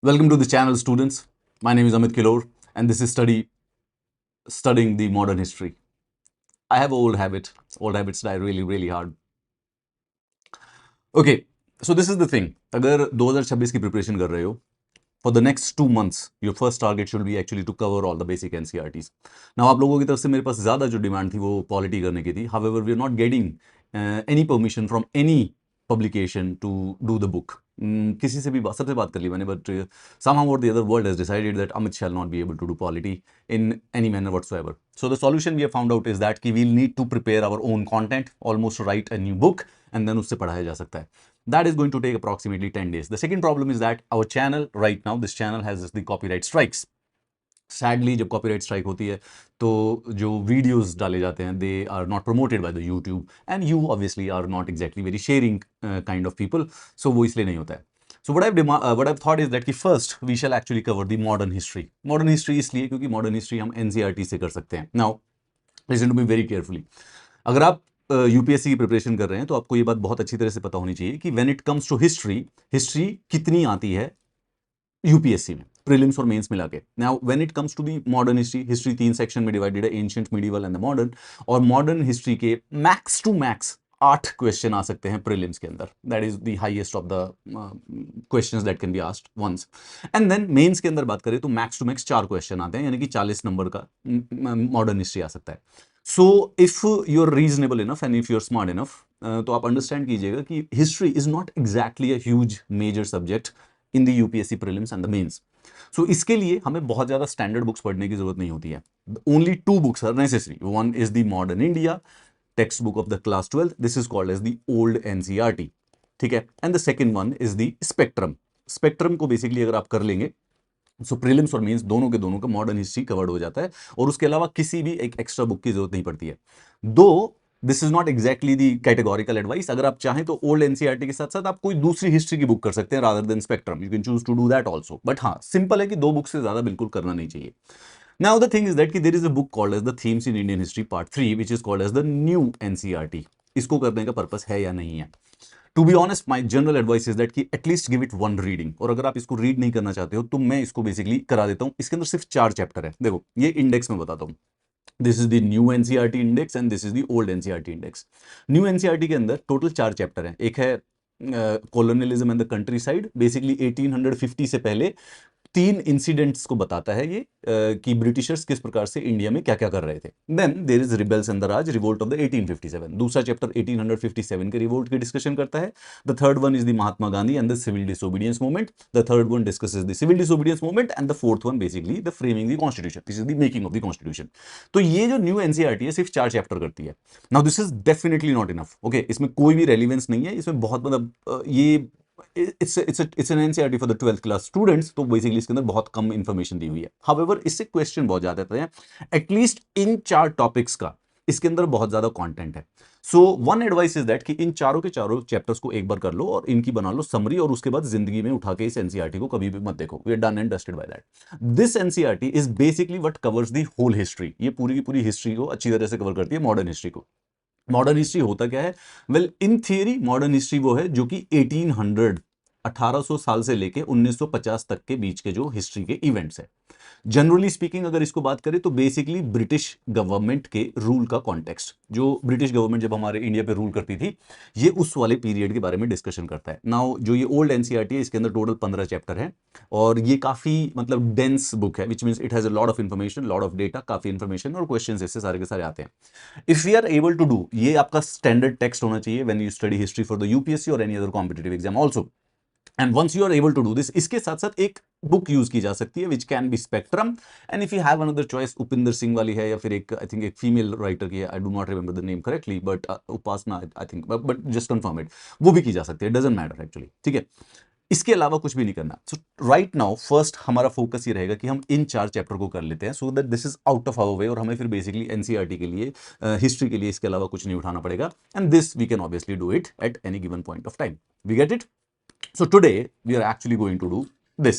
Welcome to the channel, students. My name is Amit Kilor, and this is studying the modern history. I have an old habit. Old habits die really hard. Okay, so this is the thing. अगर 2026 की preparation कर रहे हो, for the next 2 months, your first target should be actually to cover all the basic NCERTs. Now, आप लोगों की तरफ से मेरे पास ज़्यादा जो डिमांड थी वो पॉलिटी करने की थी. However, we are not getting any permission from any publication to do the book. किसी से भी सबसे बात कर ली मैंने, but somehow or the other world has decided that Amit shall not be able to do polity in any manner whatsoever. So the solution we have found out is that कि we'll need to prepare our own content, almost write a new book, and then उससे पढ़ाया जा सकता है. That is going to take approximately 10 days. The second problem is that our channel right now, this channel has the copyright strikes. Sadly जब copyright strike होती है तो जो वीडियोस डाले जाते हैं they are not promoted by the YouTube and you obviously are not exactly very sharing kind of people, so वो इसलिए नहीं होता है. So what I thought is that कि first we shall actually cover the modern history इसलिए क्योंकि modern history हम NCERT से कर सकते हैं. Now listen to me very carefully. अगर आप यूपीएससी की प्रिपरेशन कर रहे हैं तो आपको ये बात बहुत अच्छी तरह से पता होनी चाहिए कि when it comes to history, history कितनी आती है यूपीएससी में, प्रीलिम्स और मेंस मिला के. Now when it comes to the modern history, history 3 section में डिवाइडेड है, ancient, medieval and the modern. और मॉडर्न हिस्ट्री के मैक्स टू मैक्स 8 क्वेश्चन आ सकते हैं प्रीलिम्स के अंदर. That is the highest of the questions that can be asked once. And then mains के अंदर बात करें तो मैक्स टू मैक्स 4 क्वेश्चन आते हैं, यानी कि 40 नंबर का मॉडर्न हिस्ट्री आ सकता है. So if you are reasonable enough and if you are smart enough, तो आप अंडरस्टैंड कीजिएगा कि history is not exactly a huge major subject in the UPSC prelims and the mains. So इसके लिए हमें बहुत ज्यादा स्टैंडर्ड बुक्स पढ़ने की जरूरत नहीं होती है. Only 2 books are necessary. One is the modern India textbook of the class 12. This is called as the old NCERT. ठीक है. And the second one is the spectrum. Spectrum को basically अगर आप कर लेंगे सो प्रीलिम्स और mains दोनों के दोनों का मॉडर्न हिस्ट्री कवर्ड हो जाता है और उसके अलावा किसी भी एक एक्स्ट्रा बुक की जरूरत नहीं पड़ती है. दो this is not exactly the categorical advice. अगर आप चाहें तो ओल्ड एनसीईआरटी के साथ साथ आप कोई दूसरी हिस्ट्री की बुक कर सकते हैं rather than spectrum. You can choose to do that also. But हाँ, सिंपल है कि 2 बुक से ज्यादा बिल्कुल करना नहीं चाहिए. Now the thing is that कि there is a book called as the Themes in Indian History Part 3 which is called as the New NCERT. इसको करने का पर्पस है या नहीं है? To be honest my general advice is that कि at least give it one reading. और अगर आप इसको रीड नहीं करना चाहते हो तो मैं इसको बेसिकली करा देता हूं. इसके अंदर सिर्फ 4 चैप्टर है. देखो ये इंडेक्स में बताता हूं. This is the new NCERT index and this is the old NCERT index. New NCERT के अंदर टोटल 4 चैप्टर हैं. एक है colonialism and the country side, basically 1850 से पहले 3 इंसिडेंट्स को बताता है ये कि ब्रिटिशर्स किस प्रकार से इंडिया में क्या क्या कर रहे थे. Then there is rebels and the Raj, revolt of the 1857. दूसरा चैप्टर 1857 के रिवोल्ट की डिस्कशन करता है. The third one is the Mahatma Gandhi and the civil disobedience movement. The third one discusses the civil disobedience movement and the fourth one basically the framing the constitution. This is the making of the constitution. तो ये जो new NCERT है सिर्फ 4 chapter करती है. Now this is definitely not enough. Okay, इसमें कोई भी रेलिवेंस नहीं है. इसमें बहुत मतलब ये it's an NCERT for the 12th class students. तो बेसिकली इसके अंदर बहुत कम इंफॉर्मेशन दी हुई है. हाउएवर इससे क्वेश्चन बहुत ज्यादा आते हैं. एटलीस्ट इन 4 टॉपिक्स का इसके अंदर बहुत ज्यादा कंटेंट है. So one advice is that कि इन चारों के चारों चैप्टर्स को एक बार कर लो और इनकी बना लो समरी, और उसके बाद जिंदगी में उठा के इस एनसीईआरटी को कभी भी मत देखो. We are done and dusted by that. This NCERT is basically what covers the whole history. ये पूरी की पूरी हिस्ट्री को अच्छी तरह से कवर करती है, मॉडर्न हिस्ट्री को. मॉडर्न हिस्ट्री होता क्या है? Well in theory modern history वो है जो कि 1800 साल से लेके 1950 तक के बीच के जो हिस्ट्री के इवेंट्स है. जनरली स्पीकिंग अगर इसको बात करें तो बेसिकली ब्रिटिश गवर्नमेंट के रूल का कॉन्टेक्स्ट, जो ब्रिटिश गवर्नमेंट जब हमारे इंडिया पे रूल करती थी, ये उस वाले पीरियड के बारे में डिस्कशन करता है. नाउ जो ये ओल्ड एनसीईआरटी है इसके अंदर टोटल 15 चैप्टर है और ये काफी मतलब डेंस बुक है, which means it has a lot of information, lot of data, काफी इंफॉर्मेशन और क्वेश्चंस इससे सारे के सारे आते हैं. If we are able to do, ये आपका स्टैंडर्ड टेक्स्ट होना चाहिए when you study history for the UPSC और any other competitive exam also. And once you are able to do this, इसके साथ साथ एक बुक यूज की जा सकती है which can be spectrum. And if you have another choice, Upinder Singh वाली है या फिर एक आई थिंक एक फीमेल राइटर की है, I do not remember the name correctly, but Upasana I think, but just confirm it, वो भी की जा सकती है. Doesn't matter actually. ठीक है, इसके अलावा कुछ भी नहीं करना. सो राइट नाउ फर्स्ट हमारा फोकस ये रहेगा कि हम इन 4 चैप्टर को कर लेते हैं so that this is out of our way और हमें फिर बेसिकली एनसीईआरटी के लिए, हिस्ट्री के लिए इसके अलावा कुछ नहीं उठाना पड़ेगा. And this we can obviously do it at any given point of time. We get it? So today we are actually going to do this.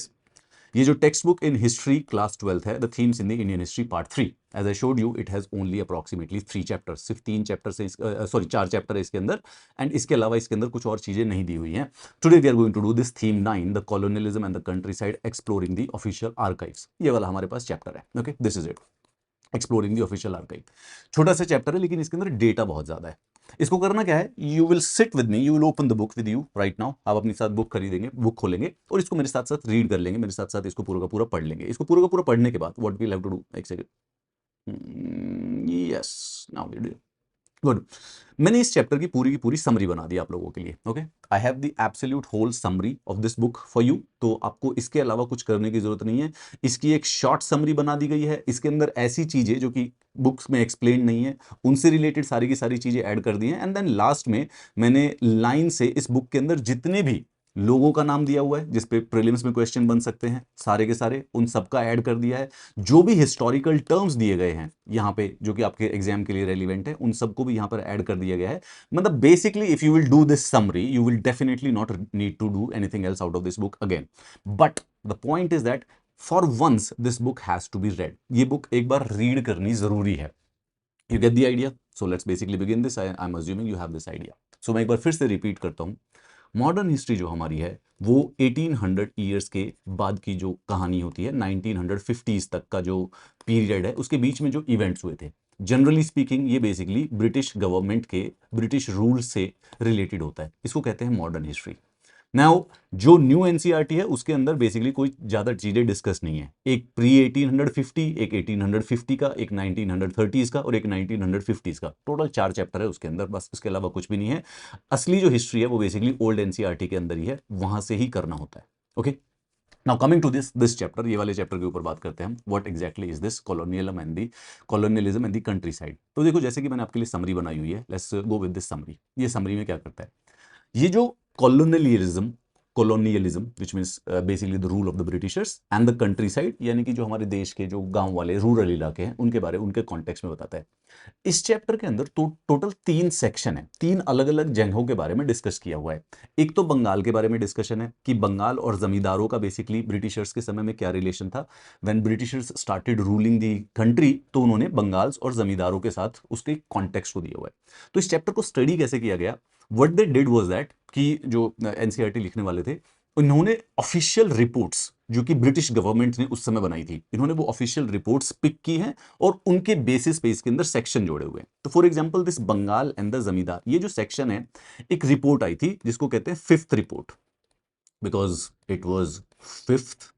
ये जो text book in history class 12th है, the themes in the Indian history part 3, as I showed you it has only approximately 3 chapters, सिर्फ 3 chapter से sorry 4 chapter है इसके अंदर, and इसके अलावा इसके अंदर कुछ और चीजें नहीं दी हुई हैं. Today we are going to do this theme 9, the colonialism and the countryside exploring the official archives. ये वाला हमारे पास चैप्टर है. Okay, this is it, exploring the official archive. छोटा सा चैप्टर है लेकिन इसके अंदर डेटा बहुत ज्यादा है. इसको करना क्या है, you will sit with me, you will open the book with you right now. आप अपने साथ बुक खरीदेंगे, बुक खोलेंगे और इसको मेरे साथ साथ रीड कर लेंगे, मेरे साथ साथ इसको पूरा का पूरा पढ़ लेंगे. इसको पूरा का पूरा पढ़ने के बाद what we have to do, एक second, yes now we do good. मैंने इस चैप्टर की पूरी समरी बना दी आप लोगों के लिए. Okay, I have the absolute whole summary of this book for you. तो आपको इसके अलावा कुछ करने की जरूरत नहीं है. इसकी एक शॉर्ट समरी बना दी गई है. इसके अंदर ऐसी चीजें जो कि बुक्स में एक्सप्लेन नहीं है, उनसे रिलेटेड सारी की सारी चीजें ऐड कर दी हैं. एंड देन लास्ट में मैंने लाइन से इस बुक के अंदर जितने भी लोगों का नाम दिया हुआ है जिसपे प्रीलिम्स में क्वेश्चन बन सकते हैं, सारे के सारे उन सबका ऐड कर दिया है. जो भी हिस्टोरिकल टर्म्स दिए गए हैं यहाँ पे जो कि आपके एग्जाम के लिए रेलिवेंट है, उन सबको भी यहाँ पर ऐड कर दिया गया है. मतलब basically if you will do this summary you will definitely not need to do anything else out of this book again. But the point is that for once this book has to be read. ये book एक बार read करनी जरूरी है. You get the idea. So let's basically begin this. I am assuming you have this idea. सो मैं एक बार फिर से रिपीट करता हूं. मॉडर्न हिस्ट्री जो हमारी है वो 1800 ईयर्स के बाद की जो कहानी होती है, 1950s तक का जो पीरियड है, उसके बीच में जो इवेंट्स हुए थे, जनरली स्पीकिंग ये बेसिकली ब्रिटिश गवर्नमेंट के ब्रिटिश रूल से रिलेटेड होता है. इसको कहते हैं मॉडर्न हिस्ट्री. नाउ जो न्यू एनसीईआरटी है उसके अंदर बेसिकली कोई ज्यादा चीजें डिस्कस नहीं है. एक प्री 1850, एक 1850 का, एक 1930s का और एक 1950s का. टोटल 4 चैप्टर है उसके अंदर, बस इसके अलावा कुछ भी नहीं है. असली जो हिस्ट्री है वो बेसिकली ओल्ड एनसीईआरटी के अंदर ही है, वहां से ही करना होता है. Okay, now coming to this chapter, ये वाले चैप्टर के ऊपर बात करते हैं हम. What exactly is this colonialism and the countryside. तो देखो जैसे कि मैंने आपके लिए समरी बनाई हुई है, let's go with this summary. ये समरी में क्या करता है, ये जो colonialism which means basically the rule of the Britishers and the countryside, यानी कि जो हमारे देश के जो गांव वाले रूरल इलाके हैं उनके बारे उनके कॉन्टेक्स्ट में बताता है. इस चैप्टर के अंदर तो टोटल 3 सेक्शन है, 3 अलग अलग जगहों के बारे में डिस्कस किया हुआ है. एक तो बंगाल के बारे में डिस्कशन है कि बंगाल और जमींदारों का बेसिकली ब्रिटिशर्स के समय में क्या रिलेशन था. When Britishers started ruling the country तो उन्होंने बंगाल और जमींदारों के साथ उसके कॉन्टेक्स्ट को दिया हुआ है. तो इस चैप्टर को स्टडी कैसे किया गया, what they did was that कि जो एनसीईआरटी लिखने वाले थे उन्होंने ऑफिशियल रिपोर्ट्स जो कि ब्रिटिश गवर्नमेंट ने उस समय बनाई थी, इन्होंने वो ऑफिशियल रिपोर्ट्स पिक की हैं और उनके बेसिस पे इसके अंदर सेक्शन जोड़े हुए हैं. तो for example this Bengal and the zamindar, ये जो सेक्शन है, एक रिपोर्ट आई थी जिसको कहते हैं 5th report, because it was 5th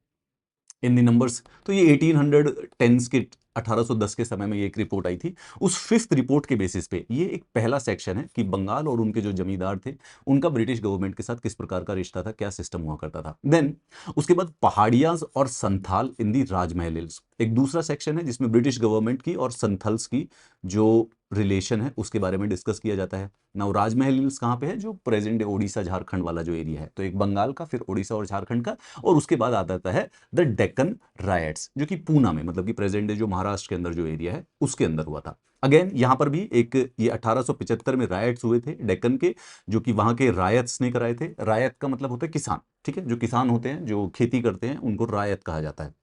in the numbers. तो ये 1810 के 1810 के समय में ये एक रिपोर्ट आई थी. उस 5th रिपोर्ट के बेसिस पे ये एक पहला सेक्शन है कि बंगाल और उनके जो जमींदार थे उनका ब्रिटिश गवर्नमेंट के साथ किस प्रकार का रिश्ता था, क्या सिस्टम हुआ करता था. देन उसके बाद पहाड़ियां और संथाल इन दी राजमहल हिल्स, एक दूसरा सेक्शन है जिसमें ब्रिटिश गवर्नमेंट की और संथल्स की जो रिलेशन है उसके बारे में डिस्कस किया जाता है. नाउ राजमहल हिल्स कहाँ पे है, जो प्रेजेंट डे ओडिशा झारखंड वाला जो एरिया है. तो एक बंगाल का, फिर ओडिशा और झारखंड का, और उसके बाद आ जाता है द डेक्कन रायट्स जो कि पूना में, मतलब कि प्रेजेंट डे जो महाराष्ट्र के अंदर जो एरिया है उसके अंदर हुआ था. अगेन यहां पर भी एक ये 1875 में रायट्स हुए थे डेक्कन के, जो कि वहां के रायत्स ने कराए थे. रायत का मतलब होता है किसान, ठीक है, जो किसान होते हैं जो खेती करते हैं उनको रायत कहा जाता है.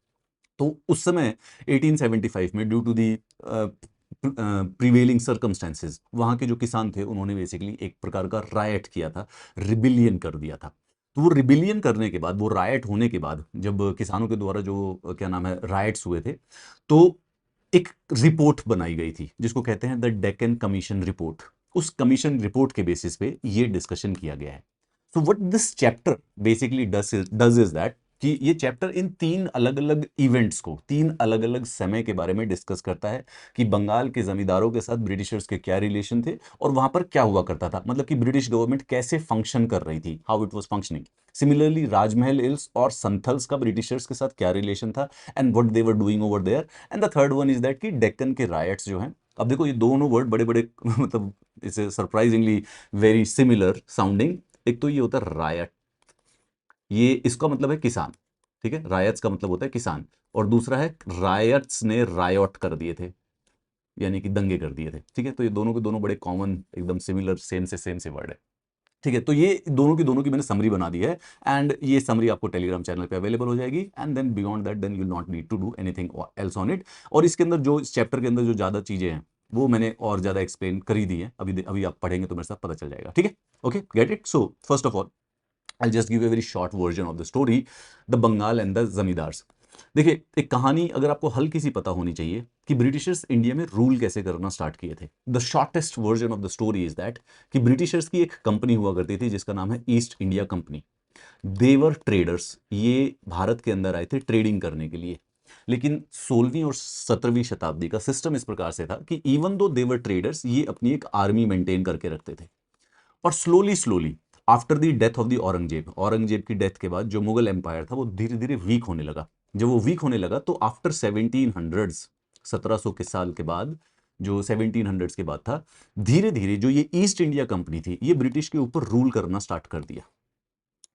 तो उस समय 1875 में due to the prevailing circumstances वहां के जो किसान थे उन्होंने बेसिकली एक प्रकार का रायट किया था, रिबिलियन कर दिया था. तो वो रिबिलियन करने के बाद, वो रायट होने के बाद, जब किसानों के द्वारा जो क्या नाम है रायट्स हुए थे, तो एक रिपोर्ट बनाई गई थी जिसको कहते हैं द डेक्कन कमीशन रिपोर्ट. उस कमीशन रिपोर्ट के बेसिस पे ये डिस्कशन किया गया है. So what this chapter basically does is that कि ये चैप्टर इन 3 अलग अलग इवेंट्स को, 3 अलग अलग समय के बारे में डिस्कस करता है कि बंगाल के जमींदारों के साथ ब्रिटिशर्स के क्या रिलेशन थे और वहां पर क्या हुआ करता था, मतलब कि ब्रिटिश गवर्नमेंट कैसे फंक्शन कर रही थी, how it was functioning. Similarly Rajmahal hills और संथल्स का ब्रिटिशर्स के साथ क्या रिलेशन था and what they were doing over there. And the third one is that कि डेक्कन के रायट्स जो हैं. अब देखो ये दोनों वर्ड बड़े बड़े मतलब इसे सरप्राइजिंगली वेरी सिमिलर साउंडिंग. एक तो ये होता है रायट, ये इसका मतलब है किसान, ठीक है, रायट्स का मतलब होता है किसान. और दूसरा है रायट्स ने रायट कर दिए थे, यानी कि दंगे कर दिए थे. ठीक है, तो ये दोनों के दोनों बड़े कॉमन, एकदम सिमिलर, सेम से वर्ड है. ठीक है, तो ये दोनों की मैंने समरी बना दी है, एंड ये समरी आपको टेलीग्राम चैनल पे अवेलेबल हो जाएगी, and then beyond that then you not need to do anything else on it. और इसके अंदर जो इस चैप्टर के अंदर जो ज़्यादा चीज़ें हैं वो मैंने और ज़्यादा एक्सप्लेन करी दी है, अभी आप पढ़ेंगे तो मेरे साथ पता चल जाएगा, ठीक है। Okay, get it. So first of all I'll just give a very short version of the story, the Bengal and the zamindars. देखिए, एक कहानी अगर आपको हल्की सी पता होनी चाहिए कि ब्रिटिशर्स इंडिया में रूल कैसे करना स्टार्ट किए थे। The shortest version of the story is that कि ब्रिटिशर्स की एक कंपनी हुआ करती थी जिसका नाम है ईस्ट इंडिया कंपनी। देवर ट्रेडर्स, ये भारत के अंदर आए थे ट्रेडिंग करने के लिए। लेकिन 16वीं और 17वीं शताब्दी का सिस्टम इस प्रकार से था कि इवन दो देवर ट्रेडर्स, ये अपनी एक आर्मी मेंटेन करके रखते थे। और slowly slowly after the death of the Aurangzeb की डेथ के बाद जो मुगल एम्पायर था वो धीरे धीरे वीक होने लगा। जब वो वीक होने लगा तो आफ्टर 1700s, 1700 के साल के बाद, जो 1700s के बाद था, धीरे धीरे जो ये ईस्ट इंडिया कंपनी थी ये ब्रिटिश के ऊपर रूल करना स्टार्ट कर दिया।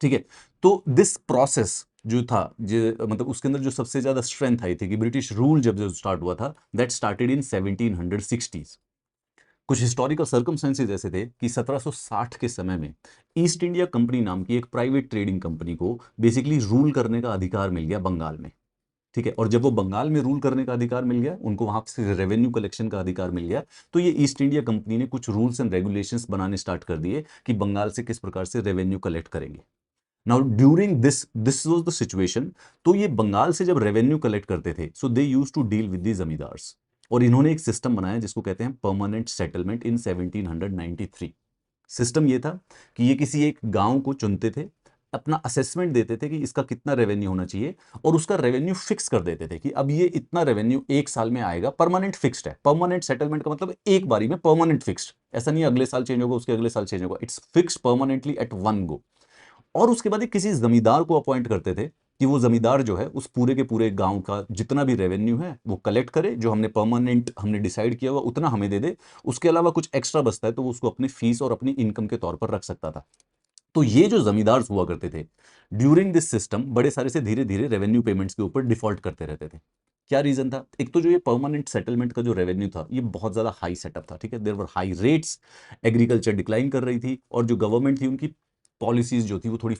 ठीक है, तो दिस प्रोसेस जो था, जो मतलब उसके अंदर जो सबसे ज्यादा स्ट्रेंथ आई थी कि ब्रिटिश रूल जब स्टार्ट हुआ था, दैट स्टार्टेड इन 1760s। कुछ हिस्टोरिकल सर्कमस्टेंसेस ऐसे थे कि 1760 के समय में ईस्ट इंडिया कंपनी नाम की एक प्राइवेट ट्रेडिंग कंपनी को बेसिकली रूल करने का अधिकार मिल गया बंगाल में। ठीक है, और जब वो बंगाल में रूल करने का अधिकार मिल गया, उनको वहां से रेवेन्यू कलेक्शन का अधिकार मिल गया, तो ये ईस्ट इंडिया कंपनी ने कुछ रूल्स एंड रेगुलेशंस बनाने स्टार्ट कर दिए कि बंगाल से किस प्रकार से रेवेन्यू कलेक्ट करेंगे। Now during this was the situation, तो ये बंगाल से जब रेवेन्यू कलेक्ट करते थे, so they used to deal with the zamindars. और इन्होंने एक सिस्टम बनाया जिसको कहते हैं परमानेंट सेटलमेंट इन 1793। सिस्टम ये था कि ये किसी एक गांव को चुनते थे, अपना असेसमेंट देते थे कि इसका कितना रेवेन्यू होना चाहिए, और उसका रेवेन्यू फिक्स कर देते थे कि अब ये इतना रेवेन्यू एक साल में आएगा। परमानेंट फिक्स्ड है, परमानेंट सेटलमेंट का मतलब एक बारी में परमानेंट फिक्स्ड, ऐसा नहीं है अगले साल चेंज होगा, उसके अगले साल चेंज होगा, it's fixed permanently at one go. और उसके बाद एक किसी जमींदार को अपॉइंट करते थे कि वो जमींदार जो है उस पूरे के पूरे गांव का जितना भी रेवेन्यू है वो कलेक्ट करे, जो हमने परमानेंट हमने डिसाइड किया हुआ उतना हमें दे दे, उसके अलावा कुछ एक्स्ट्रा बचता है तो वो उसको अपनी फीस और अपनी इनकम के तौर पर रख सकता था। तो ये जो जमींदार हुआ करते थे ड्यूरिंग दिस सिस्टम, बड़े सारे से धीरे धीरे रेवेन्यू पेमेंट्स के ऊपर डिफॉल्ट करते रहते थे। क्या रीजन था? एक तो जो ये परमानेंट सेटलमेंट का जो रेवेन्यू था ये बहुत ज्यादा हाई सेटअप था, ठीक है, there were high rates, agriculture decline कर रही थी, और जो गवर्नमेंट थी उनकी पॉलिसीज जो थी वो थोड़ी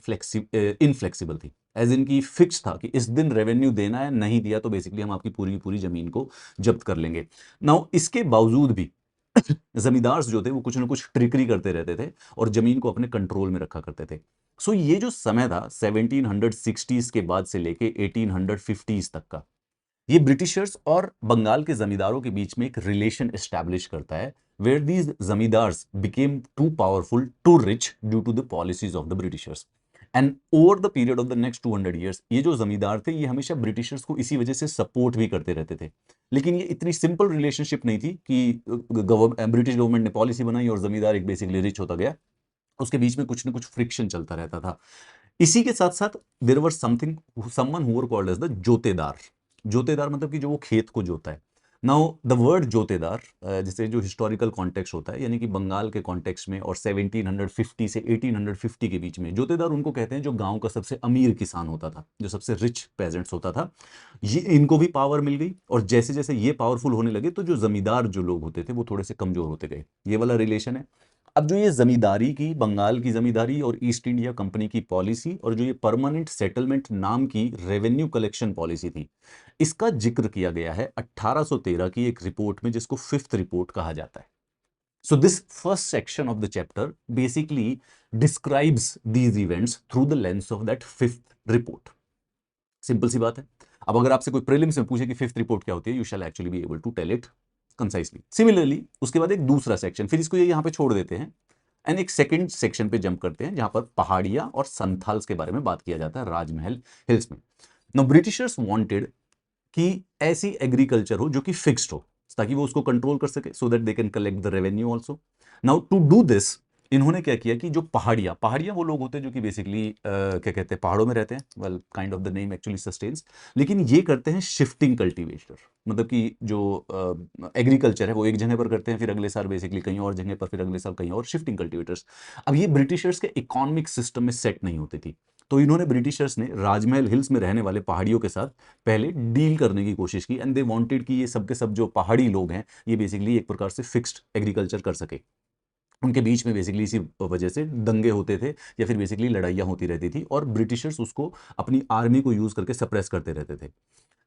इनफ्लेक्सिबल थी, एज इनकी फिक्स था कि इस दिन रेवेन्यू देना है, नहीं दिया तो बेसिकली हम आपकी पूरी की पूरी जमीन को जब्त कर लेंगे। नाउ इसके बावजूद भी जमींदार जो थे वो कुछ ना कुछ ट्रिकरी करते रहते थे और जमीन को अपने कंट्रोल में रखा करते थे। सो ये जो समय था 1760s के बाद से लेके 1850s तक का, ये ब्रिटिशर्स और बंगाल के जमींदारों के बीच में एक रिलेशन एस्टैब्लिश करता है, where these zamindars became too powerful, too rich due to the policies of the Britishers. And over the period of the next 200 years ये जो जमींदार थे ये हमेशा ब्रिटिशर्स को इसी वजह से सपोर्ट भी करते रहते थे। लेकिन ये इतनी सिंपल रिलेशनशिप नहीं थी कि ब्रिटिश गवर्नमेंट ने पॉलिसी बनाई और जमींदार एक बेसिकली रिच होता गया, उसके बीच में कुछ ना कुछ फ्रिक्शन चलता रहता था। इसी के साथ साथ there were someone who were called as the jotedar. Jotedar मतलब कि जो वो खेत को जोता है। नाउ द वर्ड जोतेदार, जिसे जो हिस्टोरिकल कॉन्टेक्स्ट होता है, यानी कि बंगाल के कॉन्टेक्स्ट में और 1750 से 1850 के बीच में, जोतेदार उनको कहते हैं जो गांव का सबसे अमीर किसान होता था, जो सबसे रिच पेजेंट्स होता था। ये इनको भी पावर मिल गई, और जैसे जैसे ये पावरफुल होने लगे तो जो जमींदार जो लोग होते थे वो थोड़े से कमजोर होते गए। ये वाला रिलेशन है। अब जो ये जमींदारी की, बंगाल की जमींदारी और ईस्ट इंडिया कंपनी की पॉलिसी, और जो ये परमानेंट सेटलमेंट नाम की रेवेन्यू कलेक्शन पॉलिसी थी, इसका जिक्र किया गया है 1813 की एक रिपोर्ट में जिसको फिफ्थ रिपोर्ट कहा जाता है। So this first section of the chapter basically describes these events through the lens of that fifth report. Simple सी बात है। अब अगर आपसे कोई प्रीलिम्स में पूछे कि फिफ्थ रिपोर्ट क्या होती है, you shall actually be able to tell it concisely. Similarly उसके बाद एक दूसरा सेक्शन, फिर इसको ये यहाँ पे छोड़ देते हैं, एंड एक सेकंड सेक्शन पे जंप करते हैं जहां पर पहाड़ियां और संथाल्स के बारे में बात किया जाता है राजमहल हिल्स में। नाउ ब्रिटिशर्स वांटेड कि ऐसी एग्रीकल्चर हो जो कि फिक्स्ड हो, ताकि वो उसको कंट्रोल कर सके, so that they can collect the revenue also. Now to do this इन्होंने क्या किया कि जो पहाड़ियां पहाड़ियां वो लोग होते हैं जो कि बेसिकली क्या कहते हैं, पहाड़ों में रहते हैं, well kind of the name actually sustains, लेकिन ये करते हैं शिफ्टिंग कल्टीवेटर, मतलब कि जो एग्रीकल्चर है वो एक जगह पर करते हैं, फिर अगले साल बेसिकली कहीं और जगह पर, फिर अगले साल कहीं और, शिफ्टिंग कल्टीवेटर्स। अब ये ब्रिटिशर्स के इकोनॉमिक सिस्टम में सेट नहीं होती थी, तो इन्होंने ब्रिटिशर्स ने राजमहल हिल्स में रहने वाले पहाड़ियों के साथ पहले डील करने की कोशिश की, एंड दे वांटेड कि ये सब के सब जो पहाड़ी लोग हैं ये बेसिकली एक प्रकार से फिक्स्ड एग्रीकल्चर कर सके। उनके बीच में बेसिकली इसी वजह से दंगे होते थे या फिर बेसिकली लड़ाइयाँ होती रहती थी और ब्रिटिशर्स उसको अपनी आर्मी को यूज़ करके सप्रेस करते रहते थे।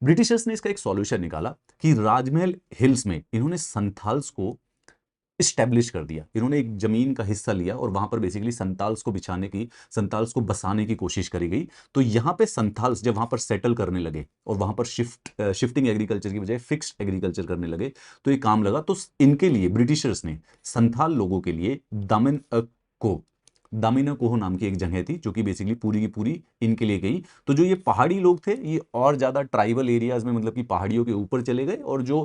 ब्रिटिशर्स ने इसका एक सॉल्यूशन निकाला कि राजमहल हिल्स में इन्होंने संथाल्स को इस्टेब्लिश कर दिया। इन्होंने एक जमीन का हिस्सा लिया और वहां पर बेसिकली संताल्स को बिछाने की, संताल्स को बसाने की कोशिश करी गई। तो यहाँ पे संथाल्स जब वहां पर सेटल करने लगे और वहां पर शिफ्टिंग एग्रीकल्चर की बजाय फिक्स्ड एग्रीकल्चर करने लगे, तो ये काम लगा। तो इनके लिए ब्रिटिशर्स ने संथाल लोगों के लिए को दामिनाकोह नाम की एक जगह थी जो कि बेसिकली पूरी की पूरी इनके लिए गई। तो जो ये पहाड़ी लोग थे ये और ज्यादा ट्राइबल एरियाज में, मतलब कि पहाड़ियों के ऊपर चले गए, और जो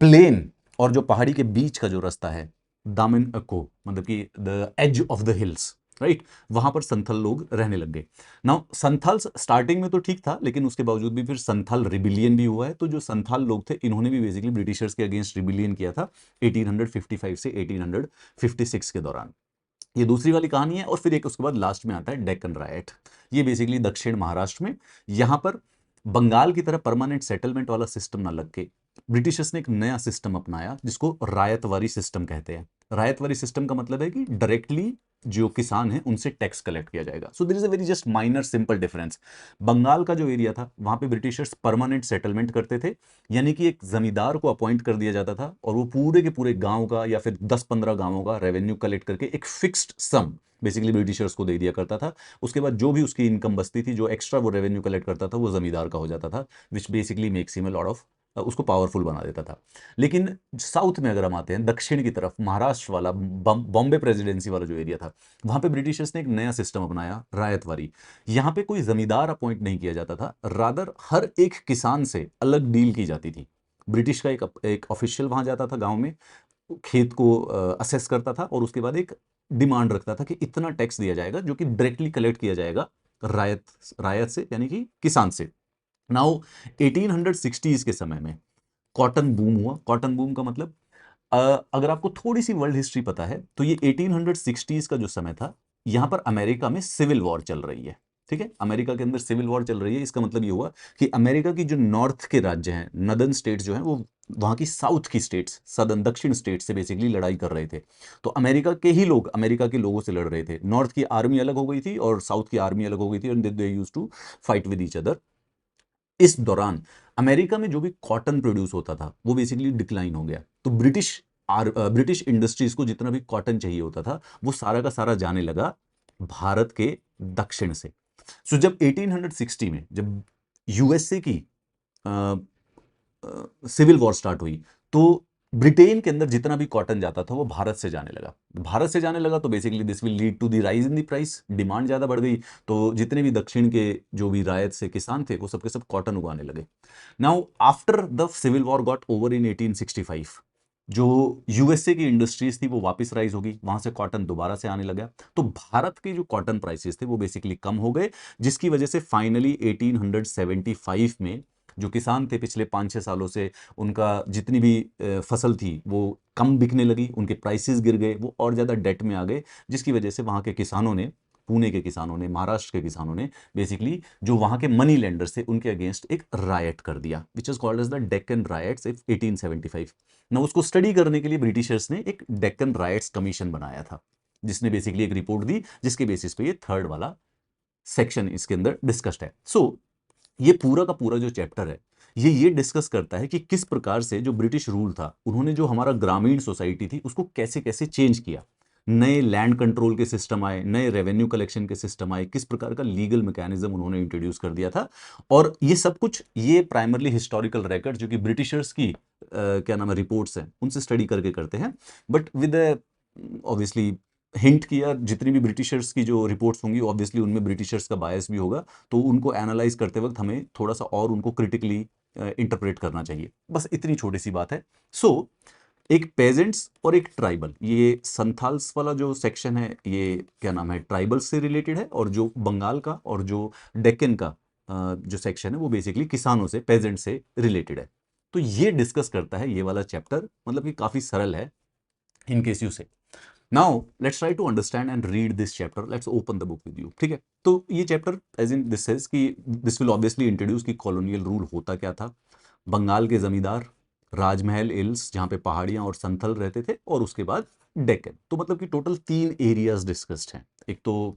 प्लेन और जो पहाड़ी के बीच का जो रास्ता है, दामन को मतलब कि the edge of the hills, right, वहां पर संथल लोग रहने लग गए। नाउ संथाल स्टार्टिंग में तो ठीक था, लेकिन उसके बावजूद भी फिर संथाल रिबिलियन भी हुआ है। तो जो संथाल लोग थे इन्होंने भी बेसिकली ब्रिटिशर्स के अगेंस्ट रिबिलियन किया था 1855 से 1856 के दौरान। ये दूसरी वाली कहानी है। और फिर एक उसके बाद लास्ट में आता है डेक्कन रायट। ये बेसिकली दक्षिण महाराष्ट्र में, यहां पर बंगाल की तरह परमानेंट सेटलमेंट वाला सिस्टम ना लग के ब्रिटिशर्स ने एक नया सिस्टम अपनाया जिसको रायतवारी सिस्टम कहते हैं। रायतवारी सिस्टम का मतलब है कि डायरेक्टली जो किसान है उनसे टैक्स कलेक्ट किया जाएगा। So there is a very just minor simple difference. Bengal का जो एरिया था वहां पे ब्रिटिशर्स परमानेंट सेटलमेंट करते थे, यानी कि एक जमींदार को अपॉइंट कर दिया जाता था और वो पूरे के पूरे गांव का या फिर 10-15 गांवों का रेवेन्यू कलेक्ट करके एक फिक्स्ड सम बेसिकली ब्रिटिशर्स को दे दिया करता था। उसके बाद जो भी उसकी इनकम बचती थी, जो एक्स्ट्रा वो रेवेन्यू कलेक्ट करता था, वो जमींदार का हो जाता था, which basically makes him a lot of, उसको पावरफुल बना देता था। लेकिन साउथ में अगर हम आते हैं, दक्षिण की तरफ महाराष्ट्र वाला बॉम्बे प्रेसिडेंसी वाला जो एरिया था, वहां पे ब्रिटिशर्स ने एक नया सिस्टम अपनाया, रायतवारी। यहां पे कोई जमींदार अपॉइंट नहीं किया जाता था, रादर हर एक किसान से अलग डील की जाती थी। ब्रिटिश का एक ऑफिशियल वहां जाता था गांव में, खेत को असेस करता था और उसके बाद एक डिमांड रखता था कि इतना टैक्स दिया जाएगा जो कि डायरेक्टली कलेक्ट किया जाएगा रायत रायत से, यानी कि किसान से। नाउ 1860s के समय में कॉटन बूम हुआ। कॉटन बूम का मतलब, अ, अगर आपको थोड़ी सी वर्ल्ड हिस्ट्री पता है तो ये 1860s का जो समय था, यहां पर अमेरिका में सिविल वॉर चल रही है। ठीक है, अमेरिका के अंदर सिविल वॉर चल रही है। इसका मतलब ये हुआ कि अमेरिका की जो नॉर्थ के राज्य हैं, नदर्न स्टेट्स जो हैं, वो वहां की साउथ की स्टेट्स, सदर्न दक्षिण स्टेट से बेसिकली लड़ाई कर रहे थे। तो अमेरिका के ही लोग अमेरिका के लोगों से लड़ रहे थे। नॉर्थ की आर्मी अलग हो गई थी और साउथ की आर्मी अलग हो गई थी, and they used to fight with each other. इस दौरान अमेरिका में जो भी कॉटन प्रोड्यूस होता था वो बेसिकली डिक्लाइन हो गया। तो ब्रिटिश इंडस्ट्रीज को जितना भी कॉटन चाहिए होता था वो सारा का सारा जाने लगा भारत के दक्षिण से। सो जब 1860 में जब यूएसए की सिविल वॉर स्टार्ट हुई, तो ब्रिटेन के अंदर जितना भी कॉटन जाता था वो भारत से जाने लगा। भारत से जाने लगा तो basically this will lead to the rise in the price, demand ज्यादा बढ़ गई। तो जितने भी दक्षिण के जो भी रायत से किसान थे वो सबके सब कॉटन उगाने लगे। Now after the civil war got over in 1865, जो यूएसए की इंडस्ट्रीज थी वो वापस राइज होगी, वहां से कॉटन दोबारा से आने लगा। तो भारत के जो कॉटन प्राइसेस थे वो बेसिकली कम हो गए, जिसकी वजह से फाइनली 1875 में जो किसान थे पिछले 5-6 सालों से, उनका जितनी भी फसल थी वो कम बिकने लगी, उनके प्राइसेस गिर गए, वो और ज़्यादा डेट में आ गए, जिसकी वजह से वहाँ के किसानों ने, पुणे के किसानों ने, महाराष्ट्र के किसानों ने बेसिकली जो वहाँ के मनी लेंडर्स थे उनके अगेंस्ट एक रायट कर दिया, which is called as the Deccan riots 1875। ना उसको स्टडी करने के लिए ब्रिटिशर्स ने एक डेक्कन रायट्स कमीशन बनाया था, जिसने बेसिकली एक रिपोर्ट दी, जिसके बेसिस पे ये थर्ड वाला सेक्शन इसके अंदर डिस्कस्ड है। सो ये पूरा का पूरा जो चैप्टर है ये डिस्कस करता है कि किस प्रकार से जो ब्रिटिश रूल था उन्होंने जो हमारा ग्रामीण सोसाइटी थी उसको कैसे कैसे चेंज किया। नए लैंड कंट्रोल के सिस्टम आए, नए रेवेन्यू कलेक्शन के सिस्टम आए, किस प्रकार का लीगल मैकेनिज्म उन्होंने इंट्रोड्यूस कर दिया था। और ये सब कुछ ये प्राइमरली हिस्टोरिकल रिकॉर्ड जो कि ब्रिटिशर्स की क्या नाम है रिपोर्ट्स हैं उनसे स्टडी करके करते हैं, बट विद ऑब्वियसली हिंट किया, जितनी भी ब्रिटिशर्स की जो रिपोर्ट्स होंगी ऑब्वियसली उनमें ब्रिटिशर्स का बायस भी होगा, तो उनको एनालाइज करते वक्त हमें थोड़ा सा और उनको क्रिटिकली इंटरप्रेट करना चाहिए। बस इतनी छोटी सी बात है। सो एक पेजेंट्स और एक ट्राइबल, ये संथाल्स वाला जो सेक्शन है ये क्या नाम है ट्राइबल्स से रिलेटेड है, और जो बंगाल का और जो डेक्कन का जो सेक्शन है वो बेसिकली किसानों से, पेजेंट से रिलेटेड है। तो ये डिस्कस करता है ये वाला चैप्टर, मतलब कि काफी सरल है in case you say. Now let's try to understand and read this chapter, let's open the book with you. ठीक है, तो ये chapter as in this says कि दिस विल ऑब्वियसली इंट्रोड्यूस कि कॉलोनियल रूल होता क्या था, बंगाल के जमींदार, राजमहल हिल्स जहाँ पे पहाड़ियाँ और संथल रहते थे, और उसके बाद डेक्कन। तो मतलब कि टोटल 3 एरियाज डिस्कस्ड हैं। एक तो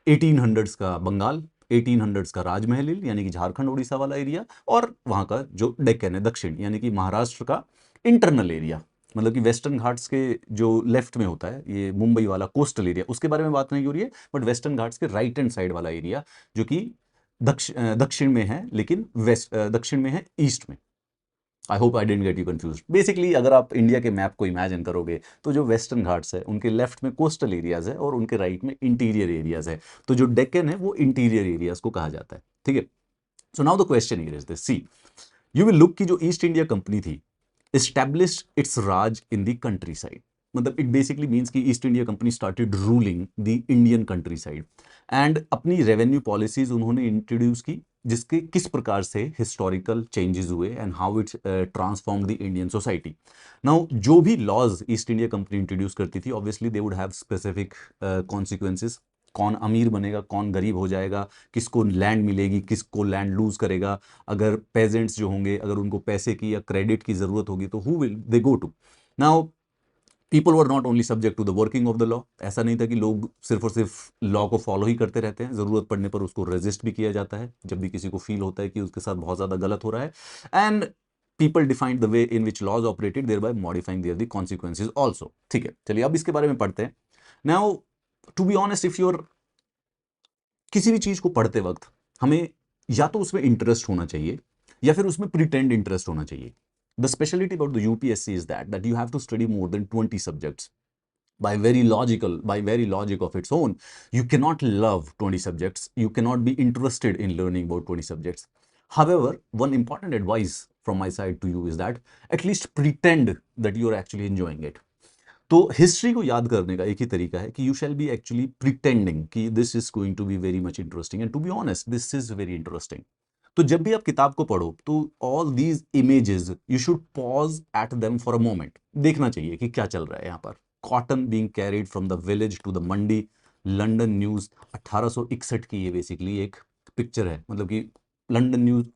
1800s का बंगाल, 1800s का राजमहल हिल यानी कि झारखंड उड़ीसा वाला एरिया, और वहाँ का जो डेक्कन है दक्षिण यानी कि महाराष्ट्र का इंटरनल एरिया, मतलब कि वेस्टर्न घाट्स के जो लेफ्ट में होता है, ये मुंबई वाला कोस्टल एरिया, उसके बारे में बात नहीं हो रही है, बट वेस्टर्न घाट्स के राइट हैंड साइड वाला एरिया जो कि दक्षिण में है, लेकिन दक्षिण में है ईस्ट में। I hope I didn't get you confuse. Basically अगर आप इंडिया के मैप को इमेजिन करोगे तो जो वेस्टर्न घाट्स है उनके लेफ्ट में कोस्टल एरियाज है और उनके राइट में इंटीरियर एरियाज है। तो जो डेक्कन है वो इंटीरियर एरियाज को कहा जाता है, ठीक है। So now the question here is this, see you will look कि जो ईस्ट इंडिया कंपनी थी established its Raj in the countryside. मतलब it basically means कि East India Company started ruling the Indian countryside and अपनी revenue policies उन्होंने introduce की, जिसके किस प्रकार से हिस्टोरिकल चेंजेस हुए and how it's transform the Indian society. Now जो भी laws East India Company introduce करती थी, obviously they would have specific consequences. कौन अमीर बनेगा, कौन गरीब हो जाएगा, किसको लैंड मिलेगी, किसको लैंड लूज करेगा, अगर पेजेंट्स जो होंगे अगर उनको पैसे की या क्रेडिट की जरूरत होगी तो who will they go to. Now people were not only subject to the working of the law. ऐसा नहीं था कि लोग सिर्फ और सिर्फ लॉ को फॉलो ही करते रहते हैं, जरूरत पड़ने पर उसको रेजिस्ट भी किया जाता है जब भी किसी को फील होता है कि उसके साथ बहुत ज्यादा गलत हो रहा है। And people defined the way in which laws operated, thereby modifying their the consequences also. ठीक है, चलिए अब इसके बारे में पढ़ते हैं। Now to be honest, if your किसी भी चीज को पढ़ते वक्त हमें या तो उसमें इंटरेस्ट होना चाहिए या फिर उसमें प्रिटेंड इंटरेस्ट होना चाहिए। The speciality about the UPSC is that you have to study more than 20 subjects by very logic of its own. You cannot love 20 subjects, you cannot be interested in learning about 20 subjects. However, one important advice from my side to you is that at least pretend that you are actually enjoying it. तो history को याद करने का एक ही तरीका है कि you shall be actually pretending कि this is going to be very much interesting, and to be honest this is very interesting. तो जब भी आप किताब को पढ़ो तो all these images you should pause at them for a moment. देखना चाहिए कि क्या चल रहा है यहाँ पर। Cotton being carried from the village to the mandi, London news 1861 की ये बेसिकली एक पिक्चर है। मतलब कि लंदन न्यूज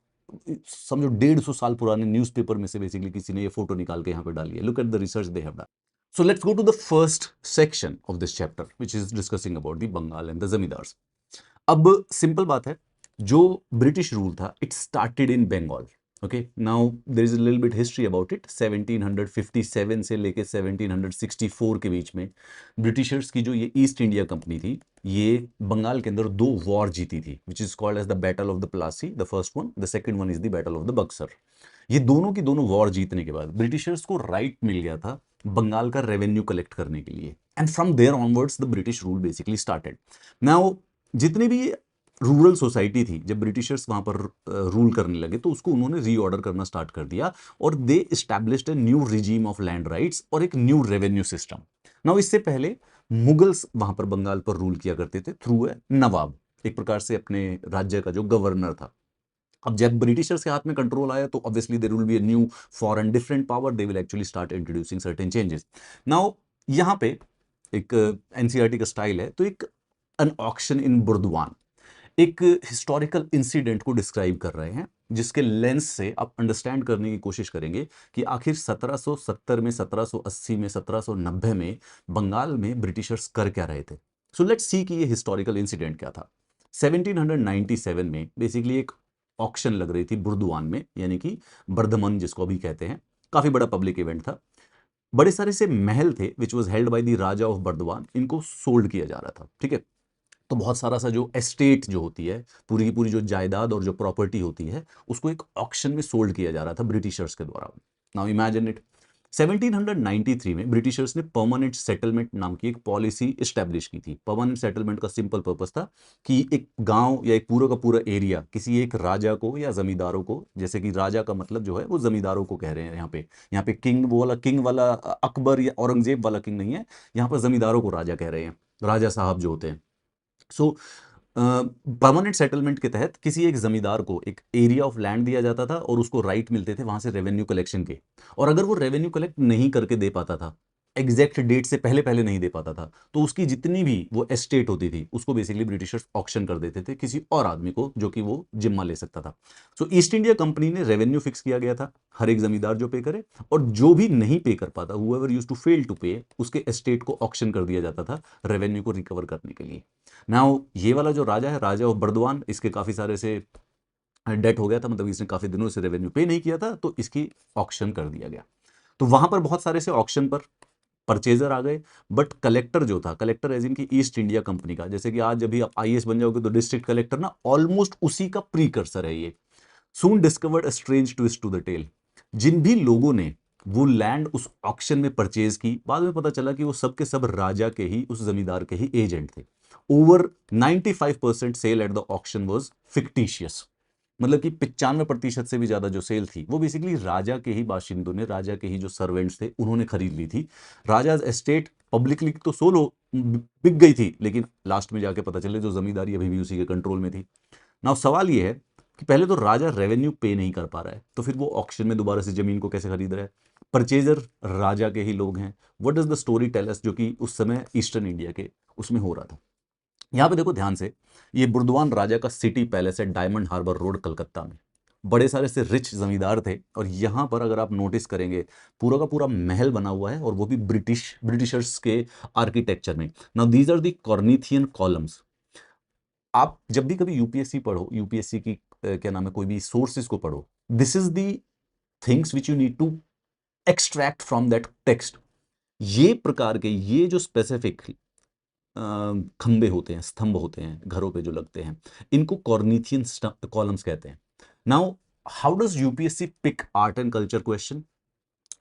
समझो 150 साल पुराने न्यूज़पेपर में से बेसिकली किसी ने ये फोटो निकाल के यहाँ पे डाली है। Look at the research they have done. So let's go to the first section of this chapter, which is discussing about the Bengal and the zamindars. अब सिंपल बात है, जो ब्रिटिश रूल था it started in Bengal. Okay, now there is a little bit history about it. 1757 से लेके 1764 के बीच में ब्रिटिशर्स की जो ये ईस्ट इंडिया कंपनी थी, ये बंगाल के अंदर 2 वॉर जीती थी, which is called as the battle of the Plassey, the first one, the second one is the battle of the Buxar. ये दोनों की दोनों वॉर जीतने के बाद ब्रिटिशर्स को राइट मिल गया था बंगाल का रेवेन्यू कलेक्ट करने के लिए, and from there onwards the British rule basically started. Now जितने भी रूरल सोसाइटी थी, जब ब्रिटिशर्स वहां पर रूल करने लगे तो उसको उन्होंने रीऑर्डर करना स्टार्ट कर दिया, और they established a new regime of land rights और एक न्यू रेवेन्यू सिस्टम। नाउ इससे पहले मुगल्स वहां पर बंगाल पर रूल किया करते थे थ्रू ए नवाब, एक प्रकार से अपने राज्य का जो गवर्नर था। अब जब ब्रिटिशर्स के हाथ में कंट्रोल आया तो obviously there will be a new foreign different power, they will actually start introducing certain changes. Now यहाँ पे एक एनसीईआरटी का स्टाइल है, तो एक एन ऑक्शन इन बुर्दवान एक हिस्टोरिकल इंसिडेंट को डिस्क्राइब कर रहे हैं, जिसके लेंस से आप अंडरस्टैंड करने की कोशिश करेंगे कि आखिर 1770 में, 1780 में, 1790 में बंगाल में ब्रिटिशर्स कर क्या रहे थे। सो लेट्स सी कि ये हिस्टोरिकल इंसिडेंट क्या था। 1797 में बेसिकली एक ऑक्शन लग रही थी बुर्दवान में, यानी कि बर्धमन जिसको अभी कहते हैं। काफी बड़ा पब्लिक इवेंट था। बड़े सारे से महल थे which was held by the raja of Burdwan, इनको सोल्ड किया जा रहा था। ठीक है, तो बहुत सारा सा जो एस्टेट जो होती है, पूरी की पूरी जो जायदाद और जो प्रॉपर्टी होती है, उसको एक ऑक्शन में सोल्ड किया जा रहा था ब्रिटिशर्स के द्वारा। नाउ इमेजिन इट, 1793 में ब्रिटिशर्स ने परमानेंट सेटलमेंट नाम की एक पॉलिसी एस्टैब्लिश की थी। परमानेंट सेटलमेंट का सिंपल पर्पस था कि एक गांव या एक पूरा का पूरा एरिया किसी एक राजा को या जमींदारों को, जैसे कि राजा का मतलब जो है वो जमींदारों को कह रहे हैं यहाँ पे किंग वाला अकबर या औरंगजेब वाला किंग नहीं है, यहाँ पर जमींदारों को राजा कह रहे हैं, राजा साहब जो होते हैं। सो परमानेंट सेटलमेंट के तहत किसी एक जमींदार को एक एरिया ऑफ लैंड दिया जाता था और उसको राइट मिलते थे वहां से रेवेन्यू कलेक्शन के। और अगर वो रेवेन्यू कलेक्ट नहीं करके दे पाता था एग्जैक्ट डेट से पहले पहले नहीं दे पाता था, तो उसकी जितनी भी वो एस्टेट होती थी उसको बेसिकली ब्रिटिशर्स ऑक्शन कर देते थे किसी और आदमी को जो कि वो जिम्मा ले सकता था। सो ईस्ट इंडिया कंपनी ने रेवेन्यू फिक्स किया गया था, हर एक जमींदार जो पे करे, और जो भी नहीं पे कर पाता, however used to fail to pay, उसके एस्टेट को ऑक्शन कर दिया जाता था रेवेन्यू को रिकवर करने के लिए। नाउ ये वाला जो राजा है, राजा ऑफ बर्दवान, इसके काफी सारे से डेट हो गया था, मतलब इसने काफी दिनों से रेवेन्यू पे नहीं किया था, तो इसकी ऑक्शन कर दिया गया। तो वहां पर बहुत सारे से ऑक्शन पर परचेजर आ गए, बट कलेक्टर जो था, कलेक्टर एज इन की ईस्ट इंडिया कंपनी का, जैसे कि आज अभी आप आईएएस बन जाओगे तो डिस्ट्रिक्ट कलेक्टर ना, ऑलमोस्ट उसी का प्रीकर्सर है ये। Soon discovered a strange twist to the tale. जिन भी लोगों ने वो लैंड उस ऑक्शन में परचेज की, बाद में पता चला कि वो सब के सब राजा के ही, उस जमींदार के ही एजेंट थे। Over 95% sale at the auction was fictitious. मतलब कि 95% से भी ज्यादा जो सेल थी वो बेसिकली राजा के ही बाशिंदों ने, राजा के ही जो सर्वेंट्स थे उन्होंने खरीद ली थी। राजा एस्टेट पब्लिकली तो सोलो बिक गई थी, लेकिन लास्ट में जाके पता चले जो जमींदारी अभी भी उसी के कंट्रोल में थी। नाउ सवाल ये है कि पहले तो राजा रेवेन्यू पे नहीं कर पा रहा है, तो फिर वो ऑक्शन में दोबारा से जमीन को कैसे खरीद रहा है? परचेजर राजा के ही लोग हैं। What does the story tell us, जो कि उस समय ईस्टर्न इंडिया के उसमें हो रहा था। यहां पे देखो ध्यान से, ये बुर्दवान राजा का सिटी पैलेस है, डायमंड हार्बर रोड, कलकत्ता में। बड़े सारे से रिच जमींदार थे, और यहां पर अगर आप नोटिस करेंगे, पूरा का पूरा महल बना हुआ है, और वो भी ब्रिटिशर्स के आर्किटेक्चर में। Now these are the Corinthian columns. आप जब भी कभी यूपीएससी पढ़ो, यूपीएससी की क्या नाम है, कोई भी सोर्सेज को पढ़ो, this is the things which you need to extract from that text. ये प्रकार के, ये जो स्पेसिफिक खंबे होते हैं, स्तंभ होते हैं घरों पे जो लगते हैं, इनको कॉर्निथियन कॉलम्स कहते हैं। Now how does UPSC pick art and culture question?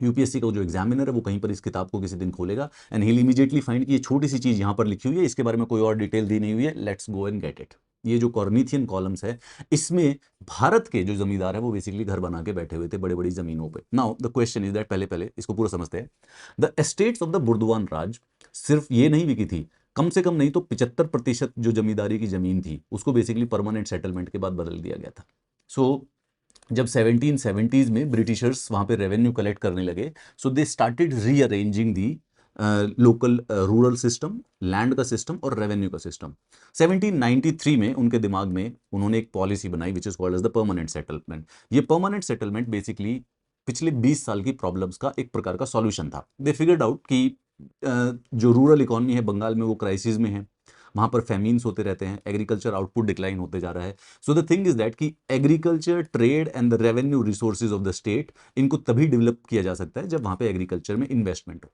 UPSC का जो एग्जामिनर है वो कहीं पर इस किताब को किसी दिन खोलेगा, एंड ही इमीडिएटली फाइंड कि ये छोटी सी चीज यहां पर लिखी हुई है, इसके बारे में कोई और डिटेल दी नहीं हुई है, let's go and get it. ये जो कॉर्निथियन कॉलम्स है, इसमें भारत के जो जमींदार है वो बेसिकली घर बना के बैठे हुए थे बड़े बड़ी जमीनों पे। Now the question is that, पहले पहले इसको पूरा समझते हैं। The estates of the Burdwan Raj सिर्फ ये नहीं बिकी थी, कम से कम नहीं तो 75% जो जमींदारी की जमीन थी उसको बेसिकली परमानेंट सेटलमेंट के बाद बदल दिया गया था। सो जब 1770s में ब्रिटिशर्स वहां पे रेवेन्यू कलेक्ट करने लगे, so they started rearranging the local rural system, land का सिस्टम और रेवेन्यू का सिस्टम। 1793 में उनके दिमाग में उन्होंने एक पॉलिसी बनाई which is called as the permanent settlement. ये परमानेंट सेटलमेंट बेसिकली पिछले 20 साल की प्रॉब्लम्स का एक प्रकार का सॉल्यूशन था। दे फिगर्ड आउट कि जो रूरल इकोनॉमी है बंगाल में वो क्राइसिस में है, वहां पर फैमिन्स होते रहते हैं, एग्रीकल्चर आउटपुट डिक्लाइन होते जा रहा है। So the thing is that कि agriculture, trade and the revenue resources of the state, इनको तभी डेवलप किया जा सकता है जब वहां पे एग्रीकल्चर में इन्वेस्टमेंट हो।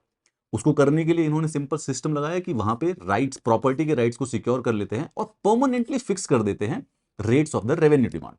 उसको करने के लिए इन्होंने सिंपल सिस्टम लगाया कि वहां पे राइट्स, प्रॉपर्टी के राइट्स को सिक्योर कर लेते हैं और परमानेंटली फिक्स कर देते हैं rates of the revenue demand.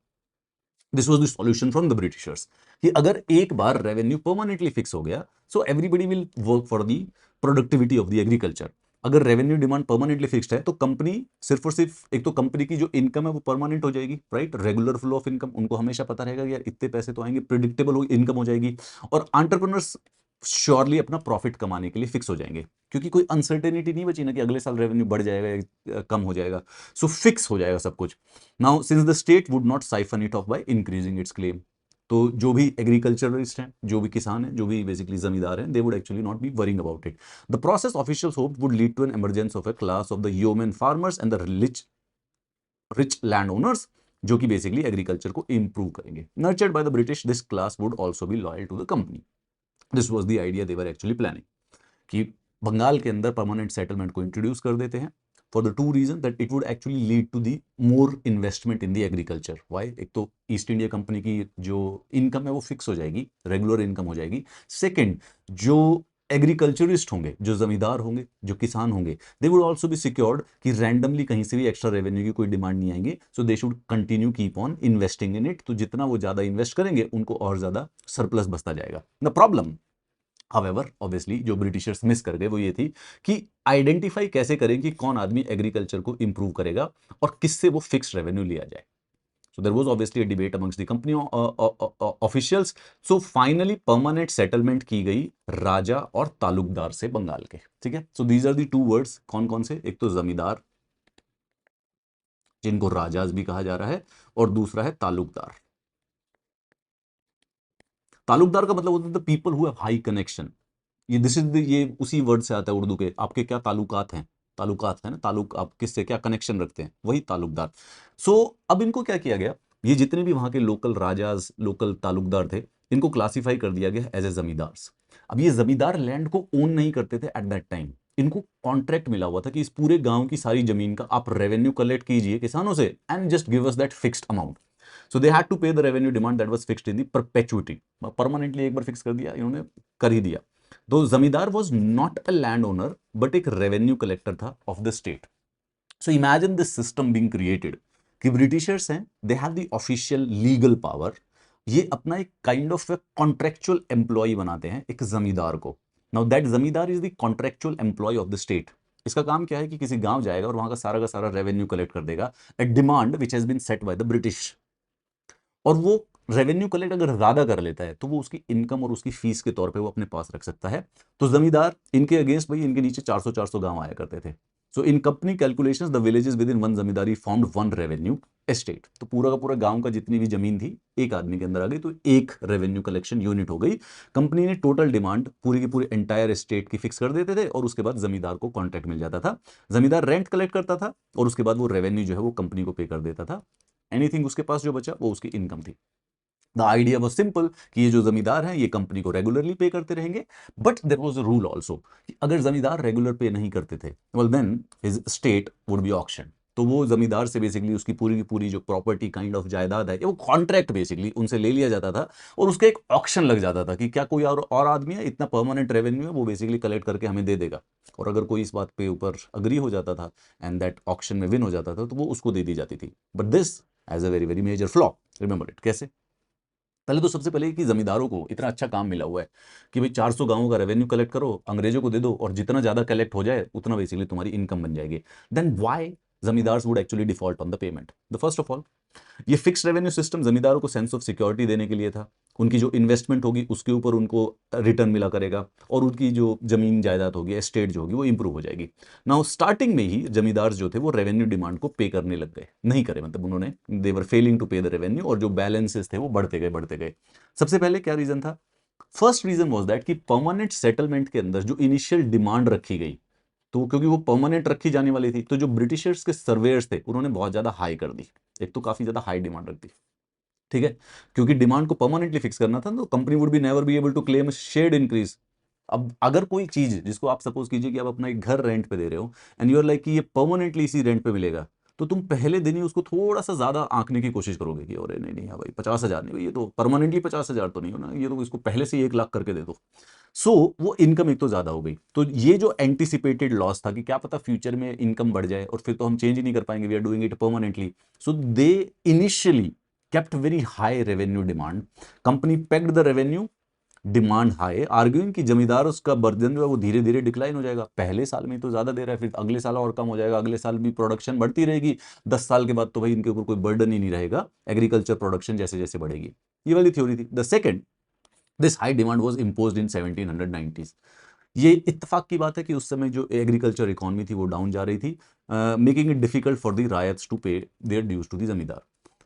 This was the solution from the Britishers, कि अगर एक बार रेवेन्यू परमानेंटली फिक्स हो गया, so everybody will work for the productivity of the agriculture. अगर रेवेन्यू डिमांड परमानेंटली फिक्स्ड है तो कंपनी सिर्फ और सिर्फ, एक तो कंपनी की जो इनकम है वो परमानेंट हो जाएगी, right, regular flow of income, उनको हमेशा पता रहेगा कि यार इतने पैसे तो आएंगे, प्रिडिक्टेबल इनकम हो जाएगी। और एंटरप्रेन्योर्स श्योरली अपना प्रॉफिट कमाने के लिए फिक्स हो जाएंगे, क्योंकि कोई अनसर्टेनिटी नहीं बची ना कि अगले साल रेवेन्यू बढ़ जाएगा या कम हो जाएगा। सो फिक्स हो जाएगा सब कुछ। Now since the state would not siphon it of by increasing its claim, तो जो भी एग्रीकल्चरलिस्ट हैं, जो भी किसान हैं, जो भी बेसिकली जमींदार हैं, they would actually not be worrying about it. The process officials hope would lead to an emergence of a class of the human farmers and the rich land owners, जो कि बेसिकली एग्रीकल्चर को improve करेंगे। Nurtured by the British, this class would also be loyal to the company. This was the idea they were actually planning, कि बंगाल के अंदर permanent settlement को introduce कर देते हैं, for the two reason that it would actually lead to the more investment in the agriculture. Why? एक तो east India company की जो इनकम है वो फिक्स हो जाएगी, रेगुलर इनकम हो जाएगी। सेकेंड, जो एग्रीकल्चरिस्ट होंगे, जो जमींदार होंगे, जो किसान होंगे, they would also B secured कि रैंडमली कहीं से भी एक्स्ट्रा रेवेन्यू की कोई डिमांड नहीं आएंगे। So they should continue keep on investing in it, तो जितना वो ज्यादा इन्वेस्ट करेंगे उनको और ज्यादा सरप्लस बचता जाएगा। द प्रॉब्लम हावेवर, ऑब्वियसली, जो ब्रिटिशर्स मिस कर गए वो ये थी कि आइडेंटिफाई कैसे करें कि कौन आदमी एग्रीकल्चर को इंप्रूव करेगा और किससे वो फिक्स्ड रेवेन्यू लिया जाए। So there was obviously a debate amongst the company officials. So finally permanent settlement की गई राजा और तालुकदार से बंगाल के। ठीक है, so these are the two words। कौन कौन से? एक तो जमींदार, जिनको राजाज भी कहा जा रहा है, और दूसरा है तालुकदार। तालुकदार का मतलब होता है the people who have high connection. ये ये उसी वर्ड से आता है उर्दू के, आपके क्या ताल्लुकात हैं, ताल्लुकात है ना, ताल्लुक, आप किससे क्या कनेक्शन रखते हैं, वही ताल्लुकदार। सो अब इनको क्या किया गया, ये जितने भी वहां के लोकल राजाज, लोकल ताल्लुकदार थे, इनको क्लासिफाई कर दिया गया एज ए जमींदार्स। अब ये जमींदार लैंड को ओन नहीं करते थे एट दैट टाइम, इनको कॉन्ट्रैक्ट मिला हुआ था कि इस पूरे गांव की सारी जमीन का आप रेवेन्यू कलेक्ट कीजिए किसानों से and just give us that fixed amount. So they had to pay the revenue demand that was fixed in the perpetuity. Permanently एक बार फिक्स कर दिया इन्होंने, कर ही दिया। तो जमींदार was not a land owner but एक रेवेन्यू कलेक्टर था of the state. So imagine this system being created कि ब्रिटिशर्स हैं, they have the official legal power, ये अपना एक काइंड ऑफ कॉन्ट्रेक्चुअल एम्प्लॉय बनाते हैं एक जमींदार को। Now that zamindar is the contractual employee of the state. इसका काम क्या है कि किसी गांव जाएगा और वहां का सारा रेवेन्यू कलेक्ट कर देगा, a demand which has been set by the British. और वो रेवेन्यू कलेक्ट अगर ज्यादा कर लेता है तो वो उसकी इनकम और उसकी फीस के तौर पे वो अपने पास रख सकता है। तो जमींदार इनके अगेंस्ट भाई, इनके नीचे 400 गांव आया करते थे। So in company calculations the villages within one zamindari formed one revenue estate. तो पूरा का पूरा गांव का जितनी भी जमीन थी एक आदमी के अंदर आ गई, तो एक रेवेन्यू कलेक्शन यूनिट हो गई। कंपनी ने टोटल डिमांड पूरी की पूरी एंटायर एस्टेट की फिक्स कर देते थे और उसके बाद जमींदार को कॉन्ट्रैक्ट मिल जाता था। जमींदार रेंट कलेक्ट करता था और उसके बाद वो रेवेन्यू जो है वो कंपनी को पे कर देता था। एनीथिंग उसके पास जो बचा वो उसकी इनकम थी। द आइडिया वॉज सिंपल कि ये जो जमींदार हैं ये कंपनी को रेगुलरली पे करते रहेंगे। But there was a rule also कि अगर जमींदार रेगुलर पे नहीं करते थे, well then his state would be auction. तो वो जमींदार से बेसिकली उसकी पूरी की पूरी जो प्रॉपर्टी काइंड ऑफ जायदाद है, वो कॉन्ट्रैक्ट बेसिकली उनसे ले लिया जाता था और उसका एक ऑक्शन लग जाता था कि क्या कोई और आदमी है, इतना परमानेंट रेवेन्यू है, वो बेसिकली कलेक्ट करके हमें दे देगा। और अगर कोई इस बात पे ऊपर अग्री हो जाता था एंड दैट ऑक्शन में विन हो जाता था, तो वो उसको दे दी जाती थी। But this as a very very major flaw, remember it. कैसे? पहले तो सबसे पहले कि जमींदारों को इतना अच्छा काम मिला हुआ है कि भाई 400 गांवों का रेवेन्यू कलेक्ट करो, अंग्रेजों को दे दो और जितना ज्यादा कलेक्ट हो जाए उतना बेसिकली तुम्हारी इनकम बन जाएगी। Then why zamindars would actually default on the payment? The first of all, ये फिक्स रेवेन्यू सिस्टम जमींदारों को सेंस ऑफ सिक्योरिटी देने के लिए था। उनकी जो इन्वेस्टमेंट होगी उसके ऊपर उनको रिटर्न मिला करेगा और उनकी जो जमीन जायदाद होगी, एस्टेट जो होगी, वो इंप्रूव हो जाएगी। नाउ स्टार्टिंग में ही जमींदार जो थे वो रेवेन्यू डिमांड को पे करने लग गए, नहीं करे मतलब उन्होंने, देवर failing to pay the revenue, और जो बैलेंसेस थे वो बढ़ते गए। सबसे पहले क्या रीजन था? फर्स्ट रीजन वॉज दैट कि परमानेंट सेटलमेंट के अंदर जो इनिशियल डिमांड रखी गई, तो क्योंकि वो परमानेंट रखी जाने वाली थी, तो जो ब्रिटिशर्स के सर्वेयर्स थे उन्होंने बहुत ज्यादा हाई कर दी। एक तो काफी ज्यादा हाई डिमांड रख दी, ठीक है, क्योंकि डिमांड को परमानेंटली फिक्स करना था, तो company would be never be able to claim shed increase. अब अगर कोई चीज जिसको आप सपोज कीजिए कि आप अपना एक घर रेंट पे दे रहे हो एंड यू आर लाइक कि ये परमानेंटली इसी रेंट पे मिलेगा, तो तुम पहले दिन ही उसको थोड़ा सा ज्यादा आंकने की कोशिश करोगे कि अरे नहीं नहीं, हाँ भाई 50,000 नहीं भाई, ये तो परमानेंटली 50,000 तो नहीं होना, ये तो इसको पहले से ही 1 लाख करके दे दो। सो वो इनकम एक तो ज्यादा हो गई। तो ये जो एंटिसिपेटेड लॉस था कि क्या पता फ्यूचर में इनकम बढ़ जाए और फिर तो हम चेंज ही नहीं कर पाएंगे, we are doing it permanently. So they initially kept very high revenue demand. Company pegged the revenue demand high, arguing कि जमींदार उसका बर्डन जो है वो धीरे धीरे डिक्लाइन हो जाएगा। पहले साल में तो ज्यादा दे रहा है, फिर अगले साल और कम हो जाएगा, अगले साल भी प्रोडक्शन बढ़ती रहेगी, 10 साल के बाद तो भाई इनके ऊपर कोई बर्डन ही नहीं रहेगा, एग्रीकल्चर प्रोडक्शन जैसे जैसे बढ़ेगी। ये वाली थ्योरी थी। The second, this high demand was imposed in 1790s। ये इत्तेफाक की बात है कि उस समय जो एग्रीकल्चर इकोनॉमी थी वो डाउन जा रही थी, making it difficult for the ryots to pay their dues to the zamindar.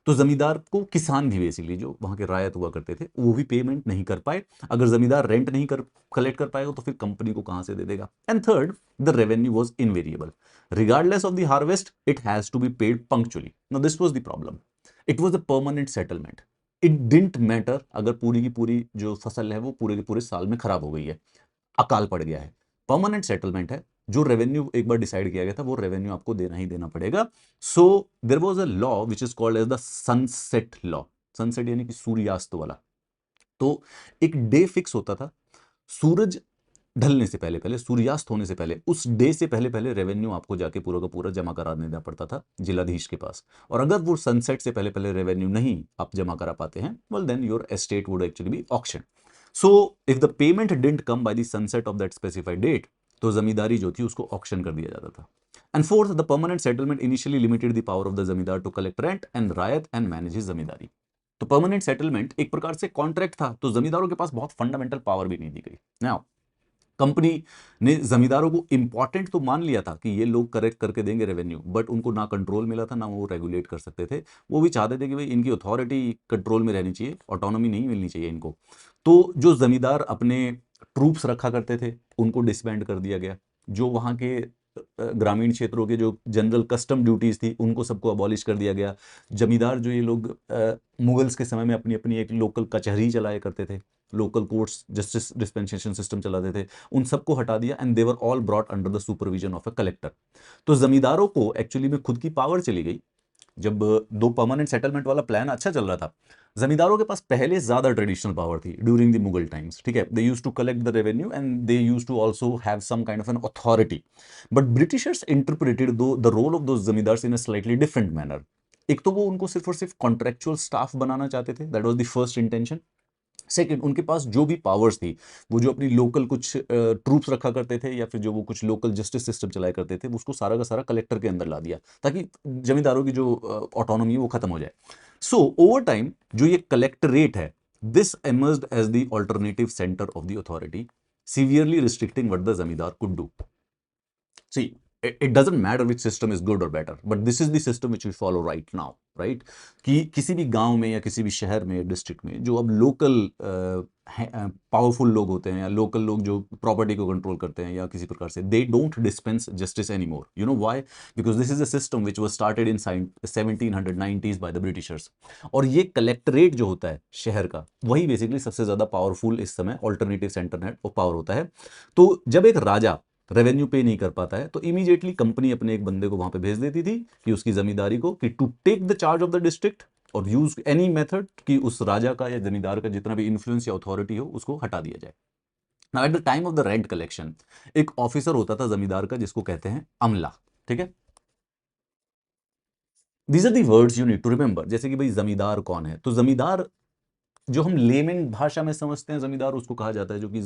तो जमींदार को किसान भी बेसिकली जो वहां के रायत हुआ करते थे वो भी पेमेंट नहीं कर पाए। अगर जमींदार रेंट नहीं कर कलेक्ट कर पाएगा तो फिर कंपनी को कहां से दे देगा? And third, the revenue was invariable, regardless of the harvest it has to be paid punctually. Now this was the problem, it was a permanent settlement. It didn't matter अगर पूरी की पूरी जो फसल है वो पूरे के पूरे साल में खराब हो गई है, अकाल पड़ गया है, परमानेंट सेटलमेंट है, जो रेवेन्यू एक बार डिसाइड किया गया था वो रेवेन्यू आपको देना ही देना पड़ेगा। So there was a law which is called as the sunset law. Sunset यानी कि सूर्यास्त वाला। तो एक डे फिक्स होता था, सूरज ढलने से पहले पहले, सूर्यास्त होने से पहले, उस डे से पहले पहले रेवेन्यू आपको जाके पूरा का पूरा जमा करा देना पड़ता था जिलाधीश के पास। और अगर वो सनसेट से पहले पहले रेवेन्यू नहीं आप जमा करा पाते हैं, well then your estate would actually be auction. So if the payment didn't come by the sunset of that specified date, तो जमींदारी जो थी उसको ऑक्शन कर दिया जाता था। And fourth, the permanent settlement initially limited the power of the zamindar to collect rent and ryot and manage his zamindari. तो permanent settlement एक प्रकार से कॉन्ट्रैक्ट था, तो जमींदारों के पास बहुत फंडामेंटल पावर भी नहीं दी गई। नाउ कंपनी ने जमींदारों को इंपॉर्टेंट तो मान लिया था कि ये लोग करेक्ट करके देंगे रेवेन्यू, बट उनको ना कंट्रोल मिला था ना वो रेगुलेट कर सकते थे। वो भी चाहते थे कि भाई इनकी अथॉरिटी कंट्रोल में रहनी चाहिए, ऑटोनॉमी नहीं मिलनी चाहिए इनको। तो जो जमींदार अपने ट्रूप्स रखा करते थे उनको डिसबैंड कर दिया गया, जो वहाँ के ग्रामीण क्षेत्रों के जो जनरल कस्टम ड्यूटीज थी उनको सबको अबॉलिश कर दिया गया। जमींदार जो ये लोग मुगल्स के समय में अपनी अपनी एक लोकल कचहरी चलाया करते थे, local courts justice dispensation system चलाते थे, उन सबको हटा दिया and they were all brought under the supervision of a collector. तो जमींदारों को एक्चुअली में खुद की पावर चली गई। जब दो परमानेंट सेटलमेंट वाला प्लान अच्छा चल रहा था, जमींदारों के पास पहले ज्यादा ट्रेडिशनल पावर थी ड्यूरिंग द मुगल टाइम्स, ठीक है, they use to collect the revenue and they use to also have some kind of an authority, but Britishers interpreted the role of those zamindars in a slightly different manner. एक तो वो उनको सिर्फ और सिर्फ contractual staff बनाना चाहते थे, that was the first intention. Second, उनके पास जो भी पावर्स थी, वो जो अपनी लोकल कुछ ट्रूप्स रखा करते थे या फिर जो वो कुछ लोकल जस्टिस सिस्टम चलाया करते थे, उसको सारा का सारा कलेक्टर के अंदर ला दिया ताकि जमींदारों की जो ऑटोनॉमी है वो खत्म हो जाए। सो ओवर टाइम जो ये कलेक्टरेट है, this emerged as the alternative center of the authority, severely restricting what the zamindar could do. See, it doesn't matter which system is good or better, but this is the system which we follow right now, right? कि किसी भी गांव में या किसी भी शहर में, डिस्ट्रिक्ट में जो अब लोकल पावरफुल लोग होते हैं या लोकल लोग जो प्रॉपर्टी को कंट्रोल करते हैं या किसी प्रकार से, they don't dispense justice any more. You know why? Because this is a system which was started in 1790s bye the Britishers. और ये कलेक्टरेट जो होता है शहर का, वही बेसिकली सबसे ज्यादा पावरफुल इस समय alternative centre net of power होता है। तो जब एक राजा रेवेन्यू पे नहीं कर पाता है तो इमीडिएटली कंपनी अपने एक बंदे को वहां पे भेज देती थी कि उसकी जमींदारी को कि to take the charge of the district और यूज एनी मेथड कि उस राजा का या जमींदार का जितना भी इन्फ्लुएंस या अथॉरिटी हो उसको हटा दिया जाए। Now at the time of the rent collection एक ऑफिसर होता था जमींदार का जिसको कहते हैं अमला, ठीक है। These are the words you need to remember. जैसे कि भाई जमींदार कौन है, तो जमींदार जो हम लेमन भाषा में समझते हैं जमींदार उसको कहा जाता है जो कि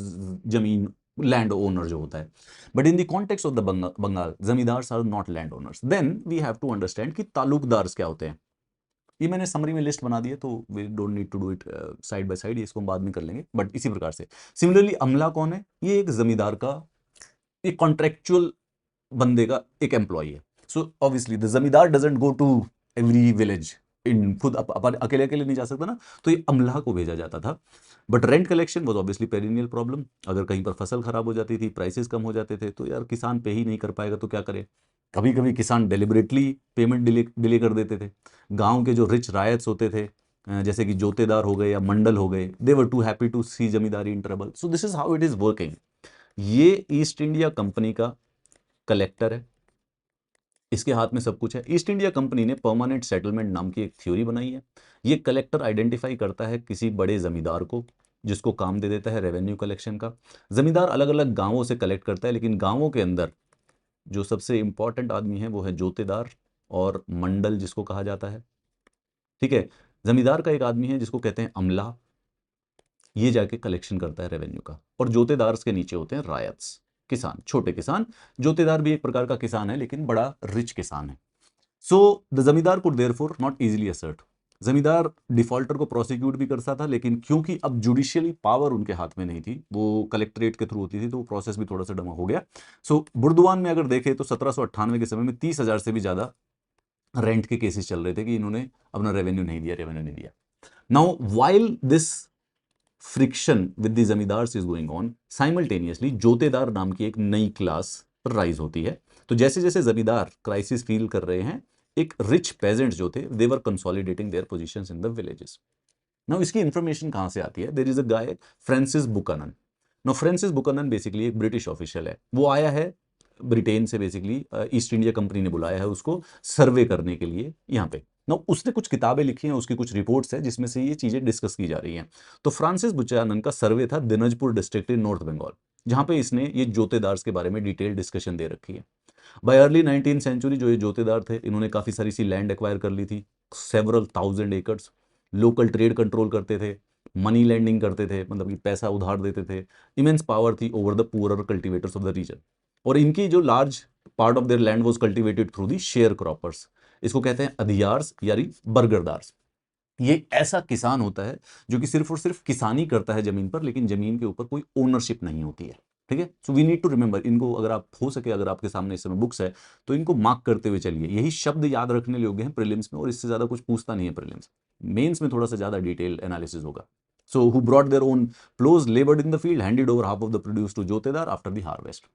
जमीन लैंड ओनर जो होता है, but in the context of the Bengal zamindars are not land owners. Then we have to understand कि तालुकदार्स क्या होते हैं। ये मैंने समरी में लिस्ट बना दी है तो we don't need to do it side by side, इसको हम बाद में कर लेंगे। बट इसी प्रकार से सिमिलरली अमला कौन है, ये एक जमींदार का एक कॉन्ट्रेक्चुअल बंदे का एक एम्प्लॉय है। So obviously the zamindar doesn't go to every village in खुद अकेले अकेले नहीं जा सकता ना, तो ये अमला को भेजा जाता था। But rent collection was obviously perennial problem. अगर कहीं पर फसल खराब हो जाती थी, प्राइसेस कम हो जाते थे, तो यार किसान पे ही नहीं कर पाएगा तो क्या करे। कभी कभी किसान डेलिबरेटली पेमेंट डिले कर देते थे। गांव के जो रिच रायट्स होते थे जैसे कि जोतेदार हो गए या मंडल हो गए, they were too happy to see zamindari in trouble. So this is how it is working. ये ईस्ट इंडिया कंपनी का कलेक्टर है, इसके हाथ में सब कुछ है। ईस्ट इंडिया कंपनी ने परमानेंट सेटलमेंट नाम की एक थ्योरी बनाई है। ये कलेक्टर आइडेंटिफाई करता है किसी बड़े जमींदार को जिसको काम दे देता है रेवेन्यू कलेक्शन का। जमींदार अलग अलग गांवों से कलेक्ट करता है, लेकिन गांवों के अंदर जो सबसे इंपॉर्टेंट आदमी है वो है जोतेदार और मंडल जिसको कहा जाता है, ठीक है। जमींदार का एक आदमी है जिसको कहते हैं अमला, ये जाके कलेक्शन करता है रेवेन्यू का। और जोतेदार के नीचे होते हैं रायत्स, किसान, छोटे किसान। जोतेदार भी एक प्रकार का किसान है लेकिन बड़ा रिच किसान है। सो द जमींदार could therefore not easily assert. जमींदार डिफॉल्टर को प्रोसिक्यूट भी कर सकता था, लेकिन क्योंकि अब जुडिशियली पावर उनके हाथ में नहीं थी, वो कलेक्ट्रेट के थ्रू होती थी, तो वो प्रोसेस भी थोड़ा सा डमा हो गया। सो बुर्दवान में अगर देखें तो 1798 के समय में 30,000 से भी ज्यादा रेंट के केसेस चल रहे थे कि इन्होंने अपना रेवेन्यू नहीं दिया। Now while this friction with the zamindars is going on, simultaneously jotedar नाम की एक नई क्लास राइज होती है। तो जैसे जैसे जमींदार क्राइसिस फील कर रहे हैं, एक रिच पेजेंट्स जो थे they were consolidating their positions in the villages. Now इसकी इंफॉर्मेशन कहां से आती है? There is a guy Francis Buchanan. Now Francis Buchanan basically एक ब्रिटिश ऑफिशियल है। वो आया है ब्रिटेन से, बेसिकली ईस्ट इंडिया कंपनी ने बुलाया है उसको सर्वे करने के लिए यहाँ पे। नाउ उसने कुछ किताबें लिखी हैं, उसकी कुछ रिपोर्ट्स है जिसमें से ये चीजें डिस्कस की जा रही हैं। तो फ्रांसिस बुचानन का सर्वे था Dinajpur district in north Bengal, जहां पे इसने ये जोतेदार्स के बारे में डिटेल डिस्कशन दे रखी है। बाय अर्ली 19th सेंचुरी जो ये जोतेदार थे, इन्होंने काफी सारी सी लैंड एक्वायर कर ली थी, several thousand acres. Local trade control करते थे, मनी लैंडिंग करते थे, मतलब कि पैसा उधार देते थे। इमेंस पावर थी over the poorer cultivators of the region. और इनकी जो large part of their land was cultivated through the share croppers. इसको कहते हैं अधियार्स यानी बर्गरदार्स। ये ऐसा किसान होता है जो कि सिर्फ और सिर्फ किसानी करता है जमीन पर, लेकिन जमीन के ऊपर कोई ओनरशिप नहीं होती है, ठीक है। So we need to remember इनको। अगर आप हो सके, अगर आपके सामने इस समय बुक्स है तो इनको मार्क करते हुए चलिए। यही शब्द याद रखने योग्य हैं प्रीलिम्स में, और इससे ज्यादा कुछ पूछता नहीं है प्रीलिम्स। मेंस में थोड़ा सा ज्यादा डिटेल एनालिसिस होगा। So who brought their own plows, labored in the field, handed over half of the produce to जोतेदार after the harvest.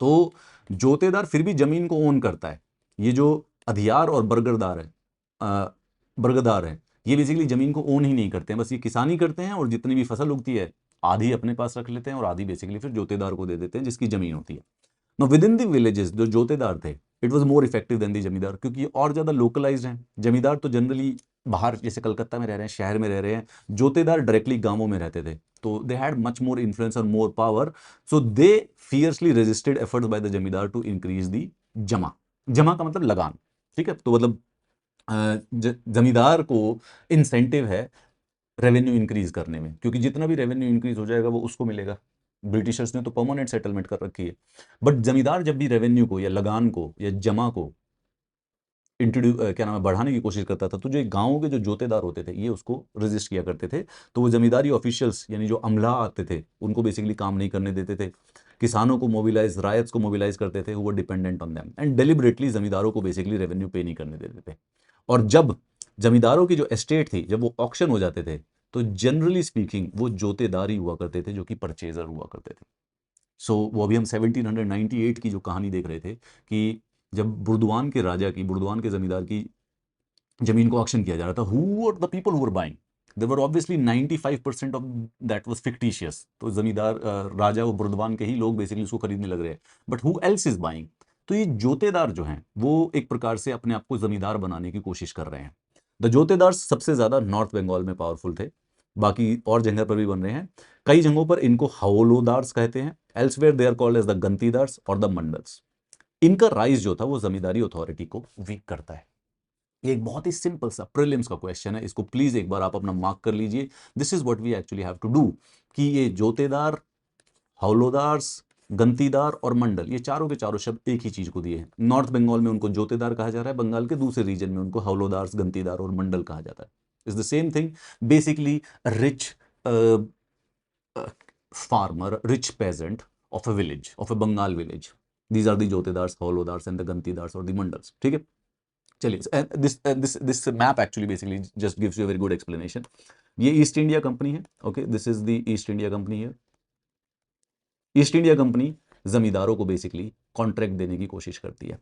तो जोतेदार फिर भी जमीन को ओन करता है। ये जो अधियार और बरगरदार है, बरगदार है, ये बेसिकली जमीन को ओन ही नहीं करते हैं, बस ये किसानी करते हैं और जितनी भी फसल उगती है आधी अपने पास रख लेते हैं और आधी बेसिकली फिर जोतेदार को दे देते हैं जिसकी जमीन होती है। Now within the villages जो जोतेदार थे, it was more effective than the zamindar, क्योंकि ये और ज्यादा लोकलाइज्ड हैं। जमींदार तो जनरली बाहर जैसे कलकत्ता में रह रहे हैं, शहर में रह रहे हैं, जोतेदार डायरेक्टली गांवों में रहते थे, तो they had much more influence और more power, so they fiercely resisted efforts by the zamindar to increase the jama. जमा का मतलब लगान, ठीक है, तो मतलब जमींदार को इंसेंटिव है रेवेन्यू इंक्रीज करने में, क्योंकि जितना भी रेवेन्यू इंक्रीज हो जाएगा वो उसको मिलेगा। ब्रिटिशर्स ने तो परमानेंट सेटलमेंट कर रखी है, बट जमींदार जब भी रेवेन्यू को या लगान को या जमा को क्या नाम है बढ़ाने की कोशिश करता था, तो जो गांवों के जो जोतेदार होते थे ये उसको रेजिस्ट किया करते थे, तो वो जमींदारी ऑफिशियल्स यानी जो अमला आते थे उनको बेसिकली काम नहीं करने देते थे, किसानों को मोबिलाइज, रायट्स को मोबिलाइज करते थे, वो dependent on them, and deliberately जमींदारों को बेसिकली रेवेन्यू पे नहीं करने देते थे। और जब जमींदारों की जो एस्टेट थी जब वो ऑक्शन हो जाते थे, तो जनरली स्पीकिंग वो जोतेदार ही हुआ करते थे जो कि परचेजर हुआ करते थे। सो वो अभी हम 1798 की जो कहानी देख रहे थे कि जब बुर्दवान के राजा की, बुर्दवान के जमींदार की जमीन को ऑक्शन किया जा रहा था, who were the people who were buying, there were obviously 95% of that was fictitious. तो जमींदार राजा वो बुर्दवान के ही लोग बेसिकली उसको खरीदने लग रहे हैं, but who else is buying? तो ये जोतेदार जो हैं वो एक प्रकार से अपने आप को जमींदार बनाने की कोशिश कर रहे हैं। द जोतेदार सबसे ज्यादा नॉर्थ बंगाल में पावरफुल थे, बाकी और जगह पर भी बन रहे हैं। कई जगहों पर इनको हवलोदार्स कहते हैं, elsewhere they are called as the gantidars और द मंडल्स। इनका राइज जो था वो जमींदारी अथॉरिटी को वीक करता है। ये एक बहुत ही सिंपल सा प्रीलिम्स का क्वेश्चन है, इसको प्लीज एक बार आप अपना मार्क कर लीजिए। This is what we actually have to do, कि ये जोतेदार, हवलोदार्स, गंतीदार और मंडल, ये चारों के चारों शब्द एक ही चीज को दिए हैं। नॉर्थ बंगाल में उनको जोतेदार कहा जा रहा है, बंगाल के दूसरे रीजन में उनको हवलोदार्स, गंतीदार और मंडल कहा जाता है। Is the same thing, basically rich farmer, rich peasant of a village, of a Bengal village. These are the Jotedars, Howlodars, and the Gantidars or the Mandals. ठीक है, चलिए, this map actually basically just gives you a very good explanation. ये East India company है, okay, this is the East India company है। East India company जमींदारों को basically contract देने की कोशिश करती है।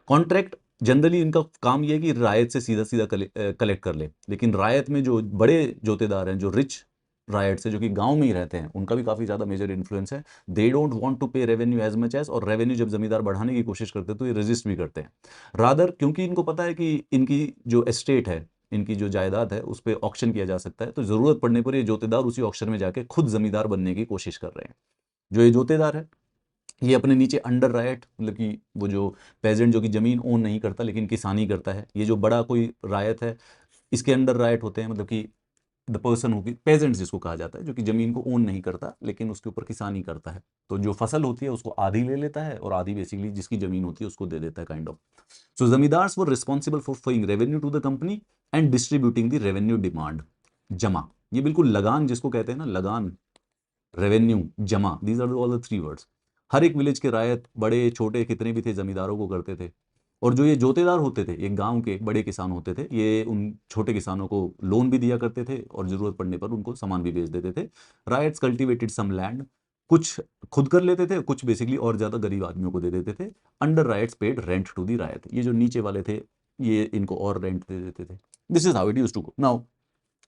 कॉन्ट्रैक्ट जनरली इनका काम यह है कि रायत से सीधा सीधा कलेक्ट कर ले, लेकिन रायत में जो बड़े जोतेदार हैं, जो रिच रायट से, जो कि गांव में ही रहते हैं, उनका भी काफी ज्यादा मेजर इन्फ्लुएंस है। दे डोंट वांट टू पे रेवेन्यू एज मच एज, और रेवेन्यू जब जमींदार बढ़ाने की कोशिश करते हैं तो ये रेजिस्ट भी करते हैं। रादर क्योंकि इनको पता है कि इनकी जो एस्टेट है, इनकी जो जायदाद है, उस पर ऑक्शन किया जा सकता है, तो जरूरत पड़ने पर ये जोतेदार उसी ऑक्शन में जाके खुद जमींदार बनने की कोशिश कर रहे हैं। जो ये जोतेदार है ये अपने नीचे अंडर रायट, मतलब कि वो जो पेजेंट जो कि जमीन ओन नहीं करता लेकिन किसानी करता है, ये जो बड़ा कोई रायत है इसके अंडर रायट होते हैं, मतलब कि द पर्सन होगी पेजेंट जिसको कहा जाता है, जो कि जमीन को ओन नहीं करता लेकिन उसके ऊपर किसानी करता है। तो जो फसल होती है उसको आधी ले लेता है और आधी बेसिकली जिसकी जमीन होती है उसको दे देता है, kind of. So zamindars were responsible for paying revenue to the company and distributing the revenue demand. जमा, ये बिल्कुल लगान जिसको कहते हैं ना, lagaan, revenue, jama, these are all the three words. हर एक विलेज के रायत, बड़े छोटे कितने भी थे, जमींदारों को करते थे। और जो ये जोतेदार होते थे, एक गांव के बड़े किसान होते थे, ये उन छोटे किसानों को लोन भी दिया करते थे और जरूरत पड़ने पर उनको सामान भी बेच देते थे। रायट्स कल्टिवेटेड सम लैंड, कुछ खुद कर लेते थे, कुछ बेसिकली और ज्यादा गरीब आदमियों को दे देते थे। Under ryots paid rent to the ryot, ये जो नीचे वाले थे ये इनको और रेंट दे देते थे। This is how it used to go. Now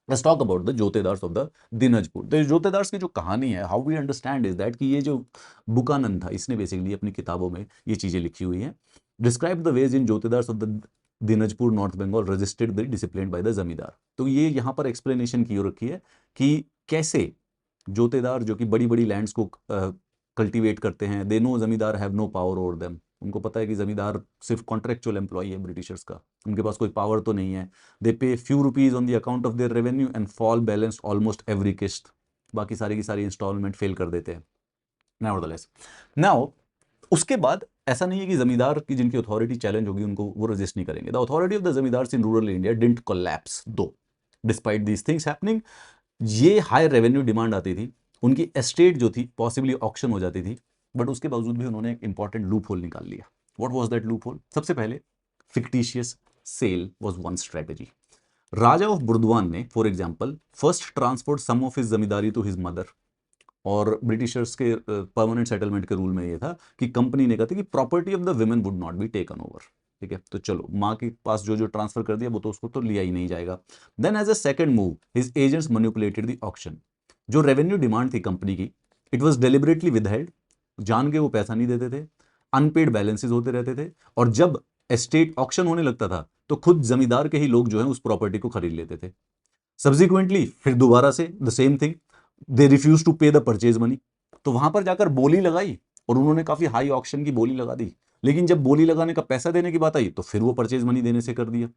let's talk about the jotedars of the Dinajpur. तो जोतेदार्स की जो कहानी है, how we understand is that, कि ये जो बुकानन था इसने बेसिकली अपनी किताबों में ये चीजें लिखी हुई हैं। Describe the ways in jotedars of the Dinajpur North Bengal resisted the discipline by the zamindar. तो ये यहाँ पर एक्सप्लेनेशन की रखी है कि कैसे जोतेदार जो कि बड़ी बड़ी लैंड्स को कल्टीवेट करते हैं, they no zamindar have no power over them, उनको पता है कि जमींदार सिर्फ कॉन्ट्रेक्चुअल एम्प्लॉय है ब्रिटिशर्स का, उनके पास कोई पावर तो नहीं है। दे पे few rupees on the account of their revenue and fall balanced almost every किस्त, बाकी सारी की सारी इंस्टॉलमेंट फेल कर देते हैं। नेवरदलेस, नाउ उसके बाद ऐसा नहीं है कि जमींदार की जिनकी अथॉरिटी चैलेंज होगी उनको वो रेजिस्ट नहीं करेंगे। The authority of the zamindars in rural India didn't collapse दो, डिस्पाइट दीज थिंग्स हैपनिंग। ये हाई रेवेन्यू डिमांड आती थी, उनकी एस्टेट जो थी पॉसिबली ऑक्शन हो जाती थी, बट उसके बावजूद भी उन्होंने एक इंपॉर्टेंट लूप होल निकाल लिया। What was that loophole? सबसे पहले fictitious sale was one strategy. Raja of Burdwan ने for example first transferred some of his zamindari to his mother. और ब्रिटिशर्स के परमानेंट सेटलमेंट के रूल में ये था कि कंपनी ने कहा था कि property of the women would not be taken over. ठीक है, तो चलो माँ के पास जो जो ट्रांसफर कर दिया वो तो उसको तो लिया ही नहीं जाएगा। Then as a second move his agents manipulated the auction. जो रेवेन्यू डिमांड थी कंपनी की, इट वाज डेलिबरेटली विदहेल्ड, जान के वो पैसा नहीं देते थे, अनपेड बैलेंसेस होते रहते थे, और जब एस्टेट ऑक्शन होने लगता था तो खुद जमींदार के ही लोग जो है उस प्रॉपर्टी को खरीद लेते थे। सब्सिक्वेंटली फिर दोबारा से the same thing, they refuse to pay the purchase money. तो वहां पर जाकर बोली लगाई और उन्होंने काफी हाई ऑक्शन की बोली लगा दी, लेकिन जब बोली लगाने का पैसा देने की बात आई तो फिर वो परचेज मनी देने से कर दिया।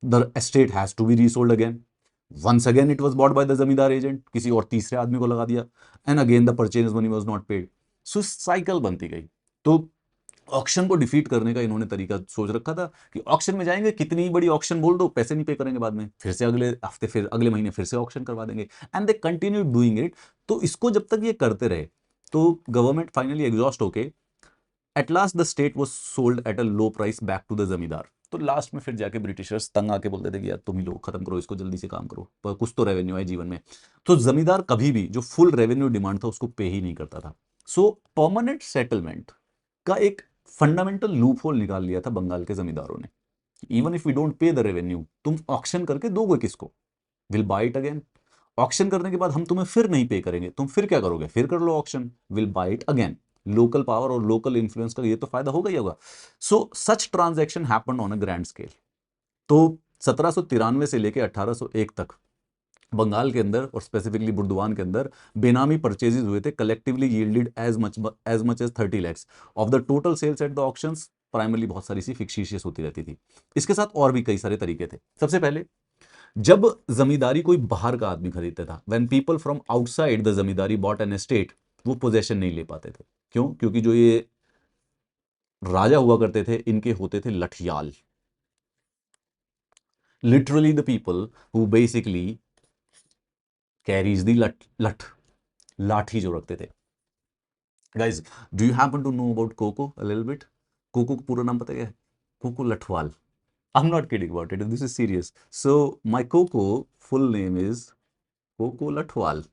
The estate has to be resold again, once again it was bought by the zamindar agent, किसी और तीसरे आदमी को लगा दिया, and again the purchase money was not paid. So cycle बनती गई। तो ऑक्शन को डिफीट करने का इन्होंने तरीका सोच रखा था कि ऑक्शन में जाएंगे, कितनी बड़ी ऑक्शन बोल दो, पैसे नहीं पे करेंगे, बाद में फिर से अगले हफ्ते, फिर अगले महीने फिर से ऑक्शन करवा देंगे, and they continue doing it. तो इसको जब तक ये करते रहे तो गवर्नमेंट फाइनली एग्जॉस्ट होके at last the estate was sold at a low price back to the zamindar. तो लास्ट में फिर जाके ब्रिटिशर्स तंग आके बोलते थे कि यार तुम ही लोग खत्म करो इसको, जल्दी से काम करो, पर कुछ तो रेवेन्यू है जीवन में। तो जमींदार कभी भी जो फुल रेवेन्यू डिमांड था उसको पे ही नहीं करता था। सो परमानेंट सेटलमेंट का एक फंडामेंटल लूप होल निकाल लिया था बंगाल के जमींदारों ने। Even if we don't pay the revenue, तुम ऑक्शन करके दोगे किसको? Will buy it again. Auction करने के बाद हम तुम्हें फिर नहीं पे करेंगे, तुम फिर क्या करोगे? फिर कर लो auction, will buy it again. Local power और लोकल इन्फ्लुएंस का ये तो फायदा होगा ही होगा। So such transaction happened on a grand scale. तो 1793 से लेके 1801 तक बंगाल के अंदर और स्पेसिफिकली बुर्दवान के अंदर बेनामी परचेजेस हुए थे, collectively yielded as much as 30 lakhs of the total sales at the auctions. Primarily बहुत सारी सी फिक्शिशियस होती रहती थी। इसके साथ और भी कई सारे तरीके थे। सबसे पहले, जब जमींदारी कोई बाहर का आदमी खरीदता था, when people from outside the zamindari bot N estate, वो पोजेशन नहीं ले पाते थे। क्यों? क्योंकि जो ये राजा हुआ करते थे इनके होते थे लठियाल, literally the people who basically carries the lath, लाठी जो रखते थे। Guys, do you happen to know about Koko a little bit? Koko का पूरा नाम पता है क्या है? Koko Lathwal. I am not kidding about it, this is serious. So my Koko full name is Koko Lathwal.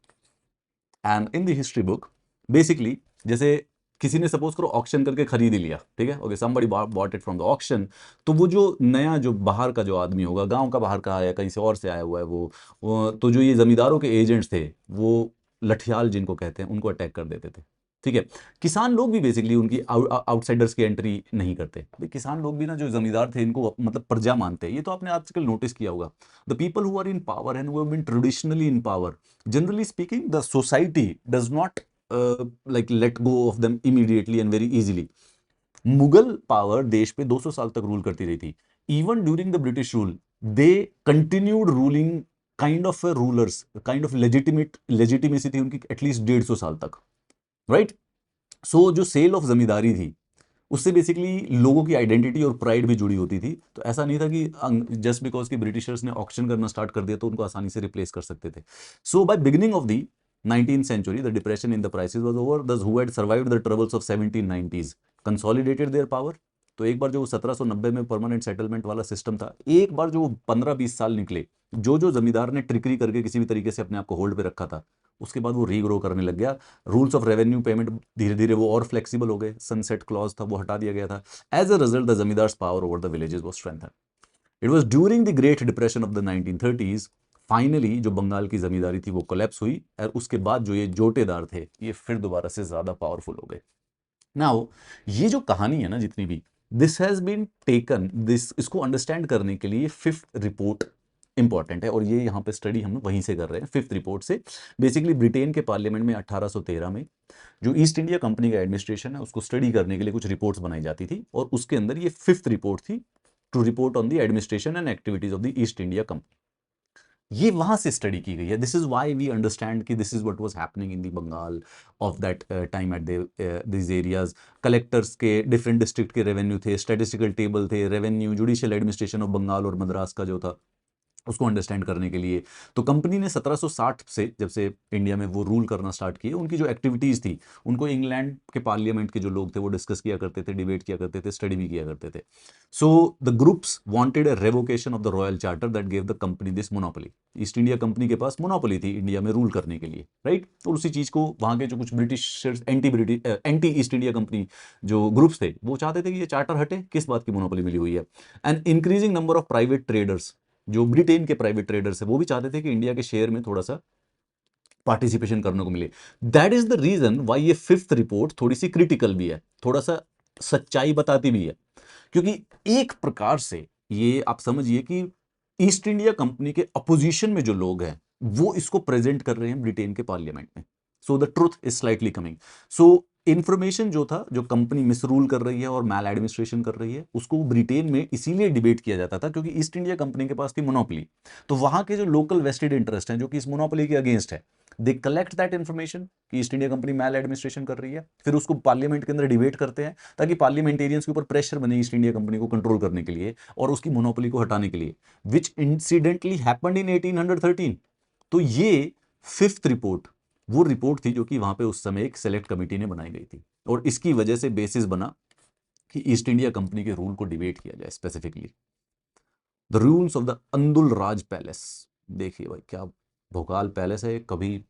And in the history book basically, जैसे किसी ने सपोज करो ऑक्शन करके खरीद ही लिया, ठीक है, okay, somebody bought it from the auction. तो वो जो नया जो बाहर का जो आदमी होगा, गांव का बाहर का आया, कहीं से और से आया हुआ है तो जो ये जमींदारों के एजेंट्स थे वो लठियाल जिनको कहते हैं उनको अटैक कर देते थे। ठीक है, किसान लोग भी बेसिकली उनकी आउटसाइडर्स की एंट्री नहीं करते। भाई किसान लोग भी ना, जो जमींदार थे इनको मतलब प्रजा मानते हैं। ये तो आपने आजकल नोटिस किया होगा, the people who are in power and who have been traditionally in power, generally speaking the society does not like let go of them immediately and very easily. Mughal power देश पे 200 साल तक रूल करती रही थी। Even during the British rule they continued ruling, kind of rulers, kind of legitimacy थी उनकी at least 150 साल तक, राइट? सो जो सेल ऑफ जमींदारी थी उससे बेसिकली लोगों की आइडेंटिटी और प्राइड भी जुड़ी होती थी। तो ऐसा नहीं था कि जस्ट बिकॉज कि ब्रिटिशर्स ने ऑक्शन करना स्टार्ट कर दिया तो उनको आसानी से रिप्लेस कर सकते थे। So by beginning of the 19th century the depression in the prices was over. Those who had survived the troubles of 1790s consolidated their power. तो एक बार जो 1790 में परमानेंट सेटलमेंट वाला सिस्टम था, एक बार जो 15-20 साल निकले, जो जो जमींदार ने ट्रिकरी करके किसी भी तरीके से अपने आप को होल्ड पे रखा था, उसके बाद वो रीग्रो करने लग गया। रूल्स ऑफ रेवेन्यू पेमेंट धीरे धीरे वो और फ्लेक्सिबल हो गए, सनसेट क्लॉज था वो हटा दिया गया था। As a result the zamindars power over the villages was strengthen. It was during the great depression of the 1930s finally जो बंगाल की जमींदारी थी वो कोलैप्स हुई, और उसके बाद जो ये जोटेदार थे ये फिर दोबारा से ज्यादा पावरफुल हो गए। नाउ ये जो कहानी है ना जितनी भी, this has been taken, this इसको अंडरस्टैंड करने के लिए फिफ्थ रिपोर्ट इंपॉर्टेंट है, और ये यहाँ पे स्टडी हम वहीं से कर रहे हैं फिफ्थ रिपोर्ट से। बेसिकली ब्रिटेन के पार्लियामेंट में 1813 में जो ईस्ट इंडिया कंपनी का एडमिनिस्ट्रेशन है उसको स्टडी करने के लिए कुछ रिपोर्ट्स बनाई जाती थी, और उसके अंदर ये फिफ्थ रिपोर्ट थी, to report on the administration and activities of the East India Company. ये वहां से स्टडी की गई है। This is why we understand कि this is what was happening in the Bengal of that time at this areas. Collectors के different district के revenue थे, स्टैटिस्टिकल टेबल थे, revenue judicial administration of Bengal और मद्रास का जो था उसको अंडरस्टैंड करने के लिए। तो कंपनी ने 1760 से, जब से इंडिया में वो रूल करना स्टार्ट किए, उनकी जो एक्टिविटीज़ थी उनको इंग्लैंड के पार्लियामेंट के जो लोग थे वो डिस्कस किया करते थे, डिबेट किया करते थे, स्टडी भी किया करते थे। So the groups wanted a revocation of the royal charter that gave the company this monopoly. East India Company के पास मोनोपोली थी इंडिया में रूल करने के लिए, राइट। तो उसी चीज़ को वहाँ के जो कुछ Britishers, anti east India company जो ग्रुप्स थे, वो चाहते थे कि ये चार्टर हटे, किस बात की मोनोपोली मिली हुई है। And increasing number of private traders, जो ब्रिटेन के प्राइवेट ट्रेडर्स है, वो भी चाहते थे कि इंडिया के शेयर में थोड़ा सा पार्टिसिपेशन करने को मिले। That is the reason why ये फिफ्थ रिपोर्ट थोड़ी सी क्रिटिकल भी है, थोड़ा सा सच्चाई बताती भी है। क्योंकि एक प्रकार से ये आप समझिए कि ईस्ट इंडिया कंपनी के अपोजिशन में जो लोग हैं वो इसको प्रेजेंट कर रहे हैं ब्रिटेन के पार्लियामेंट में। So the truth is slightly coming. So information जो था, जो कंपनी मिसरूल कर रही है और मैल एडमिनिस्ट्रेशन कर रही है, उसको ब्रिटेन में इसीलिए डिबेट किया जाता था क्योंकि ईस्ट इंडिया कंपनी के पास थी मोनोपोली। तो वहां के जो लोकल वेस्टेड इंटरेस्ट हैं जो कि इस मोनोपोली के अगेंस्ट है, दे कलेक्ट दैट इन्फॉर्मेशन कि ईस्ट इंडिया कंपनी मैल एडमिनिस्ट्रेशन कर रही है, फिर उसको पार्लियामेंट के अंदर डिबेट करते हैं ताकि पार्लियामेंटेरियंस के ऊपर प्रेशर बने ईस्ट इंडिया कंपनी को कंट्रोल करने के लिए और उसकी मोनोपोली को हटाने के लिए, विच इंसिडेंटली हैपेंड इन 1813। तो ये फिफ्थ रिपोर्ट वो रिपोर्ट थी जो कि वहां पे उस समय एक सेलेक्ट कमेटी ने बनाई गई थी, और इसकी वजह से बेसिस बना कि ईस्ट इंडिया कंपनी के रूल को डिबेट किया जाए specifically. The rules of the Andul Raj palace. देखिए भाई, क्या भोकाल पैलेस है। कभी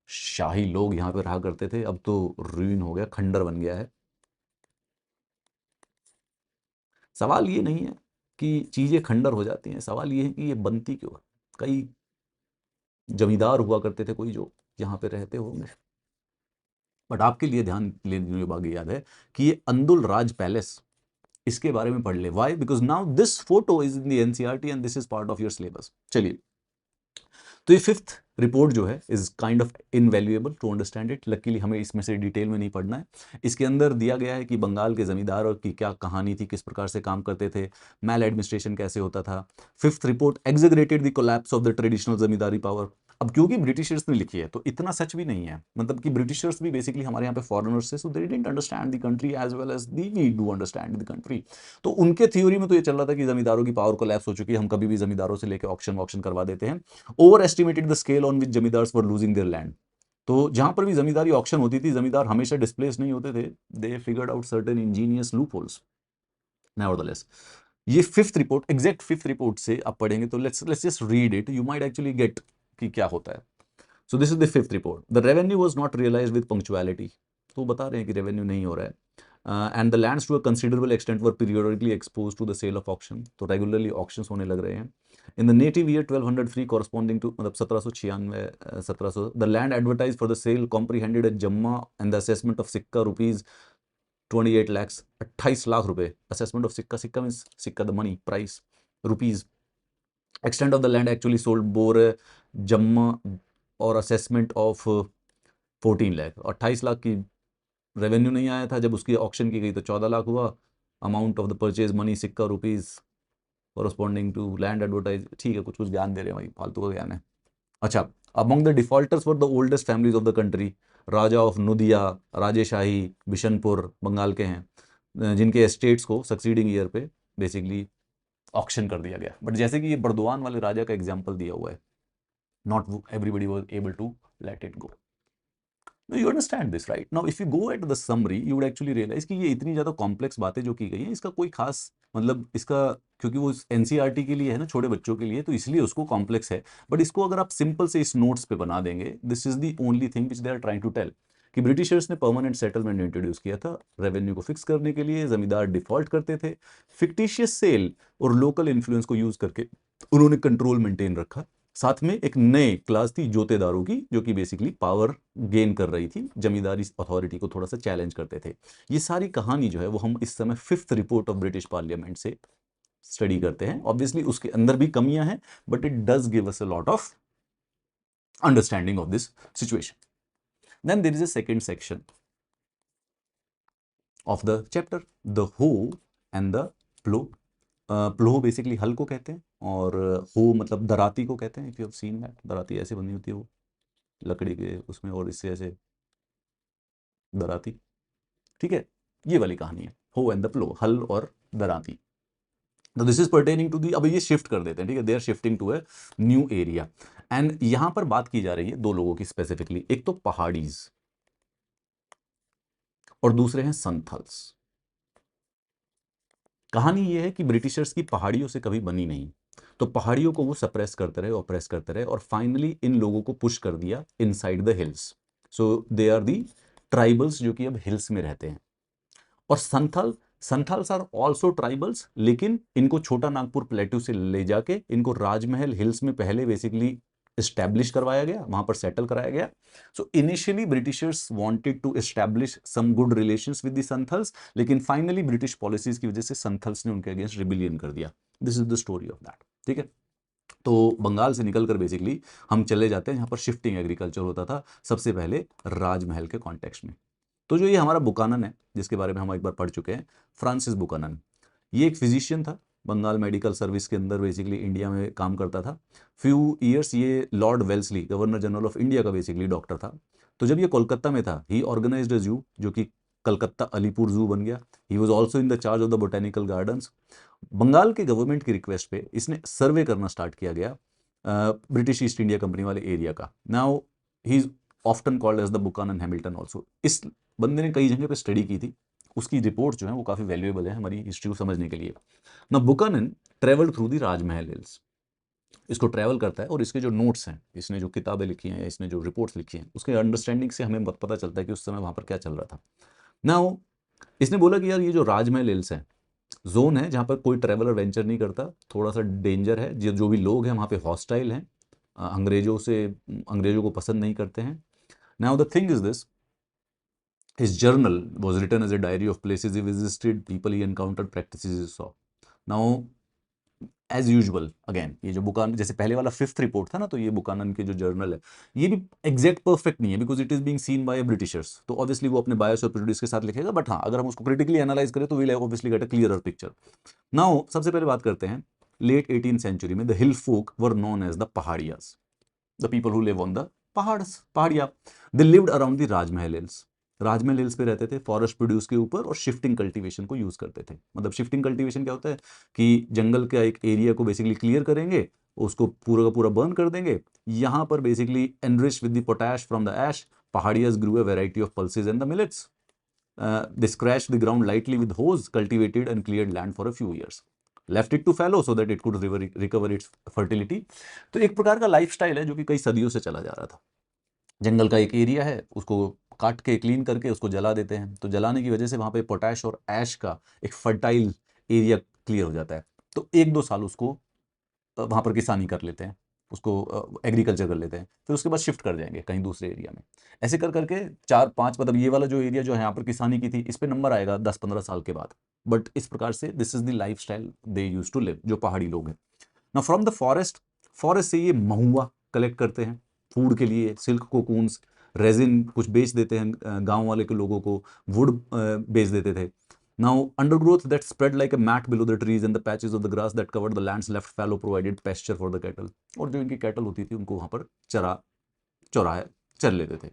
शाही लोग यहां पे रहा करते थे, अब तो रूइन हो गया, खंडर बन गया है। सवाल ये नहीं है कि चीजें खंडर हो जाती हैं, सवाल ये है कि ये बनती क्यों है। कई जमींदार हुआ करते थे कोई जो यहाँ पे रहते होंगे। बट आपके लिए ध्यान लेने योग्य बात याद है कि ये अंदुल राज पैलेस, इसके बारे में पढ़ ले। Why? Because now this photo is in the NCERT and this is part of your syllabus. चलिए, तो ये फिफ्थ रिपोर्ट जो है is kind of invaluable to understand it. Luckily हमें इसमें से डिटेल में नहीं पढ़ना है। इसके अंदर दिया गया है कि बंगाल के जमींदारों की क्या कहानी थी, किस प्रकार से काम करते थे, मैल एडमिनिस्ट्रेशन कैसे होता था। Fifth report exaggerated the collapse of the traditional zamindari power. अब क्योंकि ब्रिटिशर्स ने लिखी है तो इतना सच भी नहीं है, मतलब कि ब्रिटिशर्स भी बेसिकली हमारे यहाँ पे फॉरेनर्स थे, so they didn't understand the country as well as we do understand the country. तो उनके थ्योरी में तो ये चल रहा था कि जमींदारों की पावर कोलैप्स हो चुकी है, हम कभी भी जमींदारों से लेकर ऑक्शन करवा देते हैं। Over estimated the scale on which zamindars were losing their land. तो जहां पर भी जमींदारी ऑक्शन होती थी, जमींदार हमेशा डिस्प्लेस नहीं होते थे, they figured out certain ingenious loopholes. Nevertheless, ये fifth report, exact fifth report से आप पढ़ेंगे तो let's just read it, you might actually get कि क्या होता है। So this is the fifth report. The revenue was not realised with punctuality. तो बता रहे हैं कि रेवेन्यू नहीं हो रहा है। And the lands to a considerable extent were periodically expose to the sale of auction. तो रेगुलरली ऑक्शंस होने लग रहे हैं। In the native year 1200 three corresponding to, मतलब 1796, 1700, the land advertise for the sale comprehended a jumma and the assessment of sicca rupees 28 lakhs, 28 lakh रुपए। Assessment of sicca, sicca means sicca the money price, rupees. Extent of the land actually sold bore जम्मा और assessment of 14 lakh. 28 lakh की revenue नहीं आया था, जब उसकी auction की गई तो 14 लाख हुआ। Amount of the purchase money sicca rupees corresponding to land advertise. ठीक है, कुछ कुछ ज्ञान दे रहे हैं भाई, फालतू का ज्ञान है। अच्छा, among the defaulters were the oldest families of the country. Raja of Nudia, Rajshahi, Bishnupur Bengal के हैं, जिनके एस्टेट्स को सक्सीडिंग ईयर पे बेसिकली ऑक्शन कर दिया गया। बट जैसे कि ये बर्दवान वाले राजा का एग्जाम्पल दिया हुआ है, not everybody was able to let it go. You understand this right now. If you go at the summary you would actually realise कि ये इतनी ज्यादा कॉम्प्लेक्स बातें जो की गई हैं, इसका कोई खास मतलब, इसका क्योंकि वो एनसीईआरटी के लिए है ना, छोटे बच्चों के लिए, तो इसलिए उसको कॉम्प्लेक्स है। बट इसको अगर आप सिंपल से इस नोट्स पे बना देंगे, this is the only thing which they are trying to tell, कि ब्रिटिशर्स ने परमानेंट सेटलमेंट इंट्रोड्यूस किया था रेवेन्यू को फिक्स करने के लिए। जमींदार डिफॉल्ट करते थे, फिक्टिशियस सेल और लोकल इन्फ्लुएंस को यूज करके उन्होंने कंट्रोल मेंटेन रखा। साथ में एक नए क्लास थी जोतेदारों की, जो कि बेसिकली पावर गेन कर रही थी, जमींदारी अथॉरिटी को थोड़ा सा चैलेंज करते थे। ये सारी कहानी जो है वो हम इस समय fifth report of British parliament से स्टडी करते हैं। ऑब्वियसली उसके अंदर भी कमियां हैं, but it does give us a lot of understanding of this situation. Then there is a second section of the chapter, the hoe and the plough. Plough basically हल को कहते हैं, और हो मतलब दराती को कहते हैं। If you have seen that, दराती ऐसे बनी होती है वो लकड़ी के उसमें, और इससे ऐसे दराती। ठीक है, ये वाली कहानी है हो एंड द प्लो, हल और दराती। तो this is pertaining to the, अब ये शिफ्ट कर देते हैं, ठीक है, they are shifting to a new area. एंड यहां पर बात की जा रही है दो लोगों की स्पेसिफिकली, एक तो पहाड़ीज और दूसरे हैं संथल्स। कहानी ये है कि ब्रिटिशर्स की पहाड़ियों से कभी बनी नहीं, तो पहाड़ियों को वो सप्रेस करते रहे, ऑप्रेस करते रहे, और फाइनली इन लोगों को पुश कर दिया inside the hills. So they are the tribals जो कि अब हिल्स में रहते हैं। और संथाल्स आर ऑल्सो ट्राइबल्स, लेकिन इनको छोटा नागपुर प्लेट्यू से ले जाके इनको राजमहल हिल्स में पहले बेसिकली एस्टैब्लिश करवाया गया, वहां पर सेटल कराया गया। So initially Britishers wanted to establish some good relations with the Santhals, लेकिन फाइनली ब्रिटिश पॉलिसीज की वजह से संथल्स ने उनके अगेंस्ट रिबिलियन कर दिया। This is the story of that, ठीक है। तो बंगाल से निकलकर बेसिकली हम चले जाते हैं यहाँ पर शिफ्टिंग एग्रीकल्चर होता था सबसे पहले राजमहल के कॉन्टेक्स्ट में। तो जो ये हमारा बुकानन है, जिसके बारे में हम एक बार पढ़ चुके हैं, फ्रांसिस बुकानन, ये एक फिजिशियन था, बंगाल मेडिकल सर्विस के अंदर बेसिकली इंडिया में काम करता था। फ्यू ईयर्स ये Lord Wellesley, governor general of India का बेसिकली डॉक्टर था। तो जब ये कोलकाता में था, ही ऑर्गेनाइज्ड अ जू, जो कि कलकत्ता अलीपुर जू बन गया। He was also in the charge of the botanical gardens. Bengal के गवर्नमेंट की रिक्वेस्ट पे इसने सर्वे करना स्टार्ट किया गया ब्रिटिश ईस्ट इंडिया कंपनी वाले एरिया का। Now he is often called as the Buchanan Hamilton also. इस बंदे ने कई जगह पे स्टडी की थी, उसकी रिपोर्ट जो है वो काफ़ी वैल्यूएबल है हमारी हिस्ट्री को समझने के लिए। ना Buchanan travel through the Rajmahal hills, इसको ट्रैवल करता है, और इसके जो नोट्स हैं, इसने जो किताबें लिखी हैं, इसने जो रिपोर्ट्स लिखी हैं, उसके अंडरस्टैंडिंग से हमें पता चलता है कि उस समय वहाँ पर क्या चल रहा था। नाउ इसने बोला कि यार ये जो राजमहल हिल्स है, जोन है जहाँ पर कोई ट्रैवलर वेंचर नहीं करता, थोड़ा सा डेंजर है, जो भी लोग हैं वहाँ पे हॉस्टाइल हैं, अंग्रेजों को पसंद नहीं करते हैं। Now the thing is this, his journal was written as a diary of places he visited, people he encountered, practices he saw. Now as usual again, ये जो बुकान, जैसे पहले वाला फिफ्थ रिपोर्ट था ना, तो ये बुकानन के जो जर्नल है, ये भी एग्जैक्ट परफेक्ट नहीं है, because it is being seen by Britishers. तो ऑब्वियसली वो अपने बायस और प्रेजुडिस के साथ लिखेगा, बट हाँ, अगर हम उसको क्रिटिकली एनालाइज करें तो will obviously get a clearer picture. Now सबसे पहले बात करते हैं, लेट 18th सेंचुरी में the hill folk were known as the Paharias, the people who live on the Paharia. They lived around the Rajmahal hills, Rajmahal hills पे रहते थे, फॉरेस्ट प्रोड्यूस के ऊपर, और शिफ्टिंग कल्टीवेशन को यूज करते थे। मतलब शिफ्टिंग कल्टीवेशन क्या होता है कि जंगल का एक एरिया को बेसिकली क्लियर करेंगे, उसको पूरा का पूरा बर्न कर देंगे, यहाँ पर basically enrich with the potash from the ash, Paharias grew a variety of pulses and the millets. They scratched the ground lightly with hoes, cultivated and cleared land for a few years, left it to fallow so that it could recover its fertility। तो एक प्रकार का lifestyle है जो कि कई सदियों से चला जा रहा था। जंगल का एक एरिया है, उसको काट के क्लीन करके उसको जला देते हैं, तो जलाने की वजह से वहाँ पे पोटैश और ऐश का एक फर्टाइल एरिया क्लियर हो जाता है। तो 1-2 साल उसको वहाँ पर किसानी कर लेते हैं, उसको एग्रीकल्चर कर लेते हैं, फिर उसके बाद शिफ्ट कर जाएंगे कहीं दूसरे एरिया में। ऐसे कर करके 4-5, मतलब ये वाला जो एरिया जो है यहाँ पर किसानी की थी, इस पे नंबर आएगा 10-15 साल के बाद। बट इस प्रकार से this is the life style they use to live, जो पहाड़ी लोग हैं ना। फ्रॉम द फॉरेस्ट, फॉरेस्ट से ये महुआ कलेक्ट करते हैं फूड के लिए, सिल्क कोकून्स, रेजिन कुछ बेच देते हैं गांव वाले के लोगों को, वुड बेच देते थे। Now undergrowth that spread like a mat below the trees and the patches of the grass that covered the lands left fallow provided pasture for the cattle. और जो इनकी कैटल होती थी उनको वहां पर चौराहे चर लेते थे।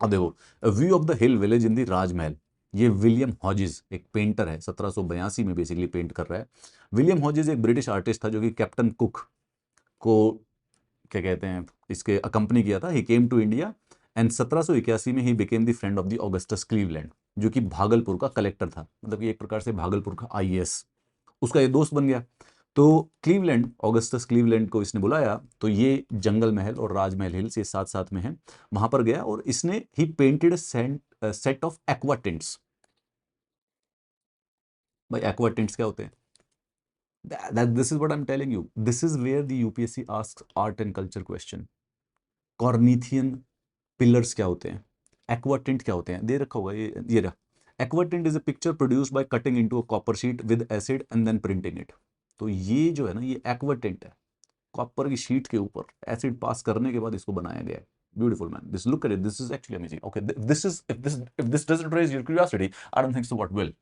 अब देखो, view of the hill village in the Rajmahal, ये विलियम हॉजिज एक पेंटर है, 1782 में बेसिकली पेंट कर रहा है। विलियम हॉजिज एक ब्रिटिश आर्टिस्ट था जो कि कैप्टन कुक को क्या कहते हैं इसके अकंपनी किया था। ही केम टू इंडिया एंड 1781 में he became the friend of the Augustus Cleveland, जो कि भागलपुर का कलेक्टर था, मतलब कि एक प्रकार से भागलपुर का आईएएस, उसका ये दोस्त बन गया। तो क्लीवलैंड, ऑगस्टस क्लीवलैंड को इसने बुलाया, तो ये जंगल महल और राजमहल हिल्स ये साथ साथ में है, वहां पर गया और इसने ही painted set of aquatints. भाई एक्वा टिंट्स क्या होते हैं? This is what I'm telling you. This is where the UPSC asks art and culture question. Corinthian pillars क्या होते हैं? एक्वाटिंट क्या होते हैं? दे रखा होगा ये रहा। Aquatint is a picture produced by cutting into a copper sheet with acid and then printing it. तो ये जो है ना, ये एक्वाटिंट है, कॉपर की शीट के ऊपर एसिड पास करने के बाद इसको बनाया गया है। Beautiful man, this look at it, this is actually amazing. Okay, this is, if this doesn't raise your curiosity, I don't think so what will.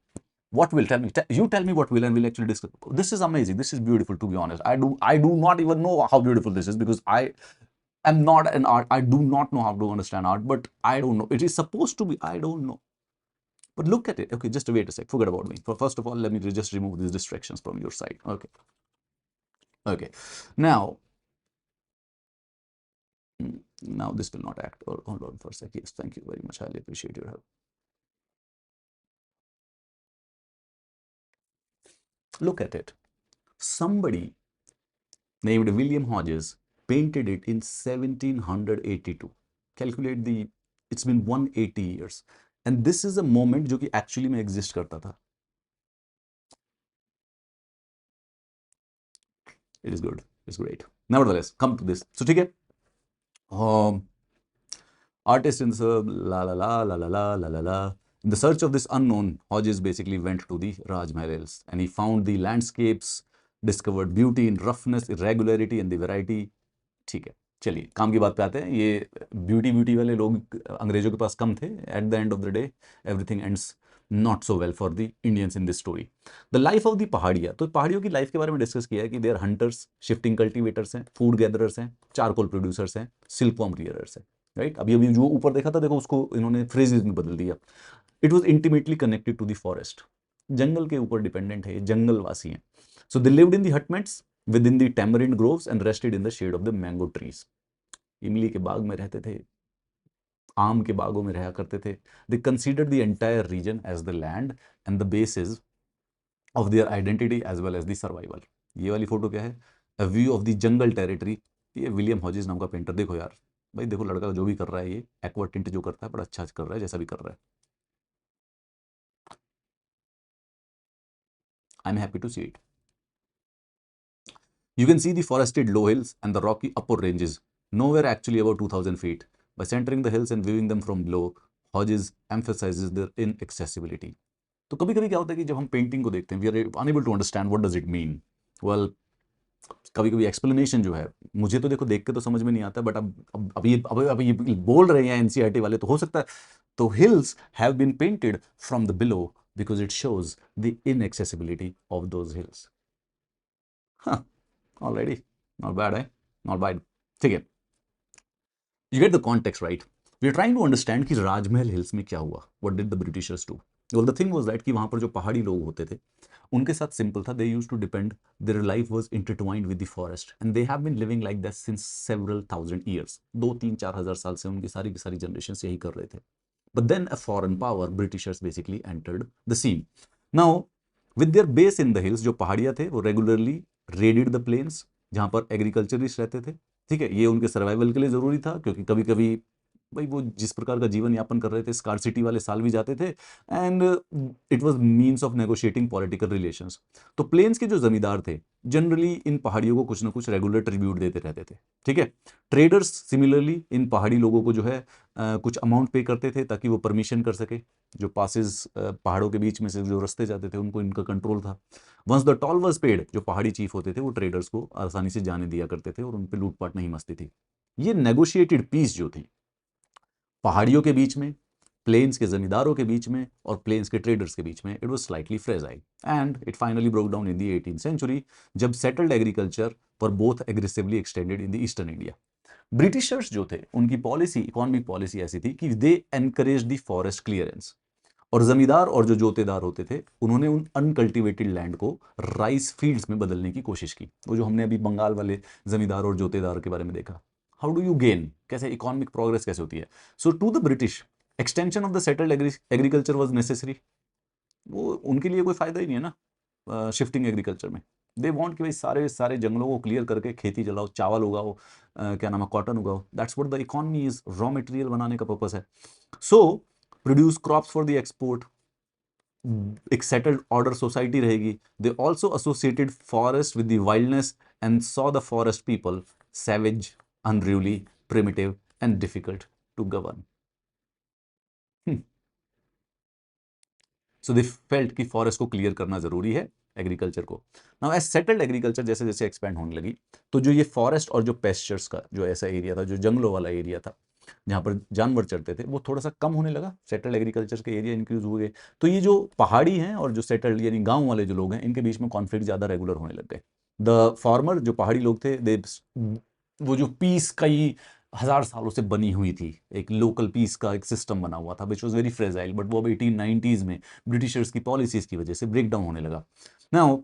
What will? Tell me. You tell me what will, and we'll actually discuss. This is amazing. This is beautiful. To be honest, I do not even know how beautiful this is, because I am not an art. I do not know how to understand art, but I don't know. It is supposed to be. I don't know. But look at it. Okay, just wait a sec. Forget about me. First of all, let me just remove these distractions from your side. Okay. Okay. Now, now this will not act. Oh, hold on for a sec. Yes, thank you very much. Highly appreciate your help. Look at it. Somebody named William Hodges painted it in 1782. Calculate the, it's been 180 years. And this is a moment जो कि actually में exist करता था. It is good. It's great. Nevertheless, come to this. So ठीक है. Artist in the la la la la la la la la la. In the search of this unknown, Hodges basically went to the Raj Mahal Hills and he found the landscapes, discovered beauty in roughness, irregularity and the variety. ठीक है, चलिए काम की बात पे आते हैं. ये ब्यूटी वाले लोग अंग्रेजों के पास कम थे. At the end of the day everything ends not so well for the Indians in this story. The life of the Paharia. तो पहाड़ियों की लाइफ के बारे में डिस्कस किया है कि देर हंटर्स, शिफ्टिंग कल्टिवेटर्स हैं, फूड गैदरर्स हैं, चारकोल प्रोड्यूसर्स हैं, सिल्कवॉर्म रियरर्स हैं. राइट, अभी अभी जो ऊपर देखा था देखो उसको इन्होंने फ्रेजेस में बदल दिया. It was intimately connected to the forest. जंगल के ऊपर डिपेंडेंट है, जंगलवासी हैं. So they lived in the hutments within the tamarind groves and rested in the shade of the mango trees. इमली के बाग में रहते थे, आम के बागों में रहा करते थे. They considered the entire region as the land and the basis of their identity as well as the survival. ये वाली फोटो क्या है? A view of the jungle territory. ये विलियम हॉजेस नाम का पेंटर. देखो यार भाई, देखो लड़का जो भी कर रहा है, ये एक्वा टिंट जो करता है बड़ा अच्छा कर रहा है, जैसा भी कर रहा है. I'm happy to see it. You can see the forested low hills and the rocky upper ranges, nowhere actually above 2000 feet. By centering the hills and viewing them from below, Hodges emphasizes their inaccessibility. तो कभी कभी क्या होता है कि जब हम painting को देखते हैं, we are unable to understand what does it mean. Well, कभी कभी एक्सप्लेनेशन जो है, मुझे तो देखो देख के तो समझ में नहीं आता, बट अब ये बोल रहे हैं एनसीईआरटी वाले, तो हो सकता है. तो hills have been painted from the below because it shows the inaccessibility of those hills. Already, not bad, eh? Not bad. ठीक है. You get the context, right? We are trying to understand कि राजमहल hills में क्या हुआ. What did the Britishers do? Well, the thing was that कि वहाँ पर जो पहाड़ी लोग होते थे, उनके साथ सिंपल था. They used to depend. Their life was intertwined with the forest, and they have been living like that since several thousand years. 2-3-4 हजार साल से उनकी सारी की सारी जनरेशन यही कर रहे थे. But then a foreign power, Britishers basically entered the scene. Now, with their base in the hills, जो पहाड़ियाँ थे वो regularly रेडिड द प्लेन्स, जहां पर एग्रीकल्चरिस्ट रहते थे. ठीक है, ये उनके सर्वाइवल के लिए जरूरी था, क्योंकि कभी कभी भाई वो जिस प्रकार का जीवन यापन कर रहे थे, स्कार्सिटी वाले साल भी जाते थे, and it was means of negotiating political relations. तो प्लेन्स के जो जमींदार थे जनरली इन पहाड़ियों को कुछ ना कुछ रेगुलर ट्रिब्यूट देते रहते थे. ठीक है, ट्रेडर्स सिमिलरली इन पहाड़ी लोगों को जो है कुछ अमाउंट पे करते थे ताकि वो परमिशन कर सके. जो पासेस पहाड़ों के बीच में से जो रास्ते जाते थे उनको इनका कंट्रोल था. Once the toll was paid, जो पहाड़ी चीफ होते थे वो ट्रेडर्स को आसानी से जाने दिया करते थे और उन पर लूटपाट नहीं मचती थी. ये नेगोशिएटेड पीस जो थी पहाड़ियों के बीच में, प्लेन्स के जमींदारों के बीच में और प्लेन्स के ट्रेडर्स के बीच में, it was slightly fragile and it finally broke down in the 18th century, जब सेटल्ड एग्रीकल्चर पर both aggressively extended in the eastern India. Britishers जो थे उनकी पॉलिसी, इकोनॉमिक पॉलिसी ऐसी थी कि they encourage the forest clearance, और जमींदार और जो जोतेदार होते थे उन्होंने उन अनकल्टिवेटेड लैंड को राइस फील्ड्स में बदलने की कोशिश की. वो जो हमने अभी बंगाल वाले जमींदार और जोतेदार के बारे में देखा, हाउ डू यू गेन, कैसे इकोनॉमिक प्रोग्रेस कैसे होती है. So to the British extension of the settled agriculture was necessary. वो उनके लिए कोई फायदा ही नहीं है ना शिफ्टिंग एग्रीकल्चर में. दे वांट कि भाई सारे सारे जंगलों को क्लियर करके खेती चलाओ, चावल उगाओ, क्या नाम है, कॉटन उगाओ. That's what the economy is. Raw material बनाने का पर्पस है. So produce crops for the export. एक सेटल्ड ऑर्डर सोसाइटी रहेगी. They also associated forest with the wildness and saw the forest people savage, unruly, primitive and difficult to govern. So they felt कि forest को clear करना जरूरी है agriculture को. Now as settled agriculture जैसे जैसे expand होने लगी, तो जो ये फॉरेस्ट और जो पेस्चर्स का जो ऐसा एरिया था, जो जंगलों वाला एरिया था जहाँ पर जानवर चढ़ते थे, वो थोड़ा सा कम होने लगा. सेटल्ड एग्रीकल्चर के एरिया इंक्रीज हुए, तो ये जो पहाड़ी हैं और जो सेटल्ड यानी गांव वाले जो लोग हैं, इनके बीच में कॉन्फ्लिक्ट ज़्यादा रेगुलर होने लग गए. द फार्मर जो पहाड़ी लोग थे, दे वो जो पीस का ही हजार सालों से बनी हुई थी, एक लोकल पीस का एक सिस्टम बना हुआ था which was very fragile, but वो अब 1890s में ब्रिटिशर्स की पॉलिसीज की वजह से ब्रेक डाउन होने लगा. Now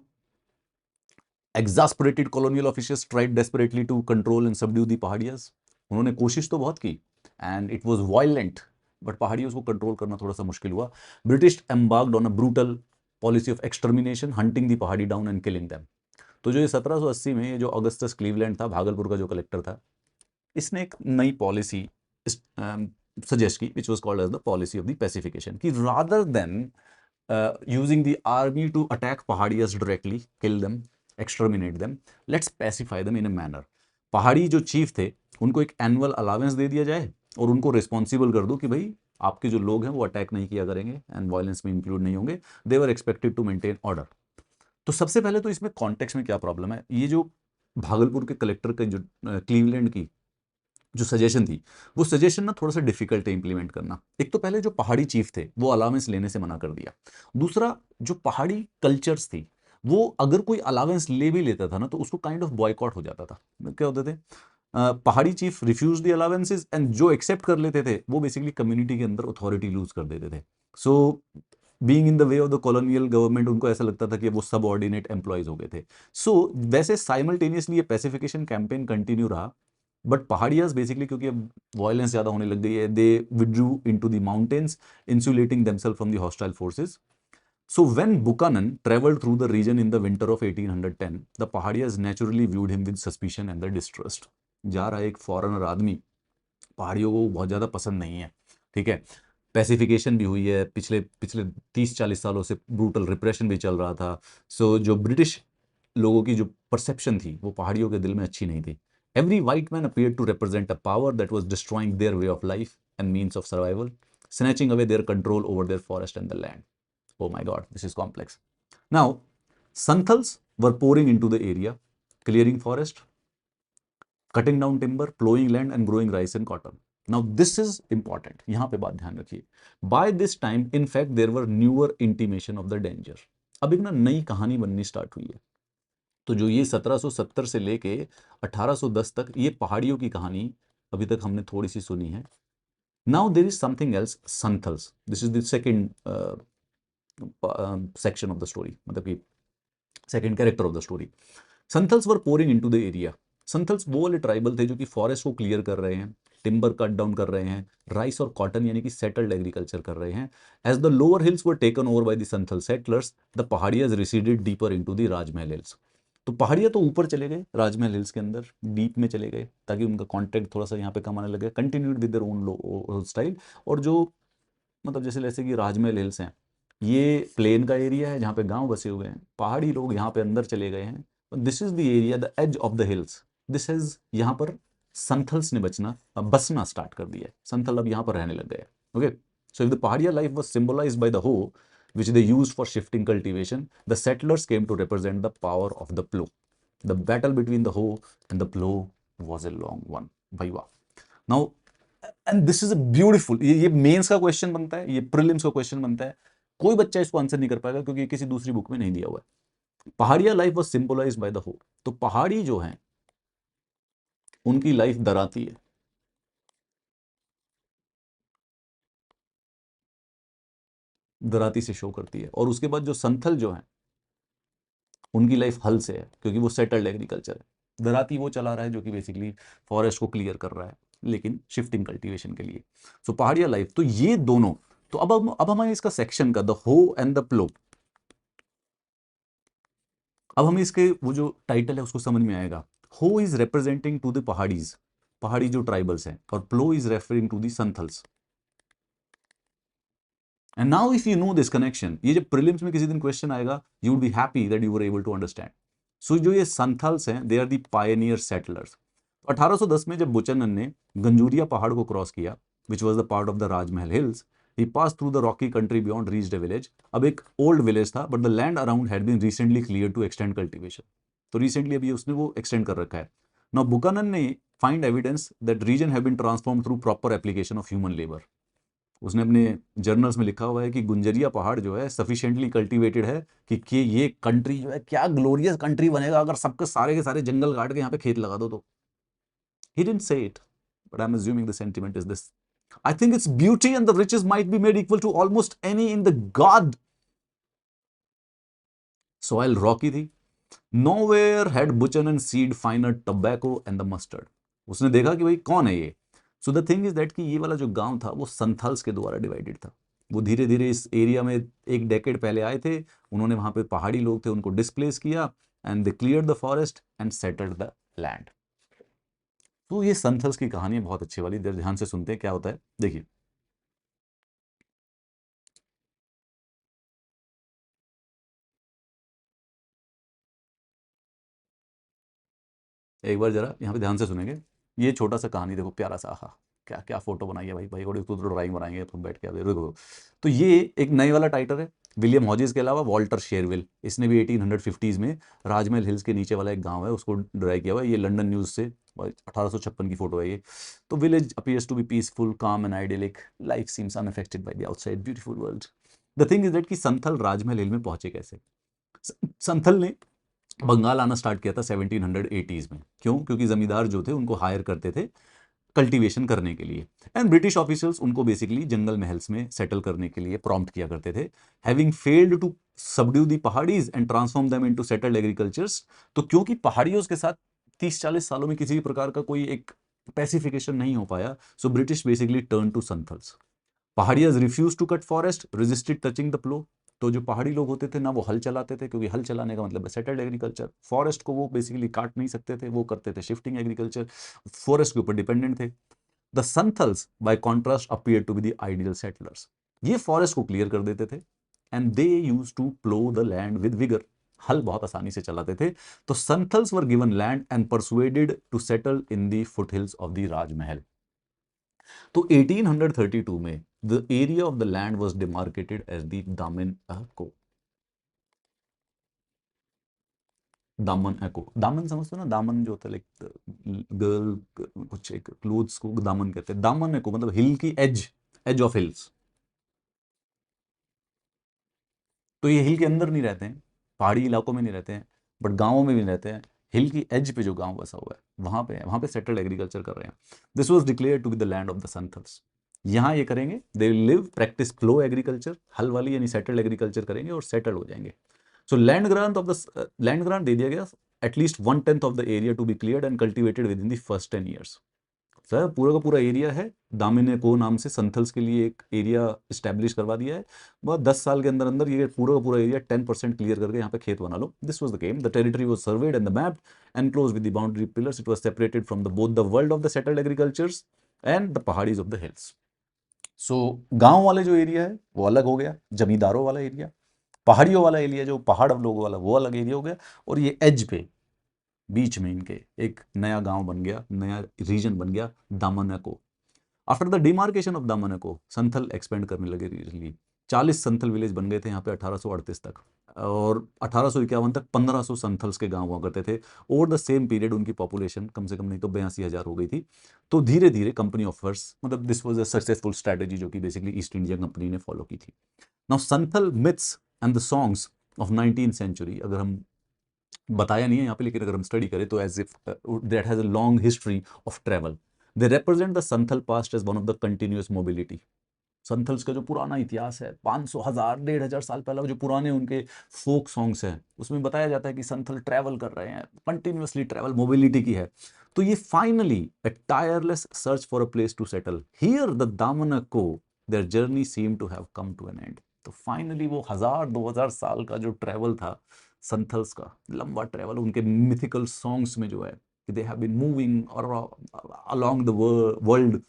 exasperated colonial officials tried desperately to control and subdue the Paharias. उन्होंने कोशिश तो बहुत की and it was violent, but पहाड़ियों को कंट्रोल करना थोड़ा सा मुश्किल हुआ. British embarked on a brutal policy of extermination, hunting the Pahari down and killing them. तो जो ये 1780 में ये जो अगस्टस क्लीवलैंड था, भागलपुर का जो कलेक्टर था, इसने एक नई पॉलिसी सजेस्ट की which was called as the policy of the pacification, कि rather than using the army to attack Pahadiyas directly, kill them, exterminate them, let's pacify them in a manner. पहाड़ी जो chief थे उनको एक annual allowance दे दिया जाए और उनको रिस्पॉन्सिबल कर दो कि भाई आपके जो लोग हैं वो अटैक नहीं किया करेंगे एंड वायलेंस में इंक्लूड नहीं होंगे. They were expected to maintain order. तो सबसे पहले तो इसमें कॉन्टेक्स्ट में क्या प्रॉब्लम है, ये जो भागलपुर के कलेक्टर के जो क्लीवलैंड की जो सजेशन थी, वो सजेशन ना थोड़ा सा डिफिकल्ट है इंप्लीमेंट करना. एक तो पहले जो पहाड़ी चीफ थे वो अलावेंस लेने से मना कर दिया. दूसरा, जो पहाड़ी कल्चर्स थी वो अगर कोई अलावेंस ले भी लेता था ना तो उसको काइंड ऑफ बॉयकॉट हो जाता था. क्या होते थे, पहाड़ी chief refuse the allowances and जो एक्सेप्ट कर लेते थे वो बेसिकली कम्युनिटी के अंदर अथॉरिटी लूज कर देते थे. So being in the way of the colonial government, उनको ऐसा लगता था कि वो सबऑर्डिनेट एम्प्लॉयज हो गए थे. सो वैसे साइमल्टेनियसली ये पैसिफिकेशन कैंपेन कंटिन्यू रहा, बट पहाड़ियाज बेसिकली क्योंकि अब वायलेंस ज्यादा होने लग गई है, they withdrew into the mountains, insulating themselves from the hostile forces. So when Buchanan traveled through the region in the winter of 1810, the Pahadiyas naturally viewed him with suspicion and the distrust. जा रहा है एक foreigner आदमी, पहाड़ियों को बहुत ज़्यादा पसंद नहीं है, ठीक है. पैसिफिकेशन भी हुई है, पिछले पिछले 30-40 सालों से ब्रूटल रिप्रेशन भी चल रहा था. सो जो ब्रिटिश लोगों की जो परसेप्शन थी वो पहाड़ियों के दिल में अच्छी नहीं थी. Every white man appeared to represent a power that was destroying their way of life and means of survival, snatching away their control over their forest and the land. Oh my God, this is complex. Now, Santhals were pouring into the area, clearing forest, cutting down timber, plowing land and growing rice and cotton. Now, this is important. यहाँ पे बात ध्यान रखिए. By this time, in fact, there were newer intimation of the danger. अब एक ना नई कहानी बननी स्टार्ट हुई है. तो जो ये 1770 से लेके 1810 तक ये पहाड़ियों की कहानी अभी तक हमने थोड़ी सी सुनी है. Now there is something else, Santhals. This is the second section of the story, मतलब कि second character of the story. Santhals were pouring into the area. Santhals वो वाले ट्राइबल थे जो कि फॉरेस्ट को क्लियर कर रहे हैं, टिम्बर कट डाउन कर रहे हैं, राइस और कॉटन यानी कि सेटल्ड एग्रीकल्चर कर रहे हैं. As the lower hills were taken over by the Santhal settlers, the Paharias receded deeper into the Rajmahal hills. तो पहाड़ियाँ तो ऊपर चले गए राजमहल हिल्स के अंदर, डीप में चले गए ताकि उनका कॉन्टेक्ट थोड़ा सा यहाँ पे कम आने लगे. Continued with their own style. और जो मतलब जैसे कि राजमहल हिल्स हैं, ये प्लेन का एरिया है जहाँ पे गांव बसे हुए हैं, पहाड़ी लोग यहाँ पे अंदर चले गए हैं. This is the area, the edge of the hills. This is, यहाँ पर संथल्स ने बसना स्टार्ट कर दिया है. संथल अब यहाँ पर रहने लग गए. Okay, so if the Paharia life was symbolised by the hoe which they used for shifting cultivation, the settlers came to represent the power of the plow. The battle between the hoe and the plow was a long one. भाई वाह. Now, and this is a beautiful, ये mains का question बनता है, ये prelims का question बनता है. कोई बच्चा इसको आंसर नहीं कर पाएगा क्योंकि किसी दूसरी बुक में नहीं दिया हुआ है. पहाड़िया life was symbolised by the हो. तो पहाड़ी जो हैं उनकी लाइफ दराती है. दराती से शो करती है. और उसके बाद जो संथल जो हैं उनकी लाइफ हल से है क्योंकि वो सेटल्ड एग्रीकल्चर है. दराती वो चला रहा है जो कि बेसिकली फॉरेस्ट को क्लियर कर रहा है लेकिन शिफ्टिंग कल्टीवेशन के लिए. सो पहाड़िया लाइफ, तो ये दोनों. तो अब हमें इसका सेक्शन का द हो एंड द प्लो, अब हमें इसके वो जो टाइटल है उसको समझ में आएगा. Hoe is representing to the Paharis, Pahari जो ट्राइबल्स हैं, और plough is referring to the Santhals. And now if you know this connection, ये जब प्रीलिम्स में किसी दिन क्वेश्चन आएगा, you would be happy that you were able to understand. So जो ये संथल्स हैं, they are the pioneer settlers. 1810 में जब बुचनन ने गंजूरिया पहाड़ को क्रॉस किया, which was the part of the Rajmahal hills, he passed through the rocky country beyond, reached a village. अब एक ओल्ड विलेज था but the land around had been recently clear to extend cultivation. तो recently अभी उसने वो extend कर रखा है. नाउ बुकानन ने find evidence that region have been transform through proper application of human labour. उसने अपने जर्नल्स में लिखा हुआ है कि गुंजरिया पहाड़ जो है सफिशिएंटली कल्टीवेटेड है कि ये कंट्री जो है क्या ग्लोरियस कंट्री बनेगा अगर सबके सारे के सारे जंगल काट के यहाँ पे खेत लगा दो तो. He didn't say it, but I'm assuming the sentiment is this. I think its beauty and the riches might be made equal to almost any in the god. Soil rocky थी. Nowhere had Buchanan seed finer tobacco and the mustard. उसने देखा कि भाई कौन है ये. सो the thing is that कि ये वाला जो गांव था वो संथाल्स के द्वारा डिवाइडेड था. वो धीरे धीरे इस एरिया में एक डेकेड पहले आए थे. उन्होंने वहां पे पहाड़ी लोग थे उनको डिस्प्लेस किया and they cleared the forest and settled the land. तो ये संथल्स की कहानी है बहुत अच्छी वाली. ध्यान से सुनते हैं क्या होता है. देखिए एक बार जरा यहाँ पे ध्यान से सुनेंगे. ये छोटा सा कहानी देखो प्यारा सा. आहा क्या क्या फोटो बनाई है भाई. भाई को तो ड्राइंग बनाएंगे तो बैठ के देखो. तो ये एक नए वाला टाइटर है. विलियम हॉजिस के अलावा वॉल्टर शेरविल, इसने भी 1850s में राजमहल हिल्स के नीचे वाला एक गांव है उसको ड्राई किया हुआ है. ये लंदन न्यूज़ से 1856 की फोटो है ये. तो village appears to be peaceful calm and idyllic. Life seems unaffected by the outside beautiful world. The thing is that कि संथल राजमहल हिल में पहुंचे कैसे. संथल ने बंगाल आना स्टार्ट किया था 1780s में. क्यों? क्योंकि जमींदार जो थे उनको हायर करते थे कल्टीवेशन करने के लिए. एंड ब्रिटिश ऑफिशियल्स उनको बेसिकली जंगल महल्स में सेटल करने के लिए प्रॉम्प्ट किया करते थे. Having failed to subdue the Paharis and transform them into settled agricultures. तो क्योंकि पहाड़ियों के साथ 30-40 सालों में किसी भी प्रकार का कोई एक पैसिफिकेशन नहीं हो पाया, so British basically turn to Santhals. Paharias refuse to cut forest, resisted touching the plough. तो जो पहाड़ी लोग होते थे ना वो हल चलाते थे, क्योंकि हल चलाने का मतलब है सेटल्ड एग्रीकल्चर. फॉरेस्ट को वो बेसिकली काट नहीं सकते थे, वो करते थे शिफ्टिंग एग्रीकल्चर. फॉरेस्ट के ऊपर डिपेंडेंट थे. The Santhals by contrast appear to be the ideal settlers. ये फॉरेस्ट को क्लियर कर देते थे and they use to plough the land with vigour. हल बहुत आसानी से चलाते थे. तो Santhals were given land and persuaded to settle in the foothills of the Rajmahal. तो 1832 में the area of the land was demarcated as the Daman Echo. दामन एको. दामन समझते हो ना. दामन जो होता है लाइक गर्ल कुछ एक क्लोथ्स को दामन कहते हैं. दामन एको मतलब हिल की एज, एज ऑफ हिल्स. तो ये हिल के अंदर नहीं रहते हैं, पहाड़ी इलाकों में नहीं रहते हैं, बट गांवों में भी रहते हैं. हिल की एज पे जो गांव बसा हुआ है वहां पे सेटल्ड एग्रीकल्चर कर रहे हैं. This was declared to be the land of the Santhals. यहाँ ये करेंगे, they will live practise plough agriculture, हल वाली यानी सेटल्ड एग्रीकल्चर करेंगे और सेटल हो जाएंगे. सो लैंड ग्रांट दे दिया गया. At least 1/10 of the area to be cleared and cultivated within the first 10 years. सर पूरा का पूरा एरिया है. दामिने को नाम से संथल्स के लिए एक एरिया इस्टेब्लिश करवा दिया है. बहुत 10 साल के अंदर अंदर ये पूरा का पूरा एरिया 10% क्लियर करके यहाँ पे खेत बना लो. This was the game. The territory was surveyed and the map enclosed with the boundary pillars. It was separated from the both the world of the settled agricultures and the Paharis of the hills. So गांव वाले जो area है वो अलग हो गया, जमींदारों वाला एरिया. पहाड़ियों वाला एरिया जो पहाड़ लोगों वाला वो अलग एरिया हो गया. और ये एज पे बीच में इनके एक नया गांव बन गया, नया रीजन बन गया, Damin-i-koh. After the demarcation of Damin-i-koh Santhal expand करने लगे रीजनली. 40 संथल विलेज बन गए थे यहाँ पे 1838 तक. और 1851 तक 1500 संथल्स के गांव हुआ करते थे. ओवर द सेम पीरियड उनकी पॉपुलेशन कम से कम नहीं तो 82,000 हो गई थी. तो धीरे धीरे कंपनी ऑफर्स मतलब this was a successful strategy जो कि बेसिकली ईस्ट इंडिया कंपनी ने फॉलो की थी. Now Santhal myths and the songs of 19th century, अगर हम बताया नहीं है यहाँ पे लेकिन अगर हम स्टडी करें तो as if that has a long history of travel. They represent the Santhal past as one of the continuous mobility. Santhals का जो पुराना इतिहास है 500 1000 1500 साल पहले जो पुराने उनके फोक सॉन्ग्स हैं उसमें बताया जाता है कि संथल ट्रैवल कर रहे हैं, कंटिन्यूअसली ट्रैवल मोबिलिटी की है. तो ये finally a tireless search for a place to settle here the Damin-i-Koh their journey seem to have come to an end. तो फाइनली वो 1000-2000 साल का जो ट्रैवल था संथल्स का, लंबा ट्रैवल उनके मिथिकल सॉन्ग्स में जो है कि they have been moving along the world,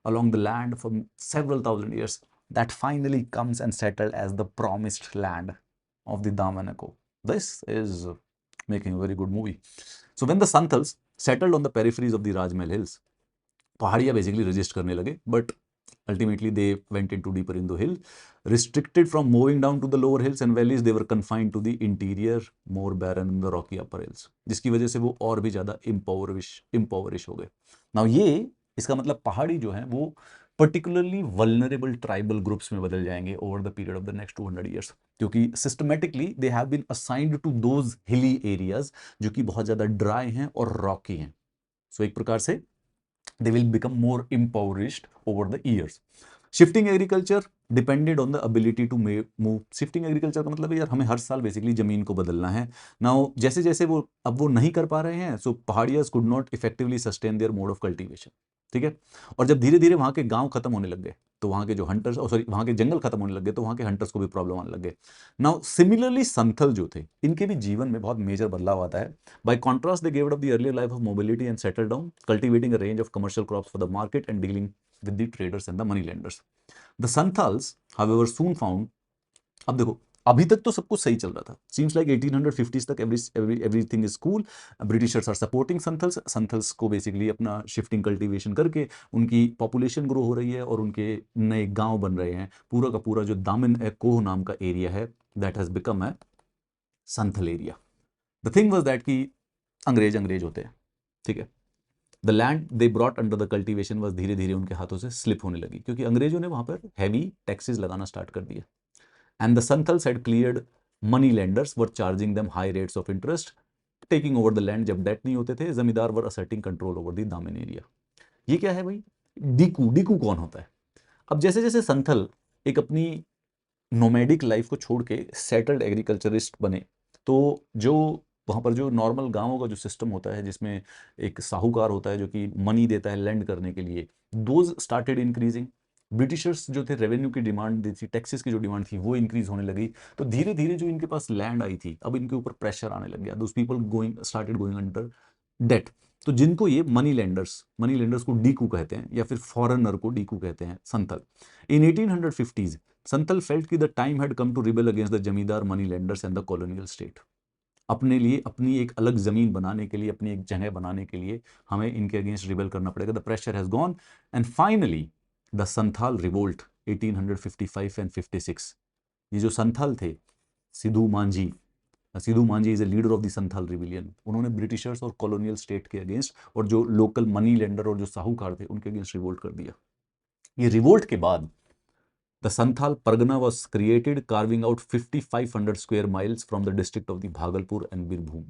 along the land for several thousand years, that finally comes and settled as the promised land of the Damanako. This is making a very good movie. So when the Santhals settled on the peripheries of the Rajmahal Hills, पहाड़ियाँ basically resist करने लगे, but ultimately they went into deeper in the hill. Restricted from moving down to the lower hills and valleys, they were confined to the interior, more barren in the rocky upper hills. जिसकी वजह से वो और भी ज़्यादा impoverish हो गए. Now ये इसका मतलब पहाड़ी जो है वो पर्टिकुलरली वल्नरेबल ट्राइबल ग्रुप्स में बदल जाएंगे over the period of the next 200 years. क्योंकि systematically they have been assigned to those hilly areas जो कि बहुत ज़्यादा ड्राई हैं और रॉकी हैं. सो एक प्रकार से they will become more impoverished over the years. Shifting agriculture depended on the ability to move. Shifting agriculture का मतलब है यार हमें हर साल बेसिकली जमीन को बदलना है. नाउ जैसे जैसे वो अब वो नहीं कर पा रहे हैं, so Paharias could not effectively sustain their mode of cultivation. ठीक है. और जब धीरे धीरे वहां के गांव खत्म होने लग गए, तो वहां के जो हंटर्स, सॉरी वहां के जंगल खत्म होने लग गए, तो वहां के हंटर्स को भी प्रॉब्लम आने लग गए. नाउ सिमिलरली संथल जो थे, इनके भी जीवन में बहुत मेजर बदलाव आता है. By contrast, they gave up the earlier life of mobility and settled down, cultivating a range of commercial crops for the market and dealing with the traders and the money lenders. The Santhals, however, soon found, अब देखो अभी तक तो सब कुछ सही चल रहा था. सीम्स लाइक 1850s तक everything is cool. Britishers are supporting Santhals. Santhals को बेसिकली अपना शिफ्टिंग कल्टीवेशन करके उनकी पॉपुलेशन ग्रो हो रही है और उनके नए गांव बन रहे हैं. पूरा का पूरा जो दामन कोह नाम का एरिया है, that has become a Santhal area. The thing was that कि अंग्रेज होते हैं. ठीक है. The land they brought under the cultivation was धीरे धीरे उनके हाथों से स्लिप होने लगी, क्योंकि अंग्रेजों ने वहां पर हैवी टैक्सेस लगाना स्टार्ट कर दिए. And the Santhals had cleared money lenders were charging them high rates of interest, taking over the land. जब डेट नहीं होते थे, zamindar were asserting control over the Damin area. ये क्या है भाई? डीकू. डीकू कौन होता है? अब जैसे जैसे संथल एक अपनी नोमैडिक लाइफ को छोड़ के सेटल्ड एग्रीकल्चरिस्ट बने, तो जो वहाँ पर जो नॉर्मल गांवों का जो सिस्टम होता है, जिसमें एक साहूकार होता है जो कि मनी देता है लैंड करने के लिए, दोज स्टार्टेड इंक्रीजिंग. ब्रिटिशर्स जो थे रेवेन्यू की डिमांड दी थी, टैक्सेस की जो डिमांड थी वो इंक्रीज होने लगी. तो धीरे धीरे जो इनके पास लैंड आई थी, अब इनके ऊपर प्रेशर आने लग गया. Those people started going under debt. तो जिनको ये मनी लेंडर्स को डीकू कहते हैं, या फिर फॉरेनर को डीकू कहते हैं, Santhal. In 1850s Santhal felt कि the time had come to rebel against the zamindar, money lenders and the colonial state. अपने लिए अपनी एक अलग जमीन बनाने के लिए, अपनी एक जगह बनाने के लिए हमें इनके अगेंस्ट रिबेल करना पड़ेगा. The pressure has gone and finally the Santhal revolt 1855 and 56. ये जो संथाल थे, Sidhu Manjhi is a leader of the Santhal rebellion. उन्होंने ब्रिटिशर्स और कॉलोनियल स्टेट के अगेंस्ट और जो लोकल मनी लेंडर और जो साहूकार थे उनके अगेंस्ट रिवोल्ट कर दिया. ये रिवोल्ट के बाद the Santhal Pargana was created, carving out 5500 square miles from the district of the Bhagalpur and Birbhum.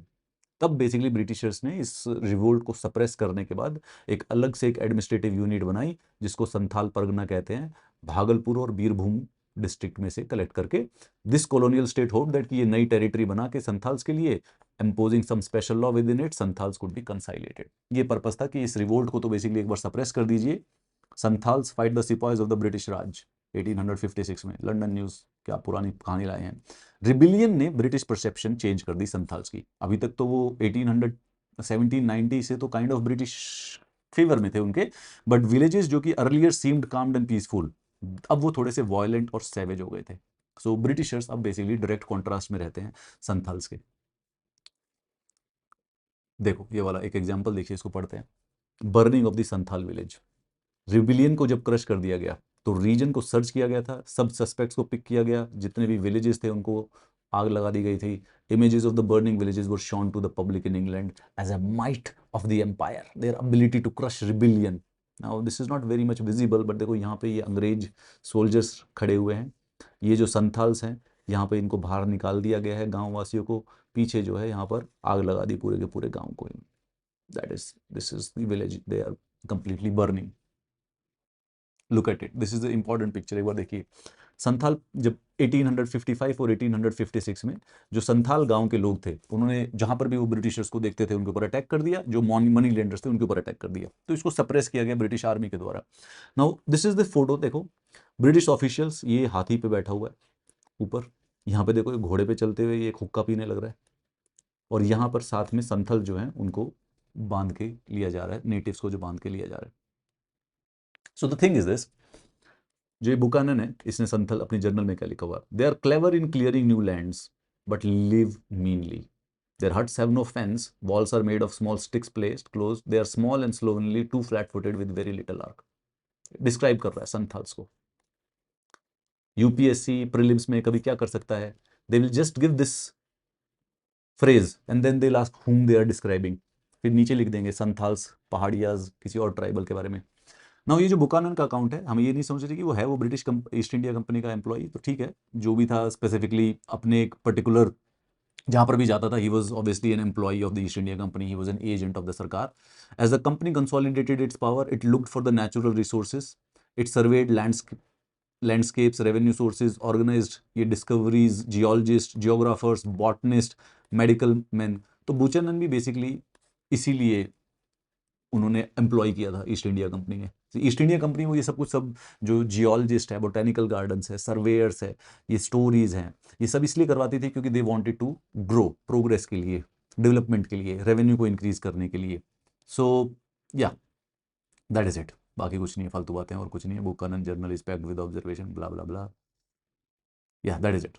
तब बेसिकली ब्रिटिशर्स ने इस रिवोल्ट को सप्रेस करने के बाद एक अलग से एक एडमिनिस्ट्रेटिव यूनिट बनाई, जिसको संथाल परगना कहते हैं, भागलपुर और बीरभूम डिस्ट्रिक्ट में से कलेक्ट करके. This colonial state hope that कि ये नई टेरिटरी बना के संथाल्स के लिए imposing some special law within it, Santhals could be consolidated. ये पर्पस था कि इस रिवोल्ट को तो बेसिकली एक बार सप्रेस कर दीजिए. Santhals fight the sipahis of the British Raj 1856 में. लंदन न्यूज क्या पुरानी कहानी लाए हैं. रिबिलियन ने ब्रिटिश परसेप्शन चेंज कर दी संथाल्स की. अभी तक तो वो 1790 से तो काइंड ऑफ ब्रिटिश फेवर में थे उनके, बट विलेजेस जो कि earlier seemed calmed and peaceful, अब वो थोड़े से वायलेंट और सैवेज हो गए थे. सो ब्रिटिशर्स अब बेसिकली डायरेक्ट कॉन्ट्रास्ट में रहते हैं संथाल्स के. देखो ये वाला एक एग्जांपल देखिए, इसको पढ़ते हैं. Burning of the Santhal village. Rebellion को जब क्रश कर दिया गया तो रीजन को सर्च किया गया था, सब सस्पेक्ट्स को पिक किया गया, जितने भी विलेजेस थे उनको आग लगा दी गई थी. Images of the burning villages were shown to the public in England as a might of the empire, their ability to crush rebellion. Now this is not very much visible, but देखो यहाँ पे ये अंग्रेज soldiers खड़े हुए हैं. ये जो संथाल्स हैं, यहाँ पे इनको बाहर निकाल दिया गया है गाँव वासियों को. पीछे जो है यहाँ पर आग लगा दी पूरे के पूरे गाँव को. This is the village, they are completely burning. Look at it, this is the important picture. एक बार देखिए, संथाल जब 1855 और 1856 में जो संथाल गांव के लोग थे, उन्होंने जहां पर भी वो ब्रिटिशर्स को देखते थे उनके ऊपर अटैक कर दिया. जो मनी लेंडर्स थे उनके ऊपर अटैक कर दिया, तो इसको सप्रेस किया गया ब्रिटिश आर्मी के द्वारा. Now this is the photo. देखो ब्रिटिश ऑफिशियल्स, ये हाथी पे बैठा हुआ है ऊपर, यहाँ पे देखो घोड़े पे चलते हुए ये एक हुक्का पीने लग रहा है, और यहाँ पर साथ में संथल जो है उनको बांध के लिया जा रहा है, नेटिव्स को जो बांध के लिया जा रहा है. So the thing is this, जो बुकानन है, इसने संथल अपनी जर्नल में क्या लिखा हुआ, they are clever in clearing new lands but live meanly. Their huts have no fence, walls are made of small sticks placed close, they are small and slovenly, too flat-footed with very little arc. Describe कर रहा है Santhals को. UPSC prelims में कभी क्या कर सकता है, they will just give this phrase and then they will ask whom they are describing, फिर नीचे लिख देंगे संथाल्स, पहाड़ियाज, किसी और ट्राइबल के बारे में. ना ये जो बुकानन का अकाउंट है, हमें ये नहीं समझ रही कि वो है वो ब्रिटिश ईस्ट इंडिया कंपनी का एम्प्लॉई, तो ठीक है, जो भी था स्पेसिफिकली अपने एक पर्टिकुलर जहां पर भी जाता था, he was obviously an employee of the East India Company, he was an agent of the sarkar. As the company consolidated its power, it looked for the natural resources, it surveyed landscapes, revenue sources, organised ये discoveries, geologist, geographers, botanist, medical man. तो Buchanan भी basically इसीलिए उन्होंने employ किया था East India company ने. East India Company वो ये सब कुछ, सब जो जियोलॉजिस्ट है, बोटेनिकल गार्डन्स है, सर्वेयर्स है, ये स्टोरीज हैं, ये सब इसलिए करवाती थी क्योंकि they wanted to grow, progress के लिए, डेवलपमेंट के लिए, रेवेन्यू को इंक्रीज करने के लिए. सो या दैट इज इट. बाकी कुछ नहीं है, फालतू बातें और कुछ नहीं है. Buchanan journal is packed with observation, blah blah blah. या दैट इज इट.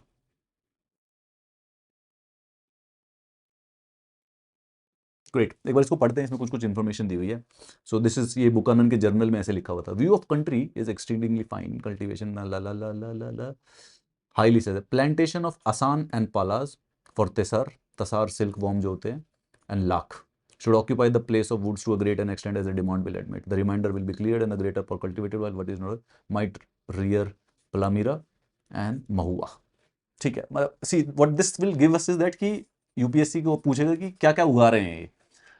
ग्रेट. एक बार इसको पढ़ते हैं, इसमें कुछ कुछ इन्फॉर्मेशन दी हुई है. सो दिस इज, ये बुकानन के जर्नल में ऐसे लिखा हुआ था. View of country is extremely fine, cultivation ला ला ला ला ला ला, हाईली से प्लांटेशन ऑफ असान एंड पालाज फॉर तेसर, तसार सिल्क वॉर्म जो होते हैं, and lac should occupy the place of woods to a great an extent as the demand will admit. The remainder will be cleared and the greater for cultivated, while what is not might rear Palamira and Mahua. ठीक है. मतलब see what this will give us is that कि UPSC को पूछेगा कि क्या क्या उगा रहे हैं ये